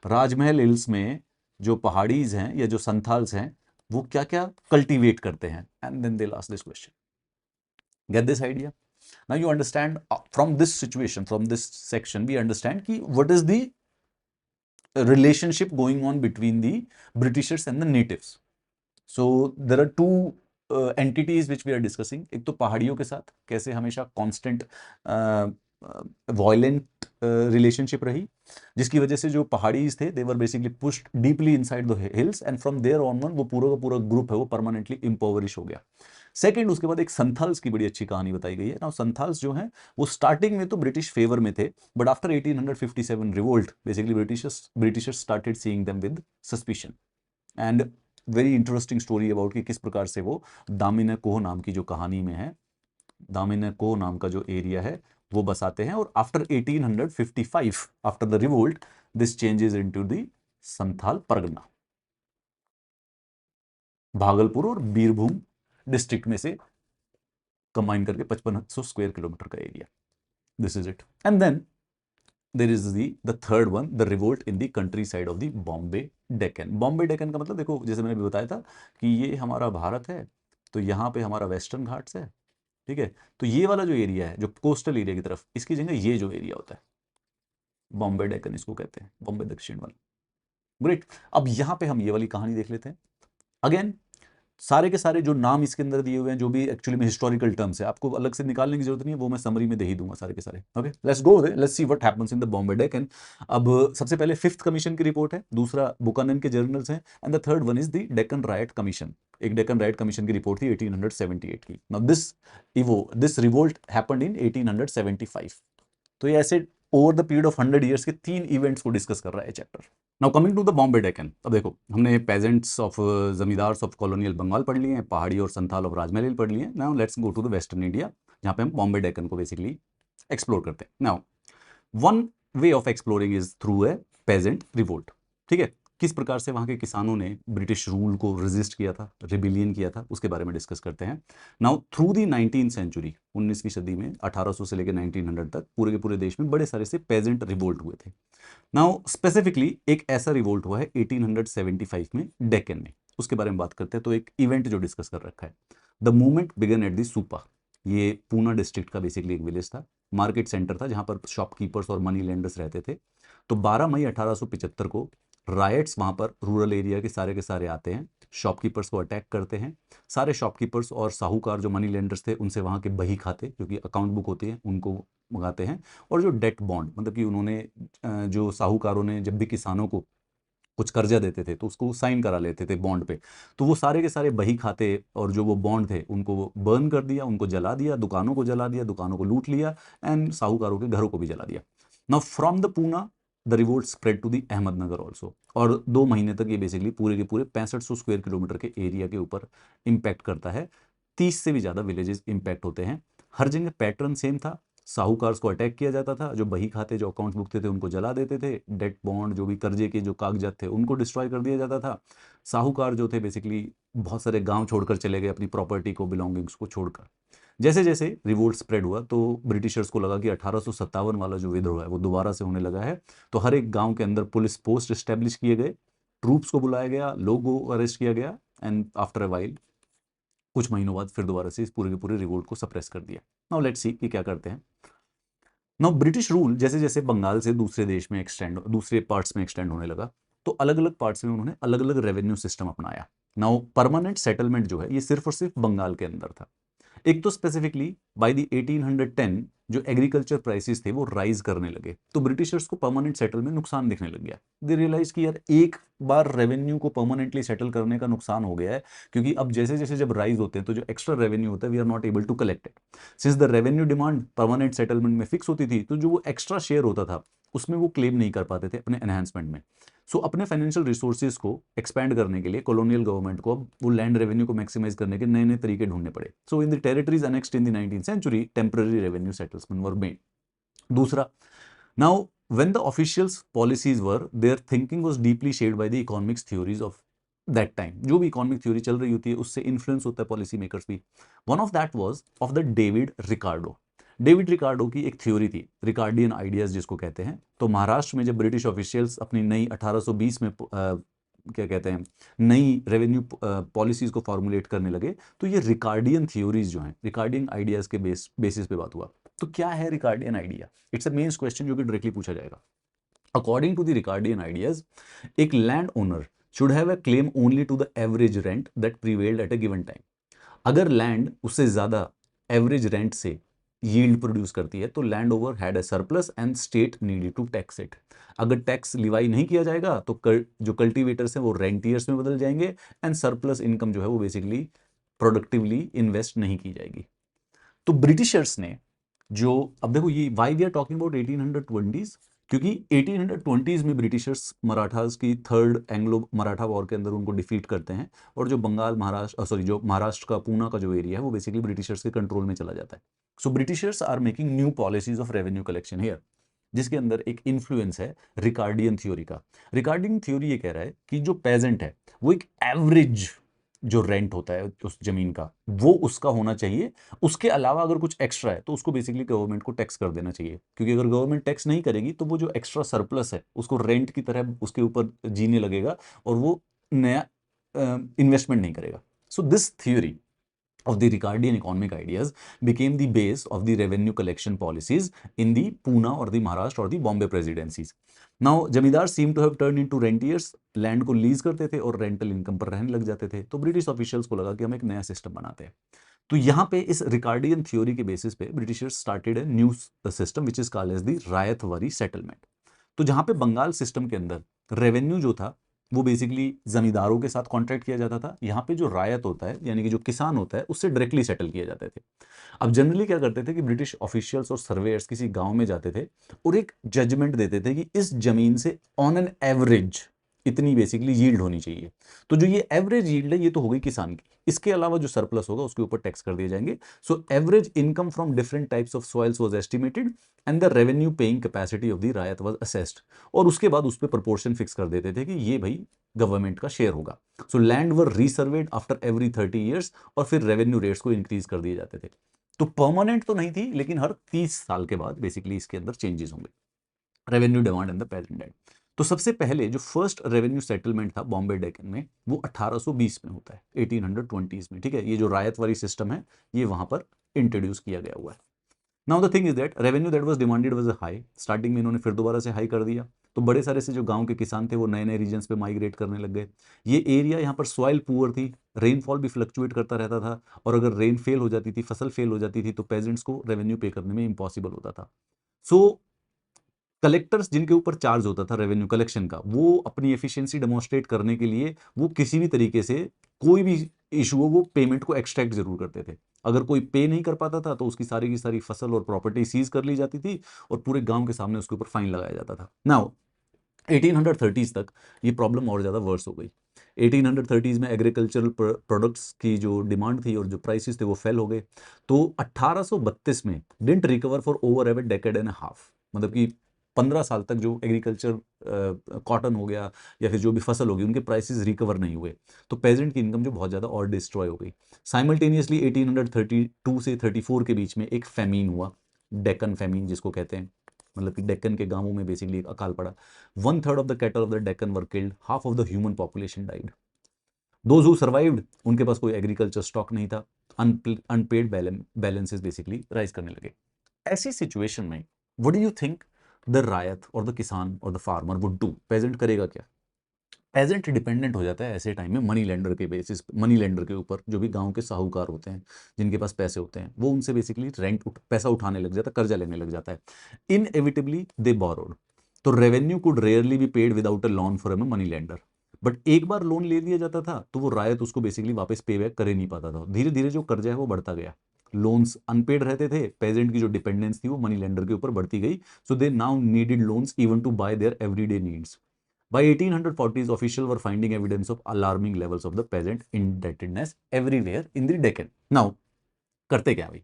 राजमहल हिल्स में, जो पहाड़ीज हैं या जो संथाल्स हैं, वो क्या क्या कल्टीवेट करते हैं. And then they last this question. Get this idea. Now you understand from this situation, from this section, we understand ki what is the relationship going on between the Britishers and the natives. So there are two entities which we are discussing. एक तो पहाड़ियों के साथ कैसे हमेशा constant violent relationship रही, जिसकी वजह से जो पहाड़ीज थे they were basically pushed deeply inside the hills and from there on वो पूरा का पूरा ग्रुप है वो permanently impoverish हो गया. सेकेंड, उसके बाद एक संथाल्स की बड़ी अच्छी कहानी बताई गई है ना. संथाल्स जो हैं वो स्टार्टिंग में तो ब्रिटिश फेवर में थे, but after 1857 revolt basically Britishers started seeing them with suspicion. And very interesting story about कि किस प्रकार से वो दामिनकोह नाम की जो कहानी में है, दामिनकोह नाम का जो एरिया है वो बसाते हैं. और after 1855 after the revolt this changes into the Santhal Pargana. Bhagalpur और बीरभूम डिस्ट्रिक्ट में से कंबाइन करके 5500 स्क्वायर किलोमीटर का area. This is it. And then there is the third one, the revolt in the countryside of the Bombay Deccan. Bombay Deccan का मतलब देखो, जैसे मैंने भी बताया था कि ये हमारा भारत है, तो यहाँ पे हमारा वेस्टर्न घाट्स है, ठीक है. तो ये वाला जो एरिया है, जो कोस्टल एरिया की तरफ, इसकी जगह ये जो एरिया होता है बॉम्बे डेकन इसको कहते हैं, बॉम्बे दक्षिण वाला. ग्रेट. अब यहाँ पे हम ये वाली कहानी देख लेते हैं. अगेन सारे के सारे जो नाम इसके अंदर दिए हुए हैं, जो भी एक्चुअली में हिस्टोरिकल टर्म्स है, आपको अलग से निकालने की जरूरत नहीं है, वो मैं समरी में दे ही दूंगा सारे के सारे. Okay, let's go, let's see what happens in the Bombay Deccan. अब सबसे पहले फिफ्थ कमीशन की रिपोर्ट है, दूसरा बुकानन के जर्नल्स हैं, and the third one is the Deccan riot commission. एक डेक्कन रायट कमीशन की रिपोर्ट थी 1878 की. Now this revolt happened in 1875. तो ये ऐसे over the period of 100 years के 3 इवेंट्स को डिस्कस कर रहा है chapter. Now coming to the Bombay Deccan. अब देखो, हमने peasants of zamindars of colonial Bengal पढ़ लिए हैं, पहाड़ी और संथाल ऑफ राजमहल हिल पढ़ लिए हैं. Now let's go to the western India, जहाँ पे हम बॉम्बे डेकन को बेसिकली एक्सप्लोर करते हैं. Now one way of exploring is through a peasant revolt. ठीक है, किस प्रकार से वहाँ के किसानों ने ब्रिटिश रूल को रेजिस्ट किया था, रिबिलियन किया था, उसके बारे में डिस्कस करते हैं. Now through the 19th century, 19वीं सदी में 1800 से लेकर 1900 तक पूरे के पूरे देश में बड़े सारे से पेजेंट रिवोल्ट हुए थे. नाउ स्पेसिफिकली एक ऐसा रिवोल्ट हुआ है 1875 में डेक्कन में, उसके बारे में बात करते हैं. तो एक इवेंट जो डिस्कस कर रखा है, the movement began at the Supa. ये पूना डिस्ट्रिक्ट का बेसिकली एक विलेज था, मार्केट सेंटर था, जहां पर शॉपकीपर्स और मनी लेंडर्स रहते थे. तो 12 मई 1875 को रायट्स वहां पर रूरल एरिया के सारे आते हैं, शॉपकीपर्स को अटैक करते हैं. सारे शॉपकीपर्स और साहूकार जो मनी लेंडर्स थे, उनसे वहां के बही खाते, जो कि अकाउंट बुक होती है, उनको मंगाते हैं. और जो डेट बॉन्ड, मतलब कि उन्होंने जो साहूकारों ने जब भी किसानों को कुछ कर्जा देते थे तो उसको साइन करा लेते थे बॉन्ड पे, तो वो सारे के सारे बही खाते और जो वो बॉन्ड थे उनको बर्न कर दिया, उनको जला दिया, दुकानों को जला दिया, दुकानों को लूट लिया, एंड साहूकारों के घरों को भी जला दिया. Now from the Poona the revolt spread to the Ahmednagar also. और 2 महीने तक ये बेसिकली पूरे के पूरे 6500 स्क्वायर किलोमीटर के एरिया के ऊपर इंपैक्ट करता है. 30 से भी ज़्यादा विलेजेस इंपैक्ट होते हैं. हर जगह पैटर्न सेम था, साहूकार को अटैक किया जाता था, जो बही खाते, जो अकाउंट बुक थे उनको जला देते थे, डेट बॉन्ड जो भी कर्जे के जो कागजात थे उनको डिस्ट्रॉय कर दिया जाता था. साहूकार जो थे बेसिकली बहुत सारे गांव छोड़कर चले गए, अपनी प्रॉपर्टी को, बिलोंगिंग्स को छोड़कर. जैसे जैसे रिवोल्ट स्प्रेड हुआ तो ब्रिटिशर्स को लगा कि 1857 वाला जो विद्रोह है वो दोबारा से होने लगा है। तो हर एक गांव के अंदर पुलिस पोस्ट स्टैब्लिश किए गए, ट्रूप्स को बुलाया गया, लोगों को अरेस्ट किया गया, एंड आफ्टर अ वाइल कुछ महीनों बाद फिर दोबारा से इस पूरे के पूरे रिवोल्ट को सप्रेस कर दिया। नाउ लेट्स सी कि क्या करते हैं। नाउ ब्रिटिश रूल जैसे जैसे बंगाल से दूसरे देश में एक्सटेंड, दूसरे पार्ट्स में एक्सटेंड होने लगा, तो अलग अलग पार्ट्स में उन्होंने अलग अलग रेवेन्यू सिस्टम अपनाया। नाउ परमानेंट सेटलमेंट जो है ये सिर्फ और सिर्फ बंगाल के अंदर था। एक तो स्पेसिफिकली बाय द 1810 जो एग्रीकल्चर प्राइसेस थे वो राइज करने लगे, तो ब्रिटिशर्स को परमानेंट सेटल में नुकसान दिखने लग गया। दे रियलाइज कि यार एक बार रेवेन्यू को परमानेंटली सेटल करने का नुकसान हो गया है, क्योंकि अब जैसे जैसे जब राइज होते हैं तो जो एक्स्ट्रा रेवेन्यू होता है we are not able to collect it. Since the revenue demand permanent settlement में फिक्स होती थी, तो जो वो एक्स्ट्रा शेयर होता था उसमें वो क्लेम नहीं कर पाते थे अपने एनहांसमेंट में। सो अपने फाइनेंशियल रिसोर्सेज को एक्सपैंड करने के लिए कॉलोनियल गवर्नमेंट को अब वो लैंड रेवेन्यू को मैक्सिमाइज करने के नए नए तरीके ढूंढने पड़े। So in the territories annexed in the 19th century temporary revenue settlement were made. दूसरा, now when the officials policies were, their thinking was deeply shaped by the economics theories of that time. जो भी economic theory चल रही होती है उससे influence होता है पॉलिसी मेकर्स भी। One of that was of the David Ricardo. David Ricardo की एक थ्योरी थी, रिकार्डियन आइडियाज जिसको कहते हैं। तो महाराष्ट्र में जब ब्रिटिश ऑफिशियल्स अपनी नई 1820 में क्या कहते हैं नई रेवेन्यू पॉलिसीज को फॉर्मुलेट करने लगे, तो ये रिकार्डियन थ्योरीज जो हैं, रिकार्डियन आइडियाज के बेसिस पे बात हुआ। तो क्या है Ricardian idea? It's a main question जो कि डायरेक्टली पूछा जाएगा। According to the Ricardian ideas, एक land owner should have a claim only to the average rent that prevailed at a given time. अगर लैंड उससे ज्यादा एवरेज रेंट से yield produce करती है तो land over had a surplus and state needed to tax it. अगर tax levy नहीं किया जाएगा तो जो कल्टीवेटर्स हैं वो रेंटियर्स में बदल जाएंगे, एंड सरप्लस इनकम जो है वो बेसिकली प्रोडक्टिवली इन्वेस्ट नहीं की जाएगी। तो ब्रिटिशर्स ने जो, अब देखो ये why we are talking about 1820s, क्योंकि 1820s में ब्रिटिशर्स मराठास की थर्ड एंग्लो मराठा वॉर के अंदर उनको डिफीट करते हैं, और जो बंगाल महाराष्ट्र सॉरी जो महाराष्ट्र का पूना का जो एरिया है वो बेसिकली ब्रिटिशर्स के कंट्रोल में चला जाता है। So Britishers are making new policies of revenue collection here, जिसके अंदर एक इन्फ्लुएंस है रिकार्डियन थ्योरी का। रिकार्डियन थ्योरी ये कह रहा है कि जो पेजेंट है वो एक एवरेज जो रेंट होता है उस जमीन का वो उसका होना चाहिए, उसके अलावा अगर कुछ एक्स्ट्रा है तो उसको बेसिकली गवर्नमेंट को टैक्स कर देना चाहिए, क्योंकि अगर गवर्नमेंट टैक्स नहीं करेगी तो वो जो एक्स्ट्रा सरप्लस है उसको रेंट की तरह उसके ऊपर जीने लगेगा और वो नया इन्वेस्टमेंट नहीं करेगा। So this theory of the Ricardian economic ideas became the base of the revenue collection policies in the Pune or the Maharashtra or the Bombay presidencies. Now, जमींदार seem to have turned into rentiers, land को lease करते थे और rental income पर रहने लग जाते थे। तो ब्रिटिश ऑफिशियल्स को लगा कि हम एक नया सिस्टम बनाते हैं। तो यहाँ पे इस रिकार्डियन थ्योरी के बेसिस पे Britishers started a new system which is called as the ryotwari settlement. तो जहाँ पे बंगाल सिस्टम के अंदर रेवेन्यू जो था वो बेसिकली जमींदारों के साथ कॉन्ट्रैक्ट किया जाता था, यहाँ पे जो रायत होता है यानी कि जो किसान होता है उससे डायरेक्टली सेटल किए जाते थे। अब जनरली क्या करते थे कि ब्रिटिश ऑफिशियल्स और सर्वेयर्स किसी गांव में जाते थे और एक जजमेंट देते थे कि इस जमीन से ऑन एन एवरेज इतनी बेसिकली यील्ड होनी चाहिए। तो जो ये एवरेज यील्ड है ये तो हो गई किसान की, इसके अलावा जो सरप्लस होगा उसके ऊपर टैक्स कर दिए जाएंगे। So average income from different types of soils was estimated and the revenue paying capacity of the ryot was assessed, और उसके बाद उस पर प्रोपोर्शन फिक्स कर देते थे कि ये भाई गवर्नमेंट का शेयर होगा। सो लैंड वर रीसर्वेड आफ्टर एवरी 30 ईयर्स और फिर रेवेन्यू रेट्स को इंक्रीज कर दिए जाते थे। तो परमानेंट तो नहीं थी, लेकिन हर 30 साल के बाद बेसिकली इसके अंदर चेंजेस होंगे, revenue demand and the present date. तो सबसे पहले जो फर्स्ट रेवेन्यू सेटलमेंट था बॉम्बे डेकन में वो 1820 में होता है, 1820s में, ठीक है। ये जो रायतवारी सिस्टम है ये वहां पर इंट्रोड्यूस किया गया हुआ है। Now the thing is that revenue that was demanded was high. Starting में इन्होंने फिर दोबारा से हाई कर दिया, तो बड़े सारे से जो गांव के किसान थे वो नए नए रीजन्स पे माइग्रेट करने लग गए। ये एरिया यहाँ पर सॉइल पुअर थी, रेनफॉल भी फ्लक्चुएट करता रहता था, और अगर रेन फेल हो जाती थी, फसल फेल हो जाती थी, तो पेजेंट्स को रेवेन्यू पे करने में इम्पॉसिबल होता था। सो कलेक्टर्स जिनके ऊपर चार्ज होता था रेवेन्यू कलेक्शन का, वो अपनी एफिशिएंसी डेमोन्स्ट्रेट करने के लिए वो किसी भी तरीके से कोई भी इशू हो वो पेमेंट को एक्सट्रैक्ट जरूर करते थे। अगर कोई पे नहीं कर पाता था तो उसकी सारी की सारी फसल और प्रॉपर्टी सीज कर ली जाती थी और पूरे गांव के सामने उसके ऊपर फाइन लगाया जाता था। नाउ 1830s तक ये प्रॉब्लम और ज्यादा वर्स हो गई। 1830s में एग्रीकल्चरल प्रोडक्ट्स की जो डिमांड थी और जो प्राइसेस थे वो फेल हो गए। तो 1832 में didn't recover for over ever decade and half, मतलब कि 15 साल तक जो एग्रीकल्चर कॉटन हो गया या फिर जो भी फसल होगी उनके प्राइसेस रिकवर नहीं हुए, तो पेजेंट की इनकम जो बहुत ज़्यादा और डिस्ट्रॉय हो गई। साइमल्टेनियसली 1832 से 34 के बीच में एक फेमीन हुआ, डेक्कन फेमीन जिसको कहते हैं, मतलब कि डेक्कन के गांवों में बेसिकली एक अकाल पड़ा। 1/3 of the cattle of the Deccan were killed, half of the human population died. Those who survived, उनके पास कोई एग्रीकल्चर स्टॉक नहीं था, अनपेड बैलेंसेस बेसिकली राइज करने लगे। ऐसी सिचुएशन में what do you think the ryot और द किसान और the farmer would do? Peasant करेगा क्या? पेजेंट डिपेंडेंट हो जाता है ऐसे टाइम में मनी लेंडर के बेसिस, मनी लेंडर के ऊपर। जो भी गांव के साहूकार होते हैं जिनके पास पैसे होते हैं, वो उनसे बेसिकली पैसा उठाने लग जाता है, कर्जा लेने लग जाता है। इनएविटेबली दे बोरोड। तो revenue could rarely be paid without a loan from a money lender. But एक बार लोन ले लिया जाता था तो वो रायत उसको बेसिकली वापस पे बैक कर ही नहीं पाता था। धीरे धीरे जो कर्जा है वो बढ़ता गया, लोन्स अनपेड रहते थे, पेजेंट की जो डिपेंडेंस थी वो मनी लेंडर के ऊपर बढ़ती गई। So they now needed loans even to buy their everyday needs. By 1840s, officials were finding evidence of alarming levels of the peasant indebtedness everywhere in the Deccan. Now, करते क्या भाई?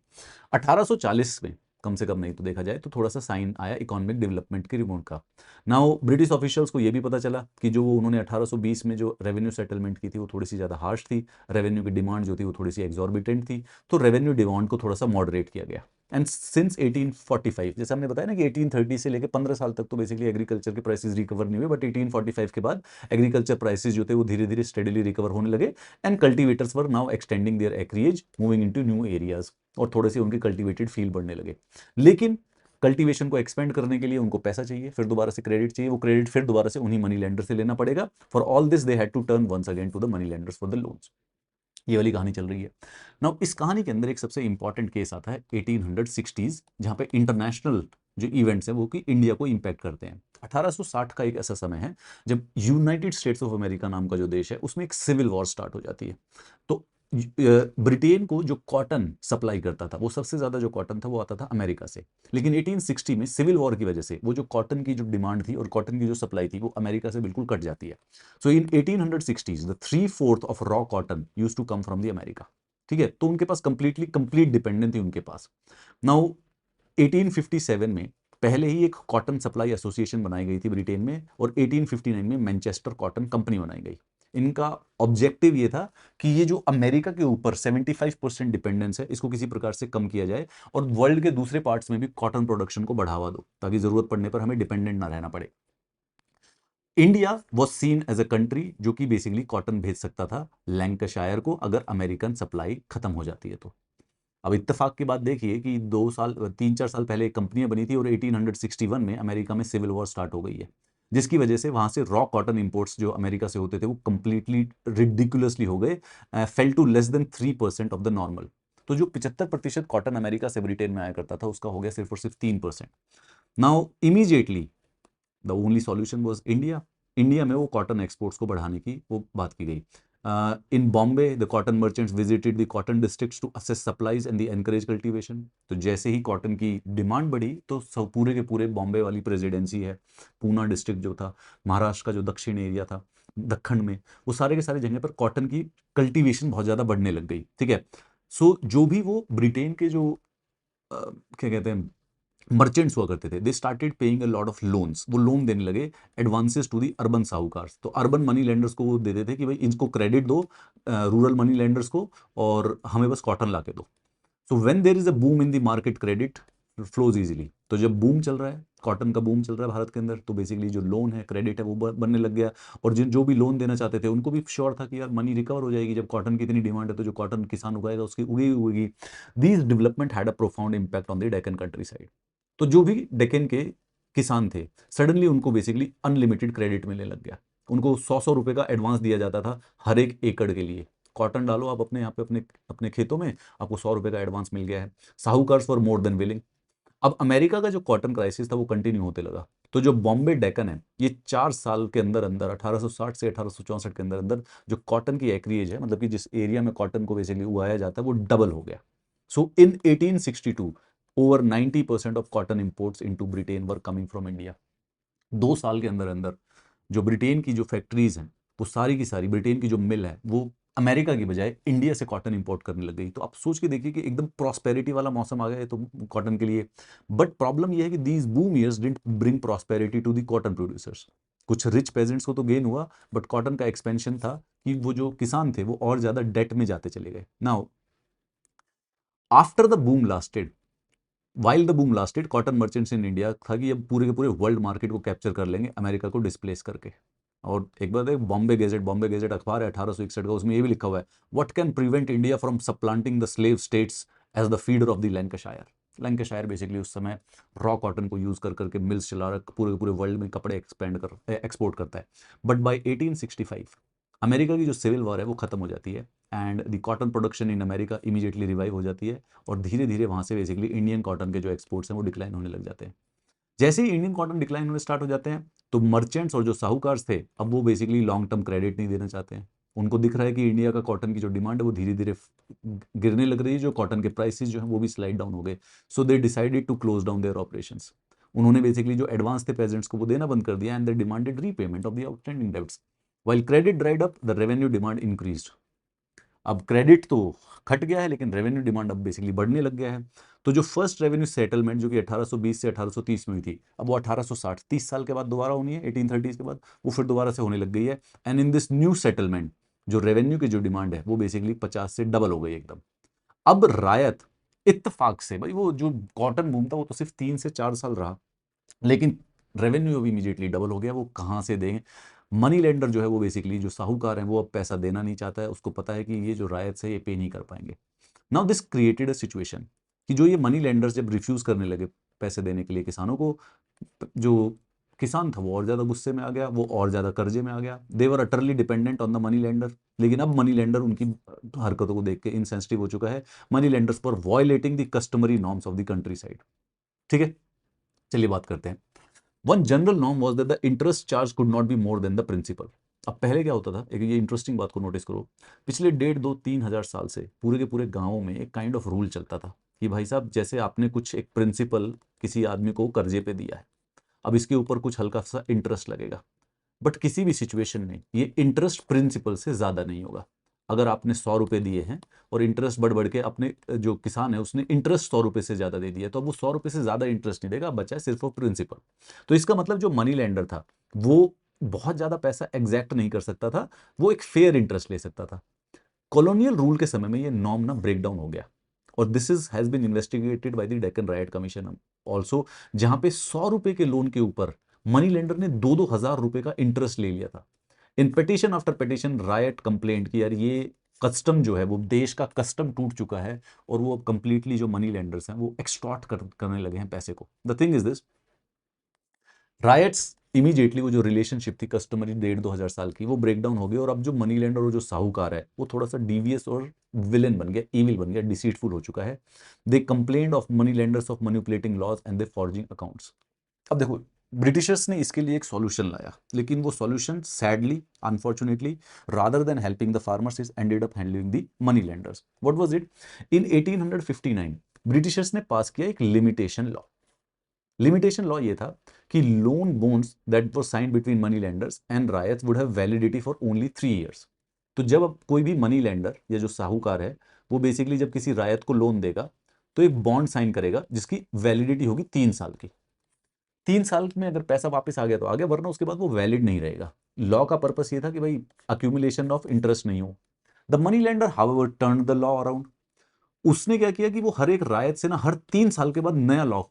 1840 में कम से कम नहीं तो देखा जाए तो थोड़ा सा साइन आया इकोनॉमिक डेवलपमेंट के रिपोर्ट का। नाउ ब्रिटिश ऑफिशियल्स को यह भी पता चला कि जो उन्होंने 1820 में जो रेवेन्यू सेटलमेंट की थी वो थोड़ी सी ज़्यादा हार्श थी, रेवेन्यू की डिमांड जो थी वो थोड़ी सी एग्जॉर्बिटेंट थी, तो रेवेन्यू डिमांड को थोड़ा सा मॉडरेट किया गया। एंड सिंस 1845, जैसे हमने बताया ना कि 1830 से लेकर 15 साल तक तो बेसिकली एग्रीकल्चर के प्राइसेस रिकवर नहीं हुए, बट 1845 के बाद एग्रीकल्चर प्राइसेस जो थे वो धीरे धीरे स्टेडली रिकवर होने लगे। And cultivators were now extending their acreage, moving into new areas, और थोड़े से उनके कल्टीवेटेड फील्ड बढ़ने लगे। लेकिन कल्टीवेशन को एक्सपेंड करने के लिए उनको पैसा चाहिए, फिर दोबारा से क्रेडिट चाहिए, वो क्रेडिट फिर दोबारा से उन्हीं मनी लेंडर से लेना पड़ेगा। For all this they had to turn once again to the money lenders for the loans. ये वाली कहानी चल रही है। नाउ इस कहानी के अंदर एक सबसे इंपॉर्टेंट केस आता है 1860s, जहां पे इंटरनेशनल जो इवेंट्स हैं वो कि इंडिया को इंपैक्ट करते हैं। 1860 का एक ऐसा समय है जब यूनाइटेड स्टेट्स ऑफ अमेरिका नाम का जो देश है उसमें एक सिविल वॉर स्टार्ट हो जाती है। तो ब्रिटेन को जो कॉटन सप्लाई करता था, वो सबसे ज्यादा जो कॉटन था वो आता था अमेरिका से। लेकिन 1860 में सिविल वॉर की वजह से वो जो कॉटन की जो डिमांड थी और कॉटन की जो सप्लाई थी वो अमेरिका से बिल्कुल कट जाती है। So in 1860s the 3/4 of raw cotton used to come from the America. ठीक है, तो उनके पास कंप्लीट डिपेंडेंट थी उनके पास। नाउ 1857 में पहले ही एक कॉटन सप्लाई एसोसिएशन बनाई गई थी ब्रिटेन में, और 1859 में मैनचेस्टर कॉटन कंपनी बनाई गई। इनका ऑब्जेक्टिव ये था कि ये जो अमेरिका के ऊपर 75% डिपेंडेंस है इसको किसी प्रकार से कम किया जाए, और वर्ल्ड के दूसरे पार्ट्स में भी कॉटन प्रोडक्शन को बढ़ावा दो ताकि जरूरत पड़ने पर हमें डिपेंडेंट ना रहना पड़े। India was seen as a country जो कि बेसिकली कॉटन भेज सकता था लैंकाशायर को अगर अमेरिकन सप्लाई खत्म हो जाती है तो। अब इत्तेफाक की बात देखिए कि 3-4 साल पहले कंपनियां बनी थी और 1861 में अमेरिका में सिविल वॉर स्टार्ट हो गई है, जिसकी वजह से वहां से रॉ कॉटन इंपोर्ट्स जो अमेरिका से होते थे वो कंप्लीटली रिडिकुलसली हो गए, fell to less than 3% of the normal. तो जो 75% कॉटन अमेरिका से ब्रिटेन में आया करता था उसका हो गया सिर्फ और सिर्फ 3%। Now immediately the only solution was India. India में वो कॉटन एक्सपोर्ट्स को बढ़ाने की वो बात की गई। In Bombay the cotton merchants visited the cotton districts to assess supplies and the encourage cultivation. तो जैसे ही कॉटन की डिमांड बढ़ी तो सब पूरे के पूरे बॉम्बे वाली प्रेसिडेंसी है, पूना डिस्ट्रिक्ट जो था, महाराष्ट्र का जो दक्षिण एरिया था दक्खन में, वो सारे के सारे जगह पर कॉटन की कल्टीवेशन बहुत ज़्यादा बढ़ने लग गई। ठीक है, सो जो भी वो ब्रिटेन के जो क्या कहते हैं मर्चेंट्स हुआ करते थे, they started paying a lot of loans. वो लोन देने लगे advances to the urban sahukars. तो अर्बन मनी लेंडर्स को वो देते थे कि भाई इनको क्रेडिट दो, रूरल मनी लेंडर्स को, और हमें बस कॉटन ला के दो। So when there is a boom in the market, credit flows easily. तो जब बूम चल रहा है, कॉटन का बूम चल रहा है भारत के अंदर, तो बेसिकली जो लोन है, क्रेडिट है, वो बनने लग गया। और जिन जो भी लोन देना चाहते थे उनको भी श्योर था कि यार मनी रिकवर हो जाएगी, जब कॉटन की इतनी डिमांड है तो जो कॉटन किसान उगाएगा उसकी उगी उगेगी। These development had a profound impact on the Deccan countryside. तो जो भी डेक्कन के किसान थे, सडनली उनको बेसिकली अनलिमिटेड क्रेडिट मिलने लग गया। उनको 100-100 रुपए का एडवांस दिया जाता था हर एक एकड़ के लिए। कॉटन डालो आप अपने यहाँ पे अपने अपने खेतों में, आपको 100 रुपए का एडवांस मिल गया है। Sahukars for more than willing. अब अमेरिका का जो कॉटन क्राइसिस था वो कंटिन्यू होते लगा। तो जो बॉम्बे डेकन है, ये 4 साल के अंदर अंदर 1860 से 1864 के अंदर अंदर जो कॉटन की एक्रिएज है, मतलब कि जिस एरिया में कॉटन को बेसिकली उगाया जाता है, वो डबल हो गया। सो इन 1862 over 90% of cotton imports into Britain were coming from India. 2 साल के अंदर अंदर जो ब्रिटेन की जो फैक्ट्रीज हैं वो सारी की सारी, ब्रिटेन की जो मिल है वो अमेरिका की बजाय इंडिया से कॉटन इंपोर्ट करने लग गई। तो आप सोच के देखिए कि एकदम प्रॉस्पेरिटी वाला मौसम आ गया है तो कॉटन के लिए। बट प्रॉब्लम यह है कि these boom years didn't bring prosperity to the cotton producers. कुछ रिच पेजेंट्स को तो गेन हुआ, बट कॉटन का एक्सपेंशन था कि वो जो किसान थे वो और ज्यादा डेट में जाते चले गए। Now after the boom lasted, while the boom lasted, cotton merchants in India था कि अब पूरे के पूरे वर्ल्ड मार्केट को कैप्चर कर लेंगे अमेरिका को डिस्प्लेस करके। और एक बार देख, बॉम्बे गेजेट अखबार है 1861 का, उसमें ये भी लिखा हुआ है, what can prevent India from supplanting the slave states as the feeder of the Lancashire. Lancashire basically उस समय रॉ कॉटन को यूज कर करके मिल्स चला रहा, पूरे के पूरे वर्ल्ड में कपड़े एक्सपोर्ट करता है। बट बाय 1865 अमेरिका की जो सिविल वॉर है वो खत्म हो जाती है and the cotton production in America immediately revive हो जाती है। और धीरे धीरे वहां से बेसिकली इंडियन कॉटन के जो एक्सपोर्ट्स हैं वो डिक्लाइन होने लग जाते हैं। जैसे ही इंडियन कॉटन डिक्लाइन होने स्टार्ट हो जाते हैं तो मर्चेंट्स और जो साहूकार थे अब वो बेसिकली लॉन्ग टर्म क्रेडिट नहीं देना चाहते हैं। उनको दिख रहा है कि इंडिया का कॉटन की जो डिमांड है वो धीरे धीरे गिरने लग रही है, जो कॉटन के प्राइसेस जो है वो भी स्लाइड डाउन हो गए। So they decided to close down their operations. उन्होंने बेसिकली जो एडवांस थे पेजेंट्स को वो देना बंद कर दिया and they demanded repayment of the outstanding debts. While credit dried up the revenue demand increased. अब क्रेडिट तो घट गया है लेकिन रेवेन्यू डिमांड अब बेसिकली बढ़ने लग गया है। तो जो फर्स्ट रेवेन्यू सेटलमेंट जो कि 1820 से 1830 में हुई थी, अब वो 1860 30 साल के बाद दोबारा होनी है, 1830 के बाद वो फिर दोबारा से होने लग गई है। And in this new settlement जो रेवेन्यू की जो डिमांड है वो बेसिकली 50 से डबल हो गई एकदम। अब रायत इत्तेफाक से, भाई वो जो कॉटन बूम था वो तो सिर्फ 3 से 4 साल रहा, लेकिन रेवेन्यू अब इमीडिएटली डबल हो गया। वो कहाँ से दें? मनी लेंडर जो है वो बेसिकली जो साहूकार है वो अब पैसा देना नहीं चाहता है, उसको पता है कि ये जो रायत है ये पे नहीं कर पाएंगे। Now this created a situation कि जो ये मनी लेंडर्स जब रिफ्यूज करने लगे पैसे देने के लिए किसानों को, जो किसान था वो और ज्यादा गुस्से में आ गया, वो और ज्यादा कर्जे में आ गया। They were utterly dependent on the money lender. लेकिन अब मनी लेंडर उनकी हरकतों को देख के इनसेंसिटिव हो चुका है, money lenders for violating the customary norms of the countryside. ठीक है, चलिए बात करते हैं। One general norm was that the interest charge could not be more than the principal. अब पहले क्या होता था, एक ये इंटरेस्टिंग बात को नोटिस करो, पिछले 1.5-2-3 हजार साल से पूरे के पूरे गांवों में एक काइंड ऑफ रूल चलता था कि भाई साहब जैसे आपने कुछ एक प्रिंसिपल किसी आदमी को कर्जे पे दिया है, अब इसके ऊपर कुछ हल्का सा इंटरेस्ट लगेगा, बट किसी भी सिचुएशन में ये इंटरेस्ट प्रिंसिपल से ज्यादा नहीं होगा। अगर आपने 100 रुपए दिए हैं और इंटरेस्ट बढ़ बढ़ के अपने जो किसान है उसने इंटरेस्ट 100 रुपए से ज्यादा दे दिया, तो अब वो 100 रुपए से ज्यादा इंटरेस्ट नहीं देगा, बचा है सिर्फ वो प्रिंसिपल। तो इसका मतलब जो मनी लेंडर था वो बहुत ज्यादा पैसा एग्जैक्ट नहीं कर सकता था, वो एक फेयर इंटरेस्ट ले सकता था। कॉलोनियल रूल के समय में ये नॉर्म ना ब्रेक डाउन हो गया, और this is has been investigated by the Deccan riot commission also, जहां पे 100 रुपए के लोन के ऊपर मनी लेंडर ने 2-2 हजार रुपए का इंटरेस्ट ले लिया था। In petition after petition ryot complaint कि यार ये कस्टम जो है वो देश का कस्टम टूट चुका है, और वो अब कंप्लीटली जो मनी लेंडर्स हैं वो एक्सटॉर्ट करने लगे हैं पैसे को। The thing is this, ryots immediately वो जो रिलेशनशिप थी कस्टमरी 1.5-2 हजार साल की वो ब्रेक डाउन हो गई, और अब जो मनी लेंडर और जो साहूकार है वो थोड़ा सा डीवियस और विलेन बन गया, इविल बन गया, डिसीटफुल हो चुका है। They complained of money lenders of manipulating laws and they forging accounts. अब देखो, ब्रिटिशर्स ने इसके लिए एक सॉल्यूशन लाया, लेकिन वो solution sadly unfortunately rather than helping the farmers is ended up handling the money lenders. What was it? In 1859 Britishers ने पास किया एक लिमिटेशन लॉ। लिमिटेशन लॉ ये था कि loan bonds that were signed between money lenders and ryots would have validity for only 3 years। तो जब अब कोई भी मनी लेंडर या जो साहूकार है वो बेसिकली जब किसी रायत को लोन देगा तो एक बॉन्ड साइन करेगा जिसकी वैलिडिटी होगी 3 साल की। 3 साल में अगर पैसा वापस आ गया तो आ गया, वरना उसके बाद वो वैलिड नहीं रहेगा। लॉ का पर्पस ये था कि भाई अक्यूमुलेशन ऑफ इंटरेस्ट नहीं हो। The money lender however turned the law around. उसने क्या किया कि वो हर एक रायत से ना हर 3 साल के बाद नया लॉ,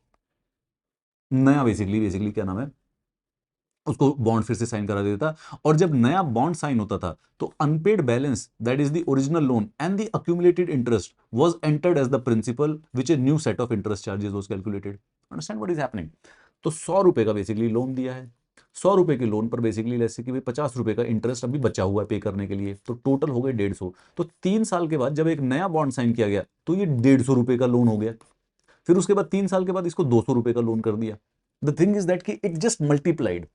नया बेसिकली क्या नाम है, उसको बॉन्ड फिर से साइन करा देता। और जब नया बॉन्ड साइन होता था तो unpaid balance that is the original loan and the accumulated interest was entered as the principal which a new set of interest charges was calculated. Understand what is happening? तो 100 रुपए का basically loan दिया है, 100 रुपए के loan पर basically जैसे कि भाई 50 रुपए का इंटरेस्ट अभी बचा हुआ है पे करने के लिए, तो टोटल हो गए 150। तो 3 साल के बाद जब एक नया बॉन्ड साइन किया गया तो ये 150 रुपए का लोन हो गया। फिर उसके बाद 3 साल के बाद इसको 200 रुपए का लोन कर दिया। द थिंग इज दैट कि it just multiplied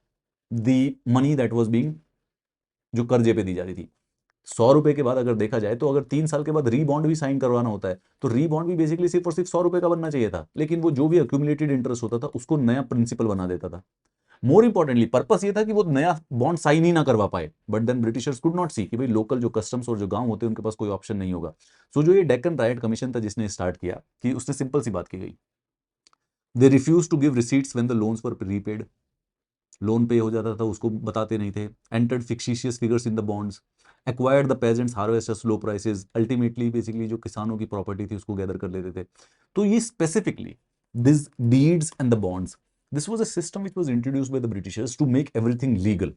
the money that was being, जो कर्जे पे दी जा रही थी। 100 रुपए के बाद अगर देखा जाए तो अगर 3 साल के बाद रीबॉन्ड भी साइन करवाना होता है तो रीबॉन्ड भी बेसिकली सिर्फ और सिर्फ 100 रुपए का बनना चाहिए था, लेकिन वो जो भी अक्यूमुलेटेड इंटरेस्ट होता था उसको नया प्रिंसिपल बना देता था। मोर इंपॉर्टेंटली पर्पस ये था कि वो नया बॉन्ड साइन ही ना करवा पाए, but then Britishers could not see कि भाई लोकल जो कस्टम्स और जो गांव होते हैं उनके पास कोई ऑप्शन नहीं होगा। सो जो ये डेक्कन राइट कमीशन था जिसने स्टार्ट किया, कि उसने सिंपल सी बात की गई, they refuse to give receipts when the loans were repaid, loan pay हो जाता था उसको बताते नहीं थे, entered fictitious figures in the bonds, acquired the peasants harvest at slow prices, ultimately basically जो किसानों की प्रॉपर्टी थी उसको गैदर कर लेते थे। तो ये specifically this deeds and the bonds, this was a system which was introduced by the Britishers to make everything legal.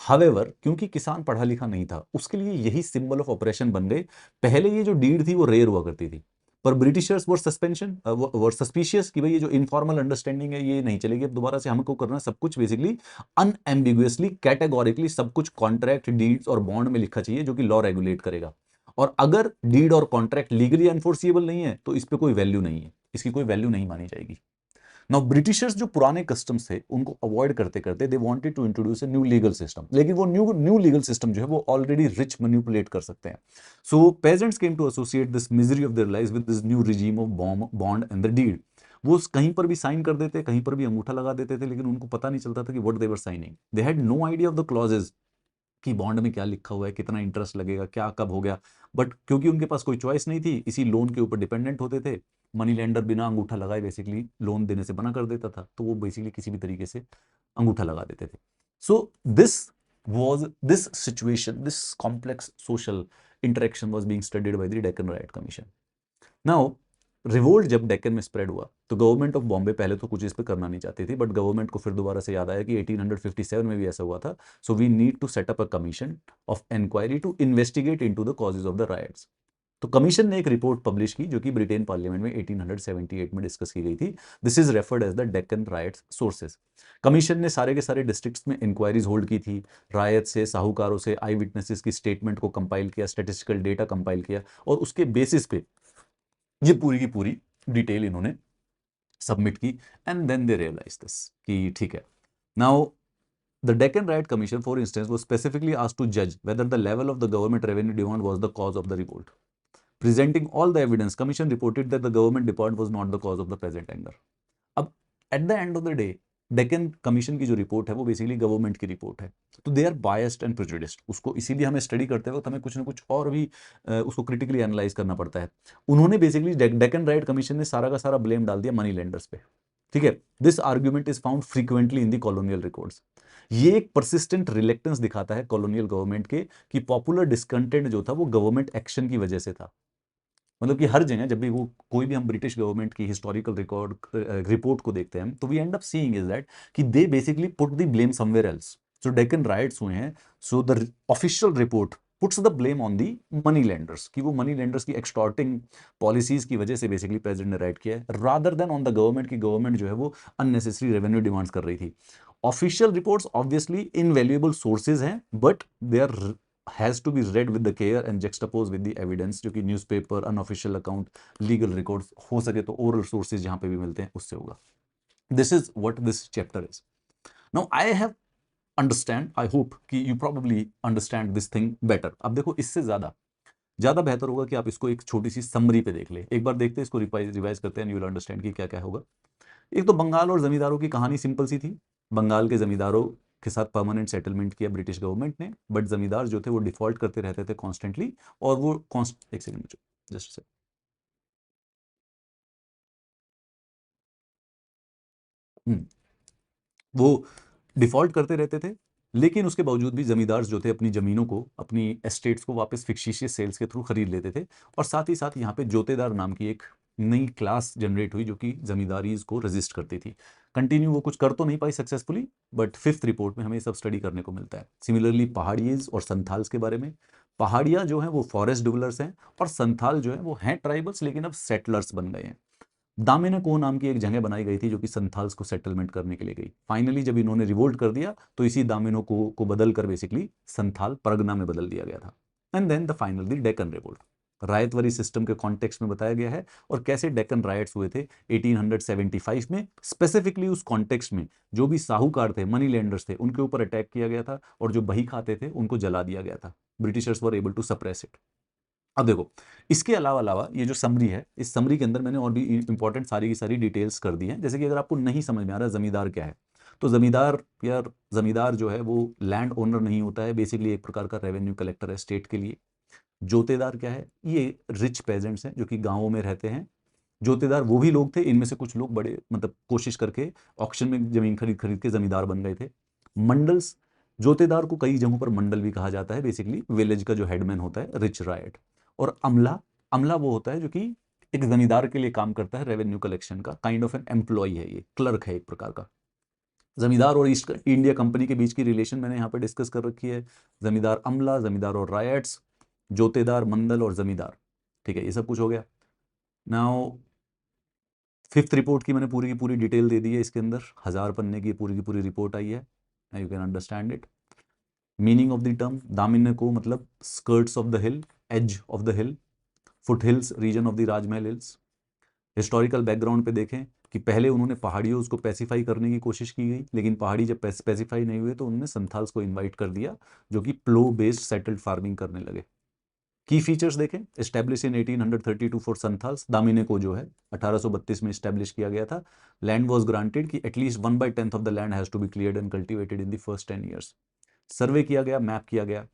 However क्योंकि किसान पढ़ा लिखा नहीं था, उसके लिए यही सिंबल ऑफ ऑपरेशन बन गए। पहले ये जो डीड थी वो रेयर हुआ करती थी, पर Britishers were suspension were suspicious कि भाई ये जो इनफॉर्मल अंडरस्टैंडिंग है ये नहीं चलेगी, अब दोबारा से हमको करना सब कुछ बेसिकली अनएम्बिगुअसली कैटेगोरिकली सब कुछ कॉन्ट्रैक्ट डीड्स और बॉन्ड में लिखा चाहिए जो कि लॉ रेगुलेट करेगा। और अगर डीड और कॉन्ट्रैक्ट लीगली एनफोर्सिएबल नहीं है तो इस पे कोई वैल्यू नहीं है, इसकी कोई वैल्यू नहीं मानी जाएगी। नाउ ब्रिटिशर्स जो पुराने कस्टम्स थे उनको अवॉइड करते करते they wanted to introduce a new legal system, लेकिन वो न्यू न्यू लीगल सिस्टम जो है वो ऑलरेडी रिच मैनिपुलेट कर सकते हैं। So peasants came to associate this misery of their lives with this new regime of bond and the deed. वो कहीं पर भी साइन कर देते, कहीं पर भी अंगूठा लगा देते थे, लेकिन उनको पता नहीं चलता था कि what they were signing. They had no idea of the clauses कि बॉन्ड में क्या लिखा हुआ है, कितना इंटरेस्ट लगेगा, क्या कब हो गया। बट क्योंकि उनके पास कोई चॉइस नहीं थी, इसी लोन के ऊपर डिपेंडेंट होते थे, मनी लेंडर बिना अंगूठा लगाए बेसिकली लोन देने से मना कर देता था, तो वो बेसिकली किसी भी तरीके से अंगूठा लगा देते थे। So this situation, this complex social interaction was being studied by the Deccan riot commission. Now revolt जब डेक्कन में स्प्रेड हुआ तो गवर्नमेंट ऑफ बॉम्बे पहले तो कुछ इस पे करना नहीं चाहती थी, बट गवर्नमेंट को फिर दोबारा से याद आया कि 1857 में भी ऐसा हुआ था। So we need to set up a commission of inquiry to investigate into the causes of the riots. तो कमीशन ने एक रिपोर्ट पब्लिश की जो कि ब्रिटेन पार्लियामेंट में 1878 में डिस्कस की गई थी। This is referred as the Deccan riots sources. Commission ने सारे के सारे डिस्ट्रिक्ट्स में इंक्वायरीज होल्ड की थी, रायत से, साहूकारों से, आई विटनेसेस की स्टेटमेंट को कंपाइल किया, स्टेटिस्टिकल डेटा कंपाइल किया, और उसके बेसिस पे ये पूरी की पूरी डिटेल इन्होंने सबमिट की। And then they realise this कि ठीक है। Now the Deccan riot commission for instance was specifically asked to जज whether the level of the government revenue demand was the cause of the revolt. Presenting all the evidence, commission reported that the government department was not the cause of the present anger. अब eight the end of the day Deccan commission की जो report है वो basically government की report है, तो they are biased and prejudiced. उसको इसीलिए हमें स्टडी करते वक्त हमें कुछ ना कुछ और भी उसको क्रिटिकली एनालाइज करना पड़ता है। उन्होंने बेसिकली डेक्कन राइट कमीशन ने सारा का सारा ब्लेम डाल दिया मनी लेंडर्स पे। ठीक है, this argument is found frequently in the colonial records. ये एक परसिस्टेंट रिलेक्टेंस दिखाता है कॉलोनियल गवर्नमेंट के कि पॉपुलर डिस्कंटेंट जो था वो गवर्नमेंट एक्शन की वजह से था। मतलब कि हर जगह जब भी वो कोई भी हम ब्रिटिश गवर्नमेंट की हिस्टोरिकल रिकॉर्ड रिपोर्ट को देखते हैं तो we end up seeing is that कि they basically put the blame somewhere else. So Deccan riots हुए हैं, so the official report puts the blame on the money lenders कि वो मनी लेंडर्स की एक्सटॉर्टिंग पॉलिसीज की वजह से बेसिकली प्रेसिडेंट ने राइट किया है, rather than on the government की गवर्नमेंट जो है वो अननेसेसरी रेवेन्यू डिमांड्स कर रही थी। Official reports obviously invaluable sources हैं, but they are has to be read with the care and juxtaposed with the evidence, जो कि newspaper, unofficial account, legal records, हो सके तो ओरल सोर्सेज जहां पे भी मिलते हैं उससे होगा। This is what this chapter is. Now I have understand, I hope कि you probably understand this thing better. अब देखो इससे ज्यादा बेहतर होगा कि आप इसको एक छोटी सी समरी पे देख ले, एक बार देखते हैं इसको, रिवाइज करते हैं, यू विल अंडरस्टैंड कि क्या क्या होगा। एक तो बंगाल और जमींदारों की कहानी सिंपल सी थी। बंगाल के जमींदारों के साथ परमानेंट सेटलमेंट किया ब्रिटिश गवर्नमेंट ने, बट जमींदार जो थे वो डिफॉल्ट करते रहते थे कॉन्स्टेंटली, और वो एक सेकंड जस्ट से वो डिफॉल्ट करते रहते थे। लेकिन उसके बावजूद भी जमींदार जो थे अपनी जमीनों को, अपनी एस्टेट्स को वापस फिक्शिशियस सेल्स के थ्रू खरीद लेते थे। और साथ ही साथ यहाँ पे जोतेदार नाम की एक नई क्लास जनरेट हुई जो कि जमींदारीज को रजिस्ट करती थी। कंटिन्यू वो कुछ कर तो नहीं पाई सक्सेसफुली, बट फिफ्थ रिपोर्ट में हमें सब स्टडी करने को मिलता है। सिमिलरली पहाड़ीज और संथाल्स के बारे में, पहाड़िया जो है वो फॉरेस्ट डिवेलपर्स हैं, और संथाल जो है वो हैं ट्राइबल्स लेकिन अब सेटलर्स बन गए हैं। दामेनाको नाम की एक जगह बनाई गई थी जो कि संथाल्स को सेटलमेंट करने के लिए गई। फाइनली जब इन्होंने रिवोल्ट कर दिया तो इसी दामेनाको को बदल कर बेसिकली संथाल परगना में बदल दिया गया था। And then the final the Deccan revolt ryotwari system के कॉन्टेक्स्ट में बताया गया है, और कैसे डेक्कन राइट्स हुए थे 1875 में। स्पेसिफिकली उस कॉन्टेक्स्ट में जो भी साहूकार थे, मनी लेंडर्स थे, उनके ऊपर अटैक किया गया था, और जो बही खाते थे उनको जला दिया गया था। Britishers were able to suppress it. अब देखो इसके अलावा अलावा ये जो समरी है, इस समरी के अंदर मैंने और भी इंपॉर्टेंट सारी की सारी डिटेल्स कर दी हैं। जैसे कि अगर आपको नहीं समझ में आ रहा जमींदार क्या है, तो जमींदार यार, जमींदार जो है वो लैंड ओनर नहीं होता है, बेसिकली एक प्रकार का रेवेन्यू कलेक्टर है स्टेट के लिए। जोतेदार क्या है, ये रिच पेजेंट्स हैं जो कि गांवों में रहते हैं। जोतेदार वो भी लोग थे, इनमें से कुछ लोग बड़े मतलब कोशिश करके ऑक्शन में जमीन खरीद खरीद के जमींदार बन गए थे। मंडल्स, जोतेदार को कई जगहों पर मंडल भी कहा जाता है, बेसिकली विलेज का जो हेडमैन होता है, रिच रायट। और अमला, अमला वो होता है जो कि एक जमींदार के लिए काम करता है, रेवेन्यू कलेक्शन का काइंड ऑफ एन एम्प्लॉय है, ये क्लर्क है एक प्रकार का। जमींदार और ईस्ट इंडिया कंपनी के बीच की रिलेशन मैंने यहाँ पे डिस्कस कर रखी है। जमींदार अमला, जमींदार और रायट्स, जोतेदार, मंडल और जमींदार। ठीक है, ये सब कुछ हो गया। नाउ फिफ्थ रिपोर्ट की मैंने पूरी की पूरी डिटेल दे दी है, इसके अंदर 1000 पन्ने की पूरी रिपोर्ट आई है, you can understand it. Meaning of the term, Damin-i को मतलब skirts of the hill, edge of the hill, foothills, region of the Rajmahal hills. Historical background पे देखें कि पहले उन्होंने पहाड़ियों उसको पैसिफाई करने की कोशिश की गई, लेकिन पहाड़ी जब पैसिफाई नहीं हुए तो उन्होंने संथाल्स को इन्वाइट कर दिया, जो कि प्लो बेस्ड सेटल्ड फार्मिंग करने लगे। की फीचर्स देखें, establish in 1832 for Santhals, Damin-i को जो है 1832 में एस्टेब्लिश किया गया था। लैंड वाज ग्रांटेड कि at least 1/10 of the land has to be cleared and cultivated in the first 10 years. Survey किया गया, मैप किया गया।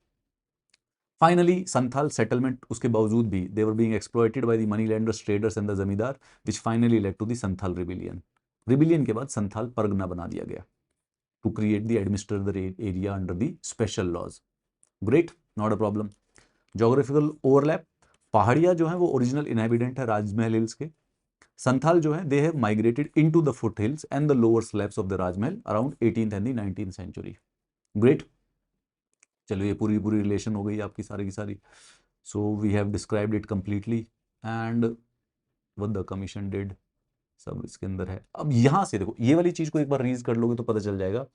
फाइनली संथाल सेटलमेंट उसके बावजूद भी they were being exploited by the money lenders, traders and the zamindar, which finally led to the Santhal rebellion. Rebellion के बाद संथाल परगना बना दिया गया to create the administer the area under the special laws. Great, not a problem. Geographical overlap, Paharia जो है वो original inhabitant है राजमहल hills के। संथाल जो है they have migrated into the foothills and the lower slabs of the Rajmahal around 18th and the 19th century. Great, चलो ये पूरी पूरी रिलेशन हो गई आपकी सारी की सारी। So we have described it completely and what the commission did, सब इसके अंदर है। अब यहां से देखो, ये वाली चीज को एक बार रीड कर लोगे तो पता चल जाएगा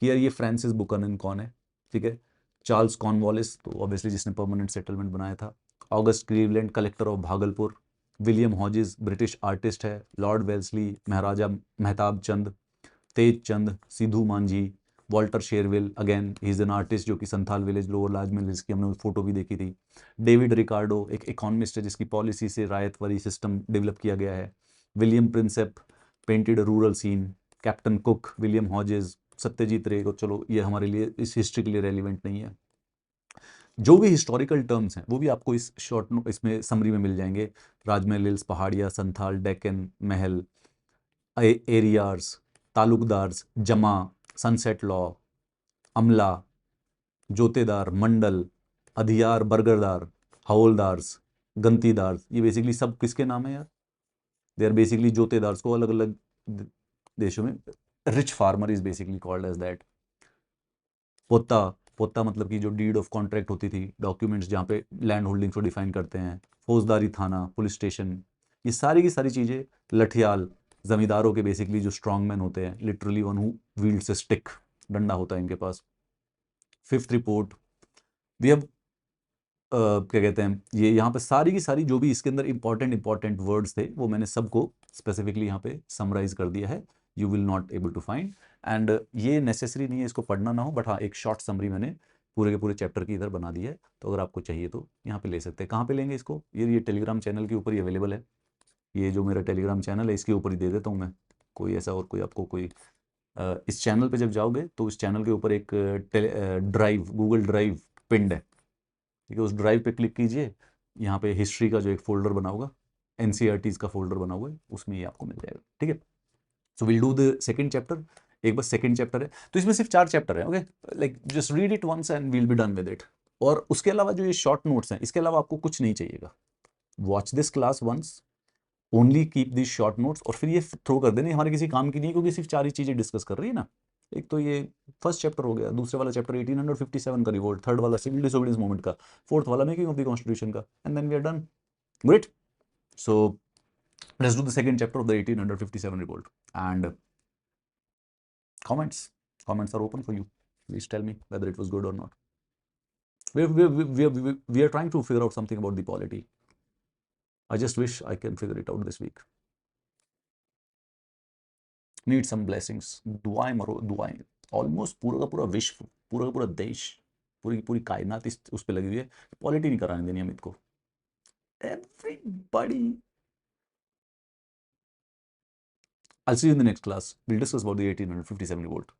कि यार ये फ्रांसिस बुकनन कौन है। ठीक है, चार्ल्स कॉर्नवालिस, तो ऑब्वियसली जिसने परमानेंट सेटलमेंट बनाया था। August Cleveland, collector of Bhagalpur. William Hodges, British artist है। Lord Wellesley, Maharaja Mehtab Chand, Tej Chand, Sidhu Manjhi. Walter Sherwill, again he is an artist जो कि Santhal village, lower Rajmahal hills की हमने फोटो भी देखी थी। डेविड रिकार्डो, एक इकोनॉमिस्ट है जिसकी पॉलिसी से रायतवारी सिस्टम डेवलप किया गया है। William Prinsep painted rural scene. Captain Cook, William Hodges, Satyajit Ray को, चलो ये हमारे लिए इस हिस्ट्री के लिए रेलिवेंट नहीं है। जो भी हिस्टोरिकल टर्म्स हैं वो भी आपको इस शॉर्ट इसमें समरी में मिल जाएंगे। राजमहल हिल्स, पहाड़िया, संथाल, डेक्कन, महल, एरियार्स, तालुकदार्स, जमा, सनसेट लॉ, अमला, जोतेदार, मंडल, अधियार, बरगरदार, हवलदार्स, गंतीदार, ये बेसिकली सब किसके नाम है यार? दे आर बेसिकली जोतेदार्स को अलग अलग देशों में rich farmer is basically called as that. पोता, पोता मतलब कि जो डीड ऑफ कॉन्ट्रैक्ट होती थी, डॉक्यूमेंट्स जहाँ पे लैंड होल्डिंग को डिफाइन करते हैं। फौजदारी थाना, पुलिस स्टेशन, ये सारी की सारी चीज़ें। लठियाल, जमींदारों के बेसिकली जो स्ट्रॉन्ग मैन होते हैं, literally one who वील्ड्स a stick, डंडा होता है इनके पास। फिफ्थ रिपोर्ट, वी हैव क्या कहते हैं, ये यहाँ पे सारी की सारी जो भी इसके अंदर इंपॉर्टेंट वर्ड्स थे वो मैंने सबको स्पेसिफिकली यहाँ पे समराइज कर दिया है। You will not able to find, and ये नेसेसरी नहीं है इसको पढ़ना ना हो, बट हाँ एक शॉर्ट समरी मैंने पूरे के पूरे चैप्टर की इधर बना दी है। तो अगर आपको चाहिए तो यहाँ पे ले सकते हैं। कहाँ पे लेंगे इसको? ये टेलीग्राम चैनल के ऊपर ही अवेलेबल है। ये जो मेरा टेलीग्राम चैनल है इसके ऊपर ही दे देता हूँ मैं। कोई ऐसा और कोई आपको कोई इस चैनल पे जब जाओगे तो इस चैनल के ऊपर एक ड्राइव, गूगल ड्राइव पिंड है। ठीक है, उस ड्राइव पे क्लिक कीजिए, यहाँ पे हिस्ट्री का जो एक फोल्डर बना होगा, एनसीईआरटीज का फोल्डर बना हुआ है, उसमें ये आपको मिल जाएगा। ठीक है, so will do the second chapter. एक बस सेकंड चैप्टर है, तो इसमें सिर्फ 4 चैप्टर है। Okay, like just read it once and we'll be done with it. और उसके अलावा जो ये शॉर्ट नोट्स हैं, इसके अलावा आपको कुछ नहीं चाहिएगा। Watch this class once, only keep this short notes, और फिर ये थ्रो कर देने, हमारे किसी काम की नहीं, क्योंकि सिर्फ 4 ही चीजें डिस्कस कर रही है ना। एक तो ये फर्स्ट चैप्टर हो गया, दूसरे वाला चैप्टर 1857 का रिवोल्ट, थर्ड वाला सिविल डिसोबीडियंस मूवमेंट का, फोर्थ वाला मेकिंग ऑफ द कॉन्स्टिट्यूशन का, and then we are done. Great, so let's do the second chapter of the 1857 revolt and comments are open for you. Please tell me whether it was good or not. We are trying to figure out something about the polity. I just wish I can figure it out this week. Need some blessings. दुआएं मरो, दुआएं। Almost पूरा का पूरा विश्व, पूरा का पूरा देश, पूरी पूरी कायनात इस उस पर लगी हुई है। पॉलिटी नहीं कराने देनी अमित को। Everybody. I'll see you in the next class. We'll discuss about the 1857 revolt.